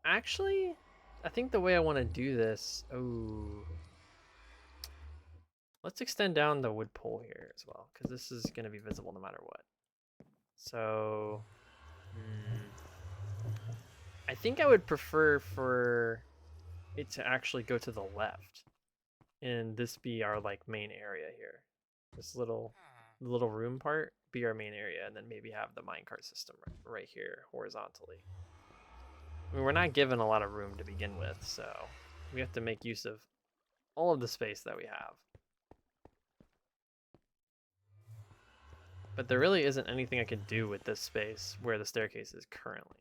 Actually, I think the way I want to do this. Oh, let's extend down the wood pole here as well, because this is going to be visible no matter what. So, I think I would prefer for it to actually go to the left, and this be our like main area here. This little room part be our main area, and then maybe have the minecart system right here horizontally. I mean, we're not given a lot of room to begin with, so we have to make use of all of the space that we have. But there really isn't anything I could do with this space where the staircase is currently.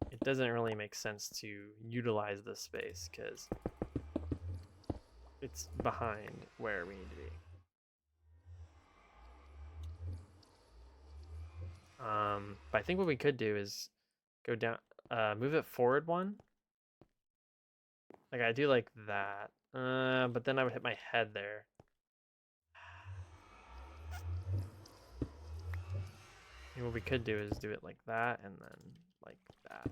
It doesn't really make sense to utilize this space because it's behind where we need to be. But I think what we could do is go down, move it forward one. Like I do like that, but then I would hit my head there. And what we could do is do it like that and then like that.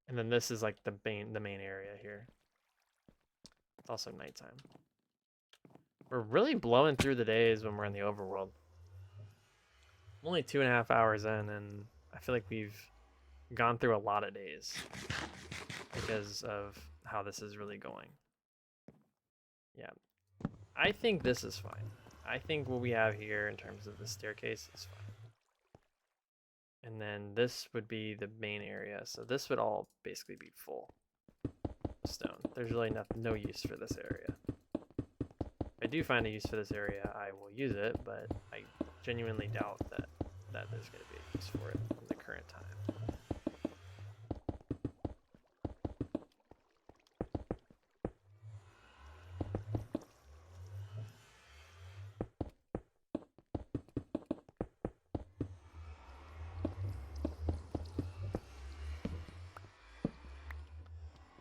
And then this is like the main area here. It's also nighttime. We're really blowing through the days when we're in the overworld. I'm only 2.5 hours in, and I feel like we've gone through a lot of days because of how this is really going. Yeah, I think this is fine. I think what we have here in terms of the staircase is fine. And then this would be the main area, so this would all basically be full stone. There's really no use for this area. If I do find a use for this area, I will use it, but I genuinely doubt that there's going to be a use for it in the current time.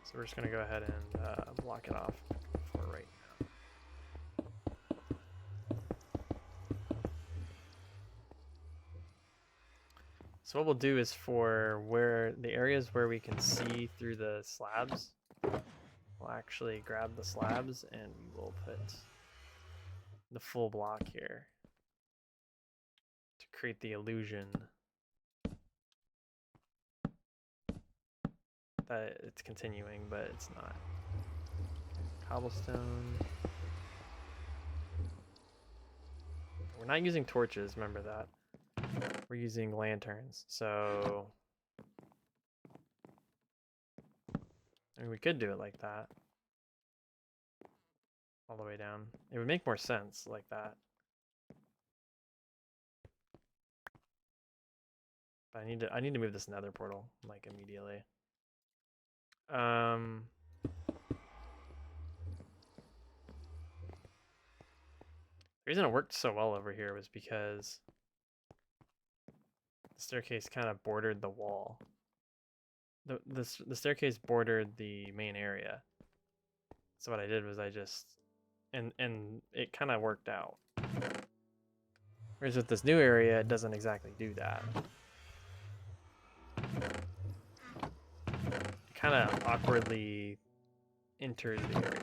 So we're just going to go ahead and block it off for right now. So what we'll do is for where the areas where we can see through the slabs, we'll actually grab the slabs and we will put the full block here to create the illusion that it's continuing, but it's not. Cobblestone. We're not using torches, remember that. We're using lanterns, so I mean we could do it like that. All the way down. It would make more sense like that. But I need to move this nether portal like immediately. The reason it worked so well over here was because the staircase kind of bordered the wall. The staircase bordered the main area. So what I did was I just and it kind of worked out. Whereas with this new area, it doesn't exactly do that. It kind of awkwardly enters the area.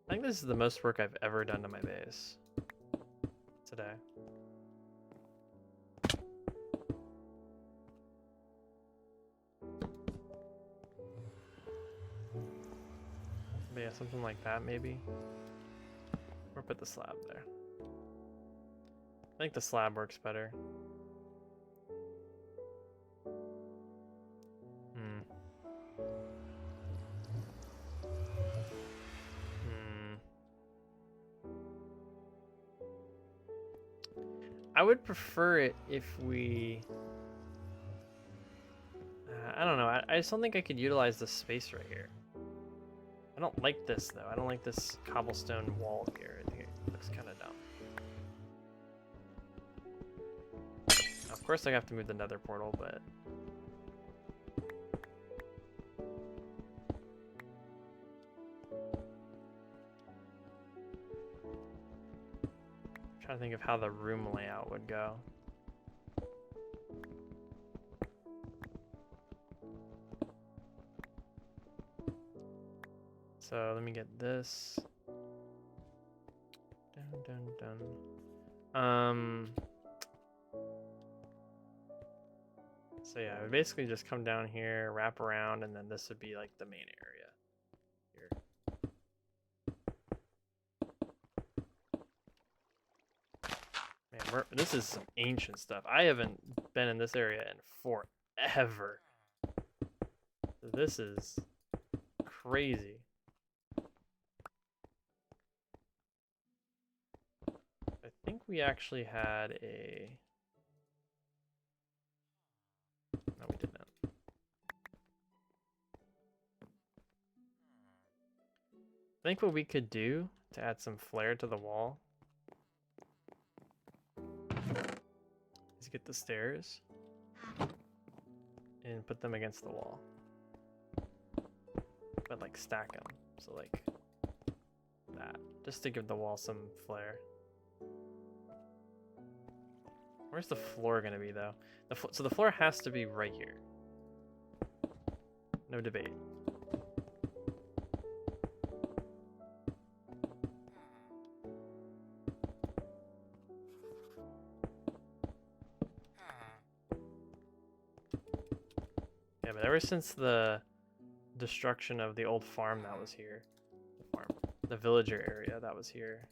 I think this is the most work I've ever done to my base today. But yeah, something like that maybe. Or put the slab there. I think the slab works better. I would prefer it if we... I don't know, I just don't think I could utilize this space right here. I don't like this though, I don't like this cobblestone wall here. I think it looks kind of dumb. Now, of course I have to move the nether portal, but... trying to think of how the room layout would go. So let me get this. So yeah, I would basically just come down here, wrap around, and then this would be like the main area here. Man, this is some ancient stuff. I haven't been in this area in forever. This is crazy. I think we actually had a... no, we didn't. I think what we could do to add some flair to the wall is get the stairs and put them against the wall. But like stack them, so like that, just to give the wall some flair. Where's the floor gonna be though? So the floor has to be right here. No debate. Yeah, but ever since the destruction of the old farm that was here, the villager area that was here,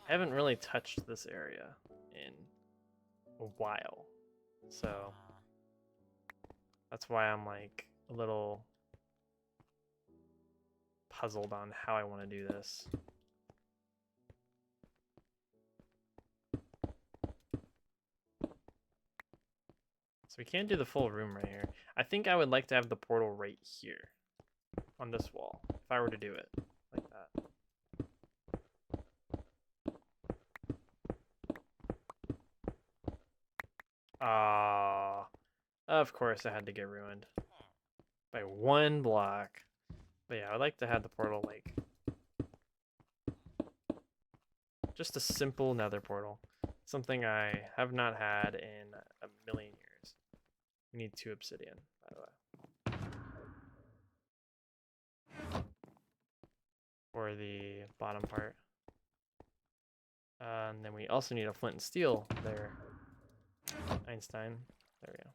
I haven't really touched this area in a while, so that's why I'm like a little puzzled on how I want to do this. So we can't do the full room right here. I think I would like to have the portal right here on this wall, if I were to do it like that. Ah, of course it had to get ruined by one block. But yeah, I'd like to have the portal like just a simple nether portal. Something I have not had in a million years. We need 2 obsidian, by the way. For the bottom part. And then we also need a flint and steel there. Einstein. There we go.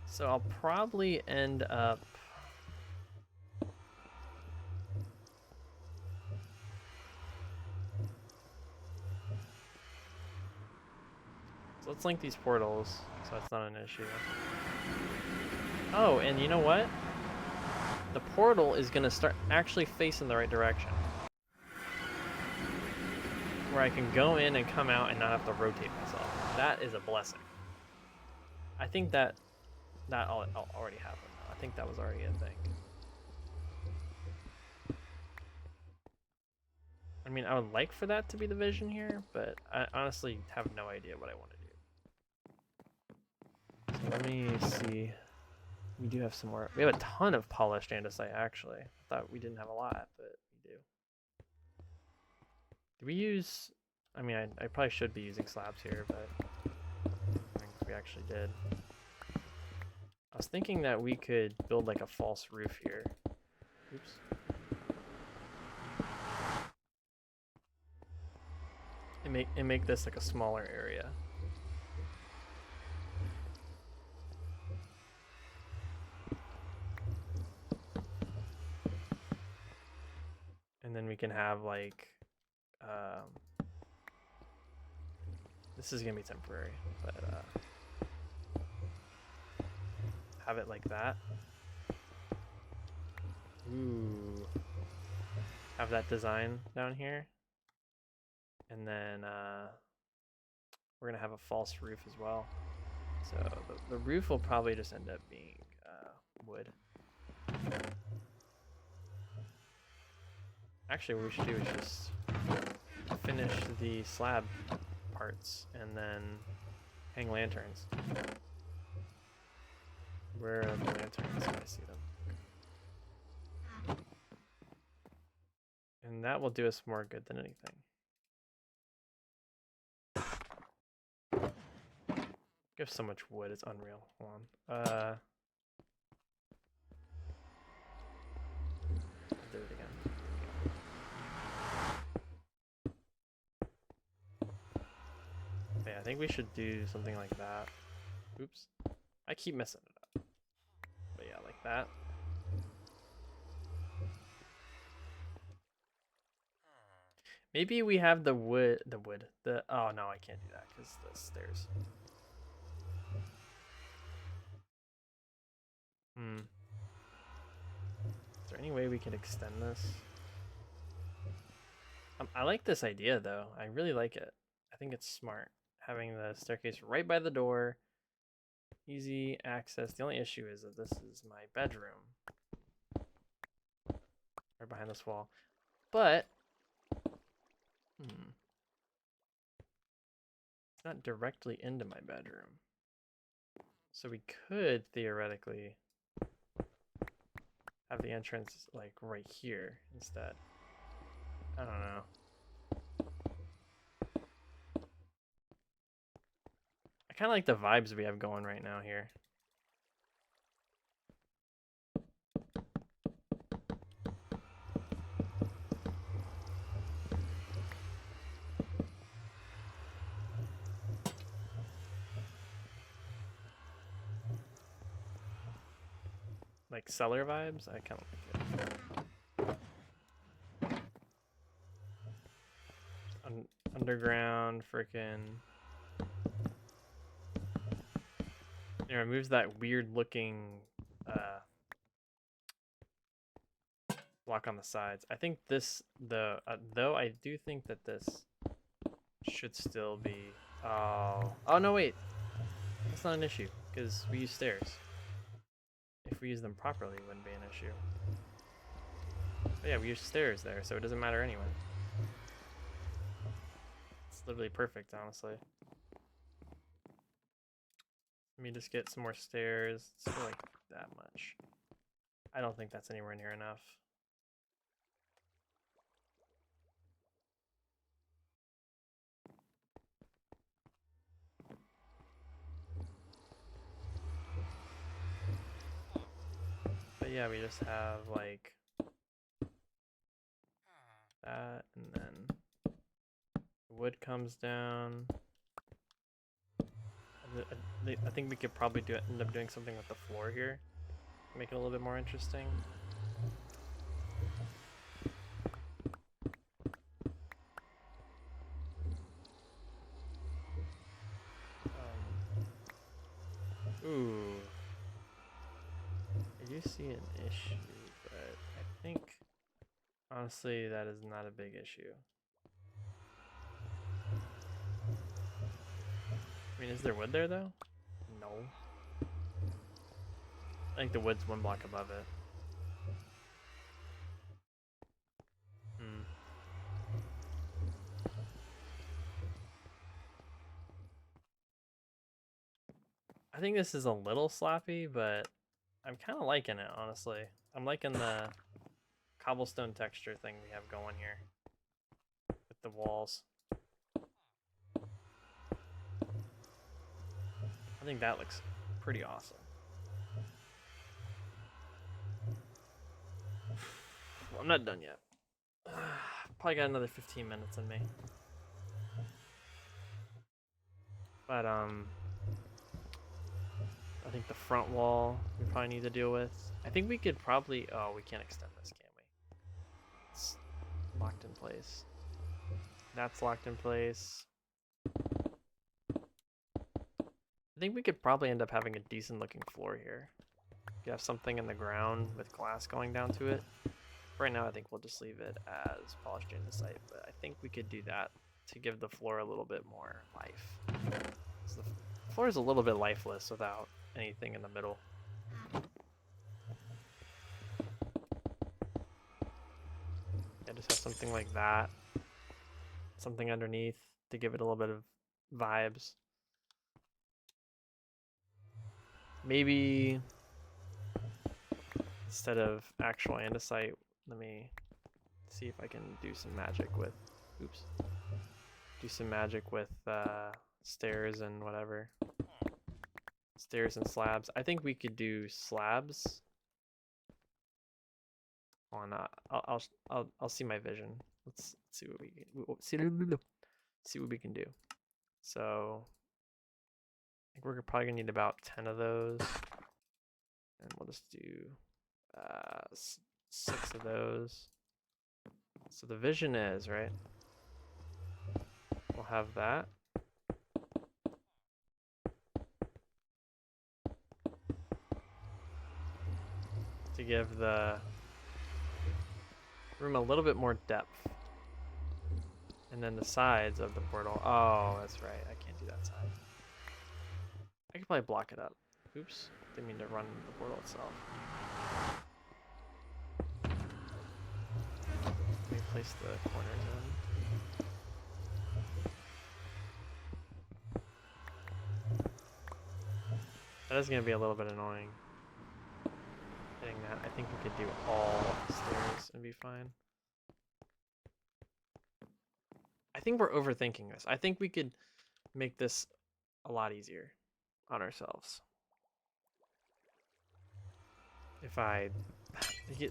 So I'll probably end up... So let's link these portals, so that's not an issue. Oh, and you know what? The portal is going to start actually facing the right direction. Where I can go in and come out and not have to rotate myself. That is a blessing. I think that already happened. I think that was already a thing. I mean, I would like for that to be the vision here, but I honestly have no idea what I want to do. So let me see. We do have some more. We have a ton of polished andesite, actually. I thought we didn't have a lot, but we do. Do we use... I mean, I probably should be using slabs here, but I think we actually did. I was thinking that we could build like a false roof here. Oops. And make this like a smaller area. And then we can have like, this is gonna be temporary, but have it like that. Ooh. Have that design down here. And then we're gonna have a false roof as well. So the roof will probably just end up being wood. Actually, what we should do is just finish the slab parts and then hang lanterns. Where are the lanterns? I see them. And that will do us more good than anything. We have so much wood, it's unreal. Hold on. Do it again. Yeah, I think we should do something like that. Oops. I keep messing it up. But yeah, like that. Maybe we have the wood, oh no, I can't do that because the stairs. Is there any way we can extend this? I like this idea though. I really like it. I think it's smart. Having the staircase right by the door. Easy access. The only issue is that this is my bedroom. Right behind this wall. But it's not directly into my bedroom. So we could theoretically have the entrance like right here instead. I don't know. I kind of like the vibes we have going right now here. Like cellar vibes? I kind of like it. Underground, freaking. It removes that weird looking block on the sides. I think this, though I do think that this should still be. Oh no, wait. That's not an issue because we use stairs. If we use them properly, it wouldn't be an issue. But yeah, we use stairs there, so it doesn't matter anyway. literally perfect, honestly. Let me just get some more stairs. Let's go like that much. I don't think that's anywhere near enough. But yeah, we just have like that, and then the wood comes down. I think we could probably end up doing something with the floor here, make it a little bit more interesting. Ooh, I do see an issue, but I think honestly that is not a big issue. I mean, is there wood there though? No. I think the wood's one block above it. Hmm. I think this is a little sloppy, but I'm kind of liking it, honestly. I'm liking the cobblestone texture thing we have going here with the walls. I think that looks pretty awesome. I'm not done yet. Probably got another 15 minutes in me. But I think the front wall we probably need to deal with. I think we could probably, oh, we can't extend this, can we? It's locked in place. That's locked in place. I think we could probably end up having a decent looking floor here. You have something in the ground with glass going down to it. Right now I think we'll just leave it as polished andesite, but I think we could do that to give the floor a little bit more life. So the floor is a little bit lifeless without anything in the middle. Yeah, just have something like that. Something underneath to give it a little bit of vibes. Maybe instead of actual andesite, let me see if I can do some magic with, oops. Do some magic with stairs and whatever. Stairs and slabs. I think we could do slabs on I'll see my vision. Let's see what we can see what we can do. So I think we're probably gonna need about 10 of those, and we'll just do 6 of those. So the vision is, right, we'll have that. To give the room a little bit more depth. And then the sides of the portal. Oh, that's right. I can't do that side. I could probably block it up. Oops. Didn't mean to run the portal itself. Let me place the corners in. That is going to be a little bit annoying. Hitting that. I think we could do all the stairs and be fine. I think we're overthinking this. I think we could make this a lot easier on ourselves. If I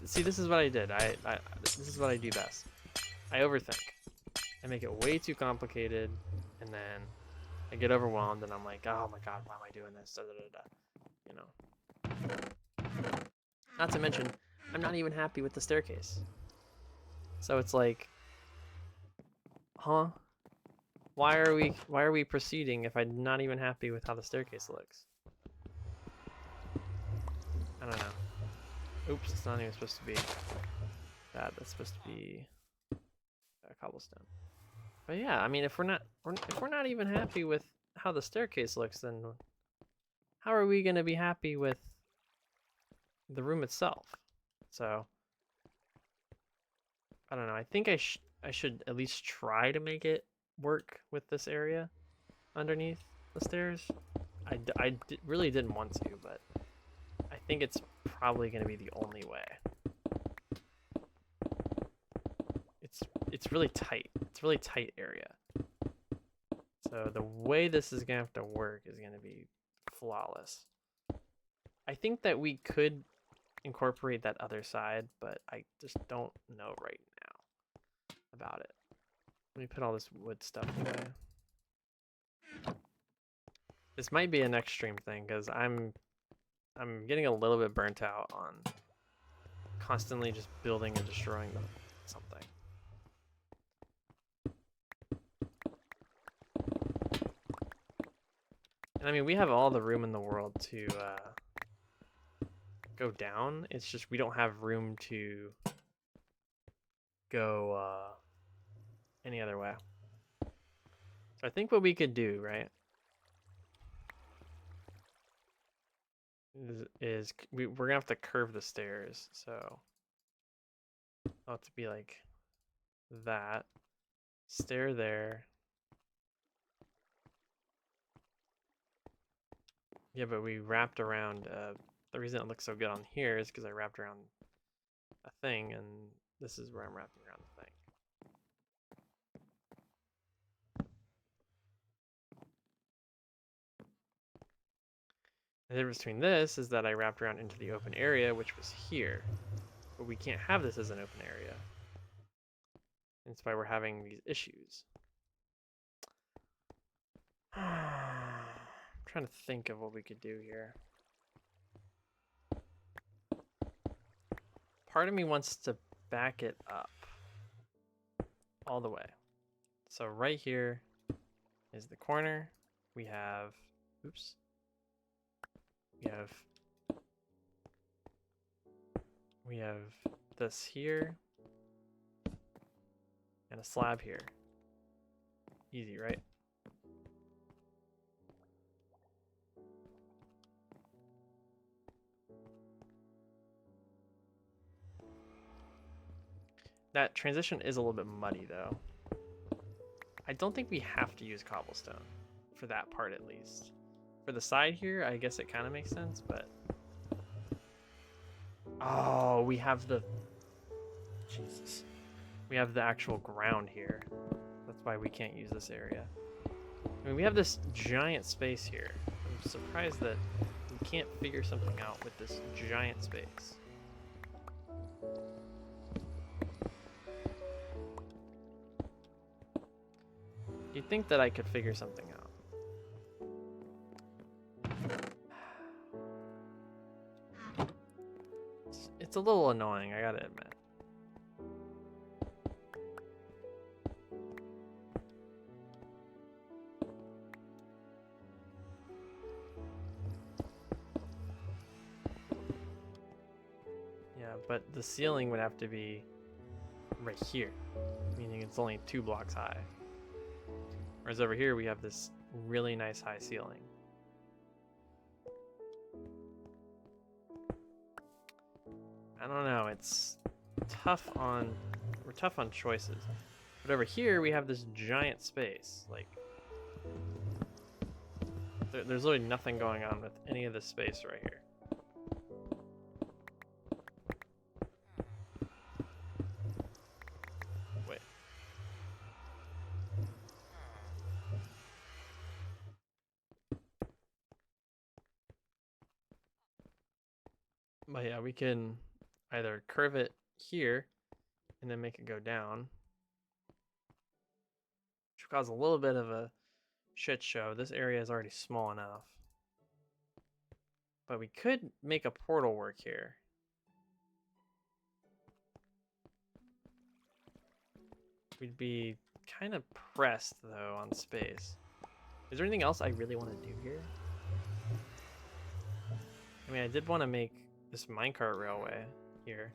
see, this is what I did. This is what I do best. I overthink. I make it way too complicated, and then I get overwhelmed, and I'm like, oh my god, why am I doing this? Da, da, da, da. You know. Not to mention, I'm not even happy with the staircase. So it's like, huh? Why are we proceeding if I'm not even happy with how the staircase looks? I don't know. Oops, it's not even supposed to be that. That's supposed to be a cobblestone. But yeah, I mean, if we're not even happy with how the staircase looks, then how are we gonna be happy with the room itself? So I don't know. I think I should at least try to make it work with this area underneath the stairs. Really didn't want to, but I think it's probably going to be the only way. It's really tight. It's a really tight area. So the way this is going to have to work is going to be flawless. I think that we could incorporate that other side, but I just don't know right now about it. Let me put all this wood stuff away. This might be a next stream thing because I'm getting a little bit burnt out on constantly just building and destroying something. And I mean, we have all the room in the world to go down. It's just we don't have room to go any other way. So I think what we could do, right, is we're gonna have to curve the stairs. So I'll have to be like that. Stair there. Yeah, but we wrapped around, the reason it looks so good on here is because I wrapped around a thing, and this is where I'm wrapping around the thing. The difference between this is that I wrapped around into the open area, which was here. But we can't have this as an open area. And that's why we're having these issues. I'm trying to think of what we could do here. Part of me wants to back it up all the way. So right here is the corner. We have, oops. We have this here and a slab here. Easy, right? That transition is a little bit muddy though. I don't think we have to use cobblestone for that part at least. For the side here, I guess it kind of makes sense, but... Oh, we have the... Jesus. We have the actual ground here. That's why we can't use this area. I mean, we have this giant space here. I'm surprised that we can't figure something out with this giant space. You'd think that I could figure something out. It's a little annoying, I gotta admit. Yeah, but the ceiling would have to be right here, meaning it's only 2 blocks high. Whereas over here we have this really nice high ceiling. I don't know, it's tough on, we're tough on choices. But over here we have this giant space, like, there's literally nothing going on with any of this space right here. Wait. But yeah, we can either curve it here and then make it go down, which will cause a little bit of a shit show. This area is already small enough. But we could make a portal work here. We'd be kind of pressed though on space. Is there anything else I really want to do here? I mean, I did want to make this minecart railway here.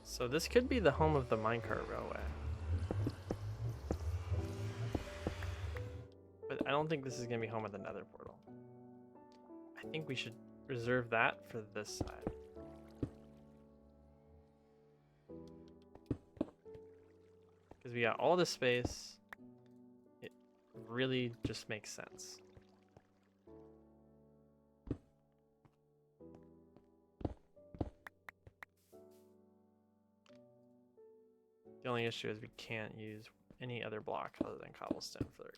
So this could be the home of the minecart railway. But I don't think this is going to be home of the nether portal. I I think we should reserve that for this side. Because we got all this space. It really just makes sense. The only issue is we can't use any other block other than cobblestone for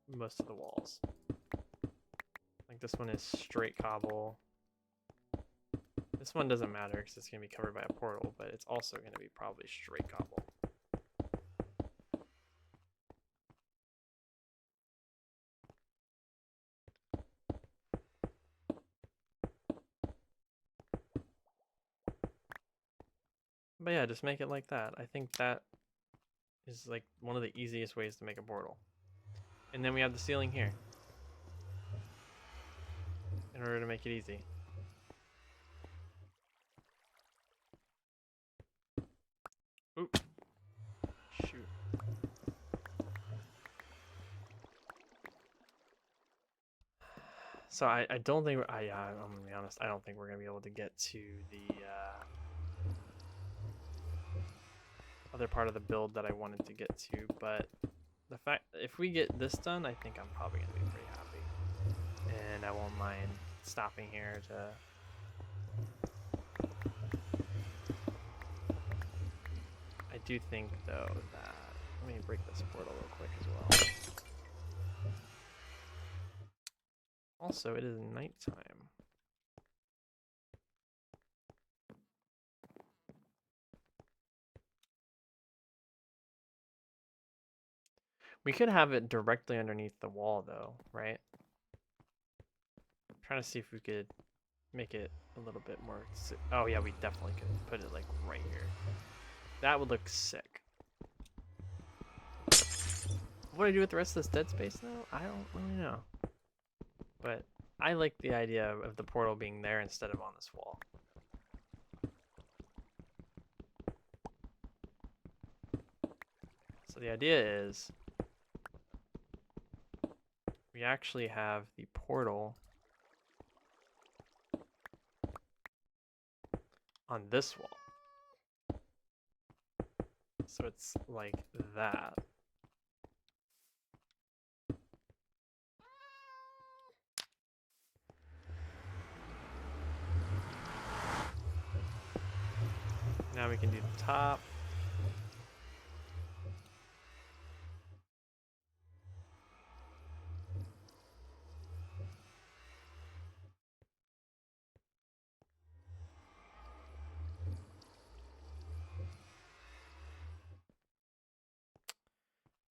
most of the walls. Like this one is straight cobble. This one doesn't matter because it's going to be covered by a portal, but it's also going to be probably straight cobble. But yeah, just make it like that. I think that is like one of the easiest ways to make a portal. And then we have the ceiling here in order to make it easy. Oop. Shoot. So I don't think, I'm gonna be honest, I don't think we're gonna be able to get to the other part of the build that I wanted to get to, but the fact, if we get this done, I think I'm probably gonna be pretty happy. And I won't mind stopping here to... I do think though that, let me break this portal real quick as well. Also, it is nighttime. We could have it directly underneath the wall though, right? I'm trying to see if we could make it a little bit more... Oh yeah, we definitely could put it like right here. That would look sick. What do I do with the rest of this dead space though? I don't really know. But I like the idea of the portal being there instead of on this wall. So the idea is we actually have the portal on this wall. So it's like that. Now we can do the top.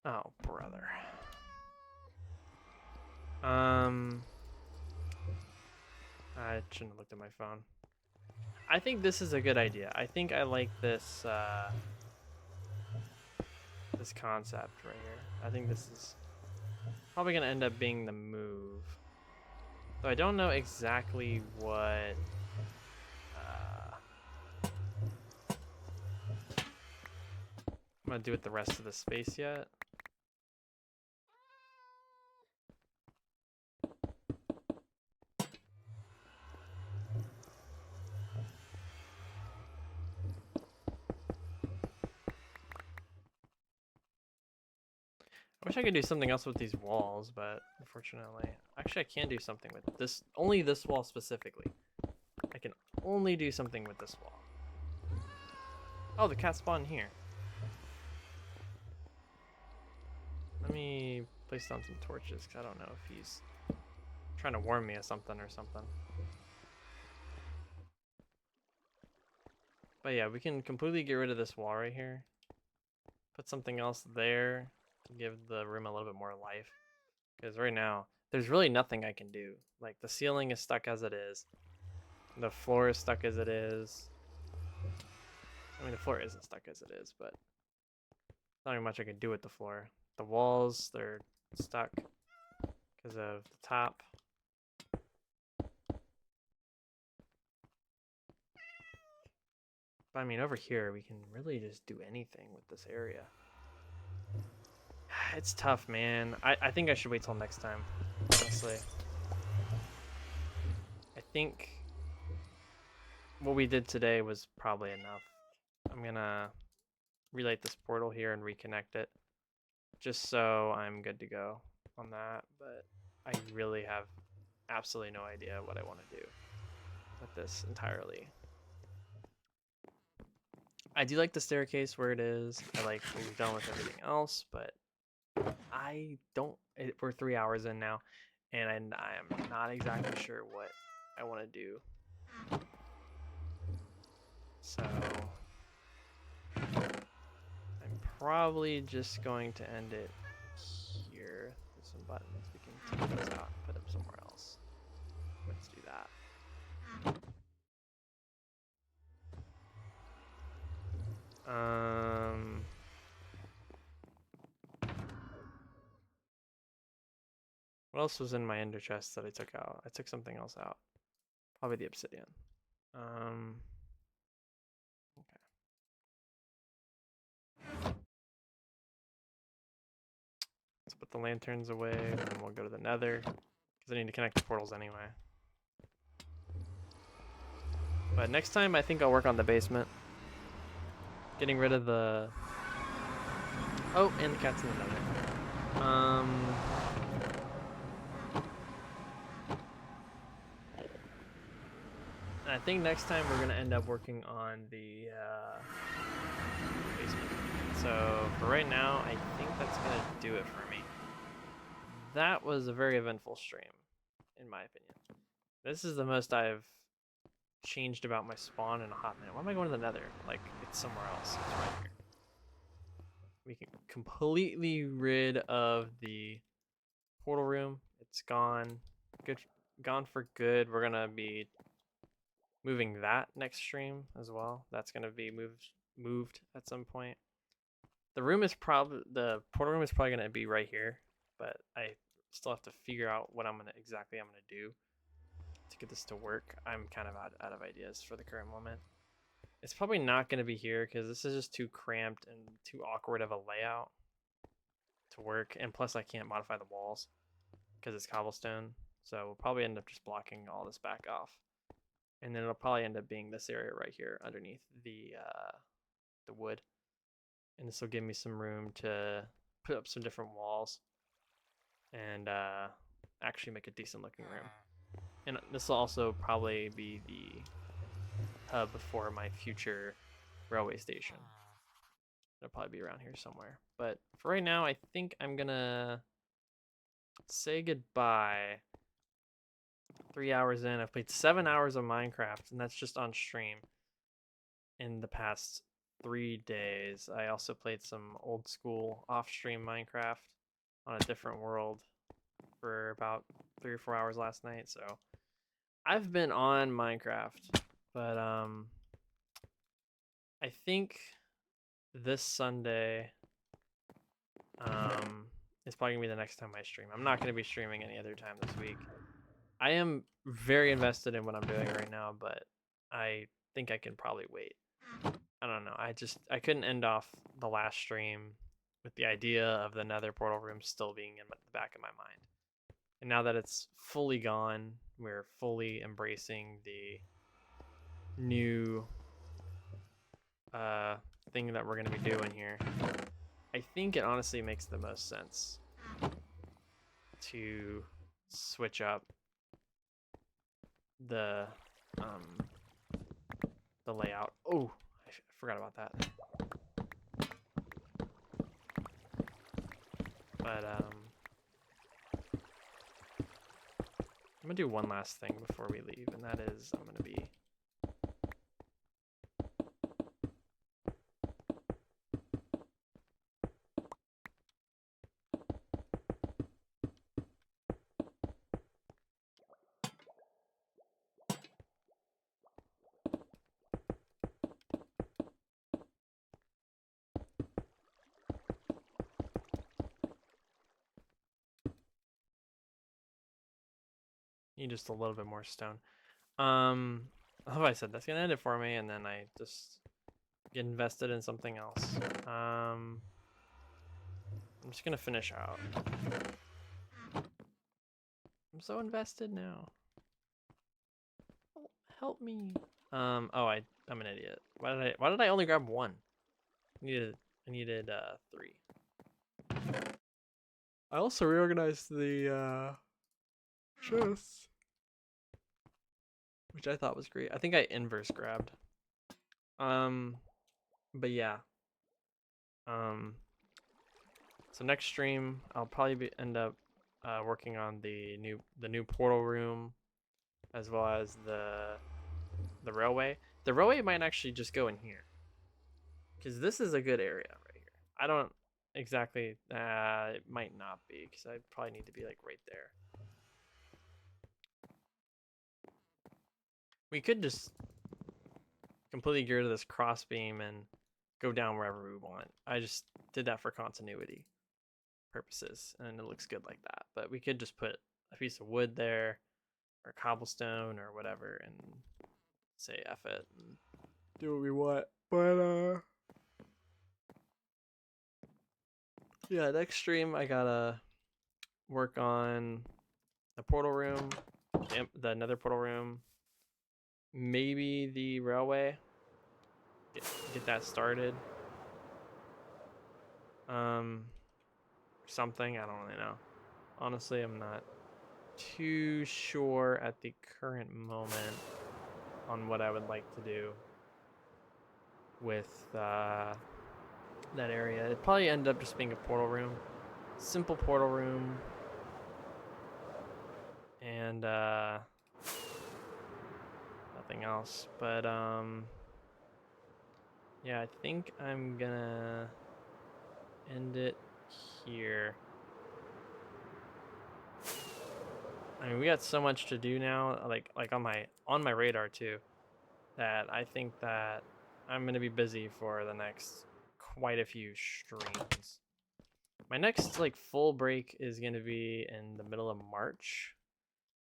Oh, brother. I shouldn't have looked at my phone. I think this is a good idea. I think I like this this concept right here. I think this is probably gonna end up being the move. So I don't know exactly what I'm gonna do with the rest of the space yet. I wish I could do something else with these walls, but unfortunately, actually I can do something with this, only this wall specifically. I can only do something with this wall. Oh, the cat spawned here. Let me place down some torches, because I don't know if he's trying to warn me of something or something. But yeah, we can completely get rid of this wall right here. Put something else there to give the room a little bit more life. Because right now, there's really nothing I can do. Like, the ceiling is stuck as it is. The floor is stuck as it is. I mean, the floor isn't stuck as it is, but not really much I can do with the floor. The walls, they're stuck because of the top. But I mean, over here, we can really just do anything with this area. It's tough, man. I think I should wait till next time, honestly. think what we did today was probably enough. I'm gonna relight this portal here and reconnect it, just so I'm good to go on that. But I really have absolutely no idea what I want to do with this entirely. I do like the staircase where it is. I like what we've done with everything else, but I don't. We're 3 hours in now, and I am not exactly sure what I want to do. So I'm probably just going to end it here. There's some buttons. We can take those out and put them somewhere else. Let's do that. What else was in my ender chest that I took out? I took something else out. Probably the obsidian. Okay. Let's put the lanterns away, and then we'll go to the nether, because I need to connect the portals anyway. But next time, I think I'll work on the basement. Getting rid of the... Oh, and the cat's in the nether. And I think next time we're going to end up working on the basement. So for right now, I think that's going to do it for me. That was a very eventful stream, in my opinion. This is the most I've changed about my spawn in a hot minute. Why am I going to the nether? Like, it's somewhere else. It's right here. We can completely rid of the portal room. It's gone. Good, gone for good. We're gonna be moving that next stream as well. That's gonna be moved at some point. The room is probably the portal room is probably gonna be right here, but I still have to figure out what I'm gonna do to get this to work. I'm kind of out of ideas for the current moment. It's probably not going to be here because this is just too cramped and too awkward of a layout to work. And plus I can't modify the walls because it's cobblestone. So we'll probably end up just blocking all this back off. And then it'll probably end up being this area right here underneath the wood. And this will give me some room to put up some different walls and actually make a decent looking room. And this will also probably be the hub for my future railway station. It'll probably be around here somewhere. But for right now, I think I'm gonna say goodbye. 3 hours in, I've played 7 hours of Minecraft, and that's just on stream in the past 3 days. I also played some old school off-stream Minecraft on a different world for about 3 or 4 hours last night, so I've been on Minecraft, but I think this Sunday is probably gonna be the next time I stream. I'm not gonna be streaming any other time this week. I am very invested in what I'm doing right now, but I think I can probably wait. I don't know. I couldn't end off the last stream with the idea of the nether portal room still being in the back of my mind. And now that it's fully gone, we're fully embracing the new thing that we're going to be doing here. I think it honestly makes the most sense to switch up the layout. Oh, I forgot about that. But I'm gonna do one last thing before we leave, and that is I'm gonna be need just a little bit more stone. How have I said that's gonna end it for me, and then I just get invested in something else. I'm just gonna finish out. I'm so invested now. Help me. Oh, I'm an idiot. Why did I only grab one? I needed 3. I also reorganized the chests, which I thought was great. I think I inverse grabbed. But yeah. So next stream I'll probably end up working on the new portal room, as well as the railway. The railway might actually just go in here, because this is a good area right here. I don't exactly. It might not be, because I probably need to be like right there. We could just completely get rid of this crossbeam and go down wherever we want. I just did that for continuity purposes, and it looks good like that. But we could just put a piece of wood there, or cobblestone, or whatever, and say F it and do what we want. But yeah, next stream I gotta work on the portal room, the nether portal room, maybe the railway. Get that started. Something, I don't really know. Honestly, I'm not too sure at the current moment on what I would like to do with that area. It'd probably end up just being a portal room. Simple portal room. And nothing else. But yeah, I think I'm gonna end it here. I mean, we got so much to do now, like on my radar too, that I think that I'm gonna be busy for the next quite a few streams. My next like full break is gonna be in the middle of March,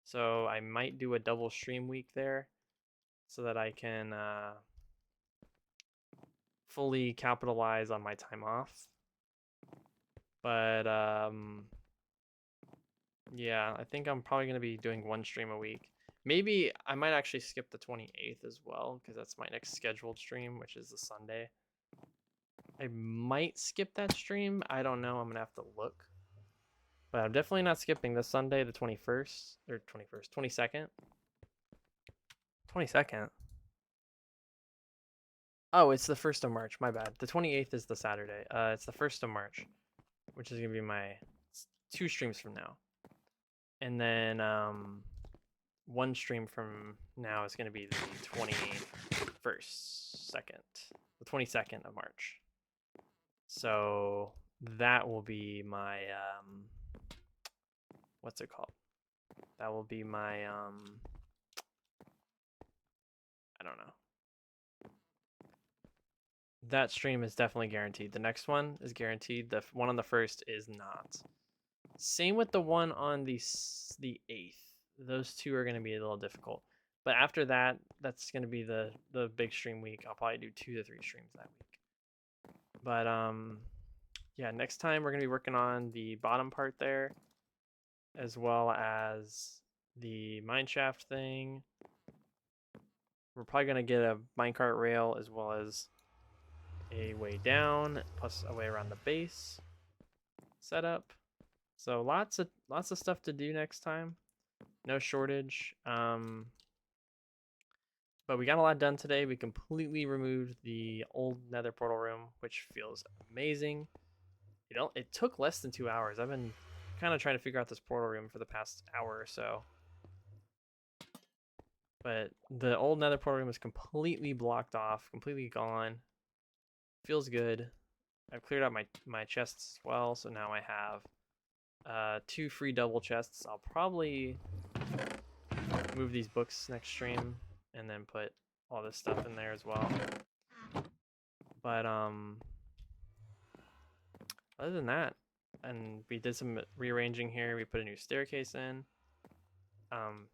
so I might do a double stream week there, so that I can fully capitalize on my time off. But yeah, I think I'm probably gonna be doing 1 stream a week. Maybe I might actually skip the 28th as well, because that's my next scheduled stream, which is the Sunday. I might skip that stream. I don't know. I'm gonna have to look. But I'm definitely not skipping this Sunday, the 21st or 21st, 22nd. 22nd. Oh, it's the 1st of March. My bad. The 28th is the Saturday. It's the 1st of March, which is gonna be my 2 streams from now. And then 1 stream from now is gonna be the the 22nd of March. So that will be my what's it called? That will be my I don't know. That stream is definitely guaranteed. The next one is guaranteed. The one on the 1st is not. Same with the one on the 8th. Those 2 are going to be a little difficult. But after that, that's going to be the big stream week. I'll probably do 2 to 3 streams that week. But yeah, next time we're going to be working on the bottom part there, as well as the mineshaft thing. We're probably going to get a minecart rail, as well as a way down, plus a way around the base setup. So lots of stuff to do next time. No shortage. But we got a lot done today. We completely removed the old nether portal room, which feels amazing. It took less than 2 hours. I've been kind of trying to figure out this portal room for the past hour or so. But the old nether portal room is completely blocked off, completely gone. Feels good. I've cleared out my chests as well, so now I have 2 free double chests. I'll probably move these books next stream and then put all this stuff in there as well. But other than that, and we did some rearranging here. We put a new staircase in.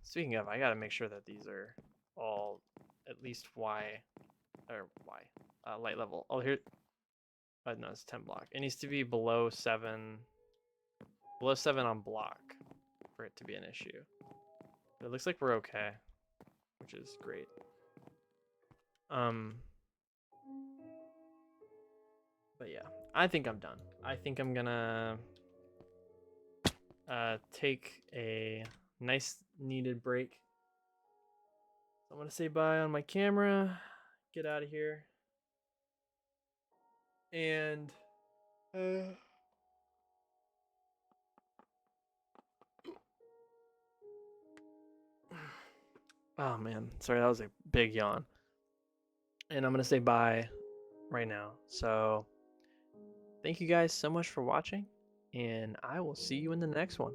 Speaking of, I gotta make sure that these are all at least light level. Oh, here. No, it's 10 block. It needs to be below 7 on block for it to be an issue. But it looks like we're okay, which is great. But yeah, I think I'm done. I think I'm gonna take a nice needed break. So I'm gonna say bye on my camera, get out of here, and oh man, sorry, that was a big yawn. And I'm gonna say bye right now. So thank you guys so much for watching, and I will see you in the next one.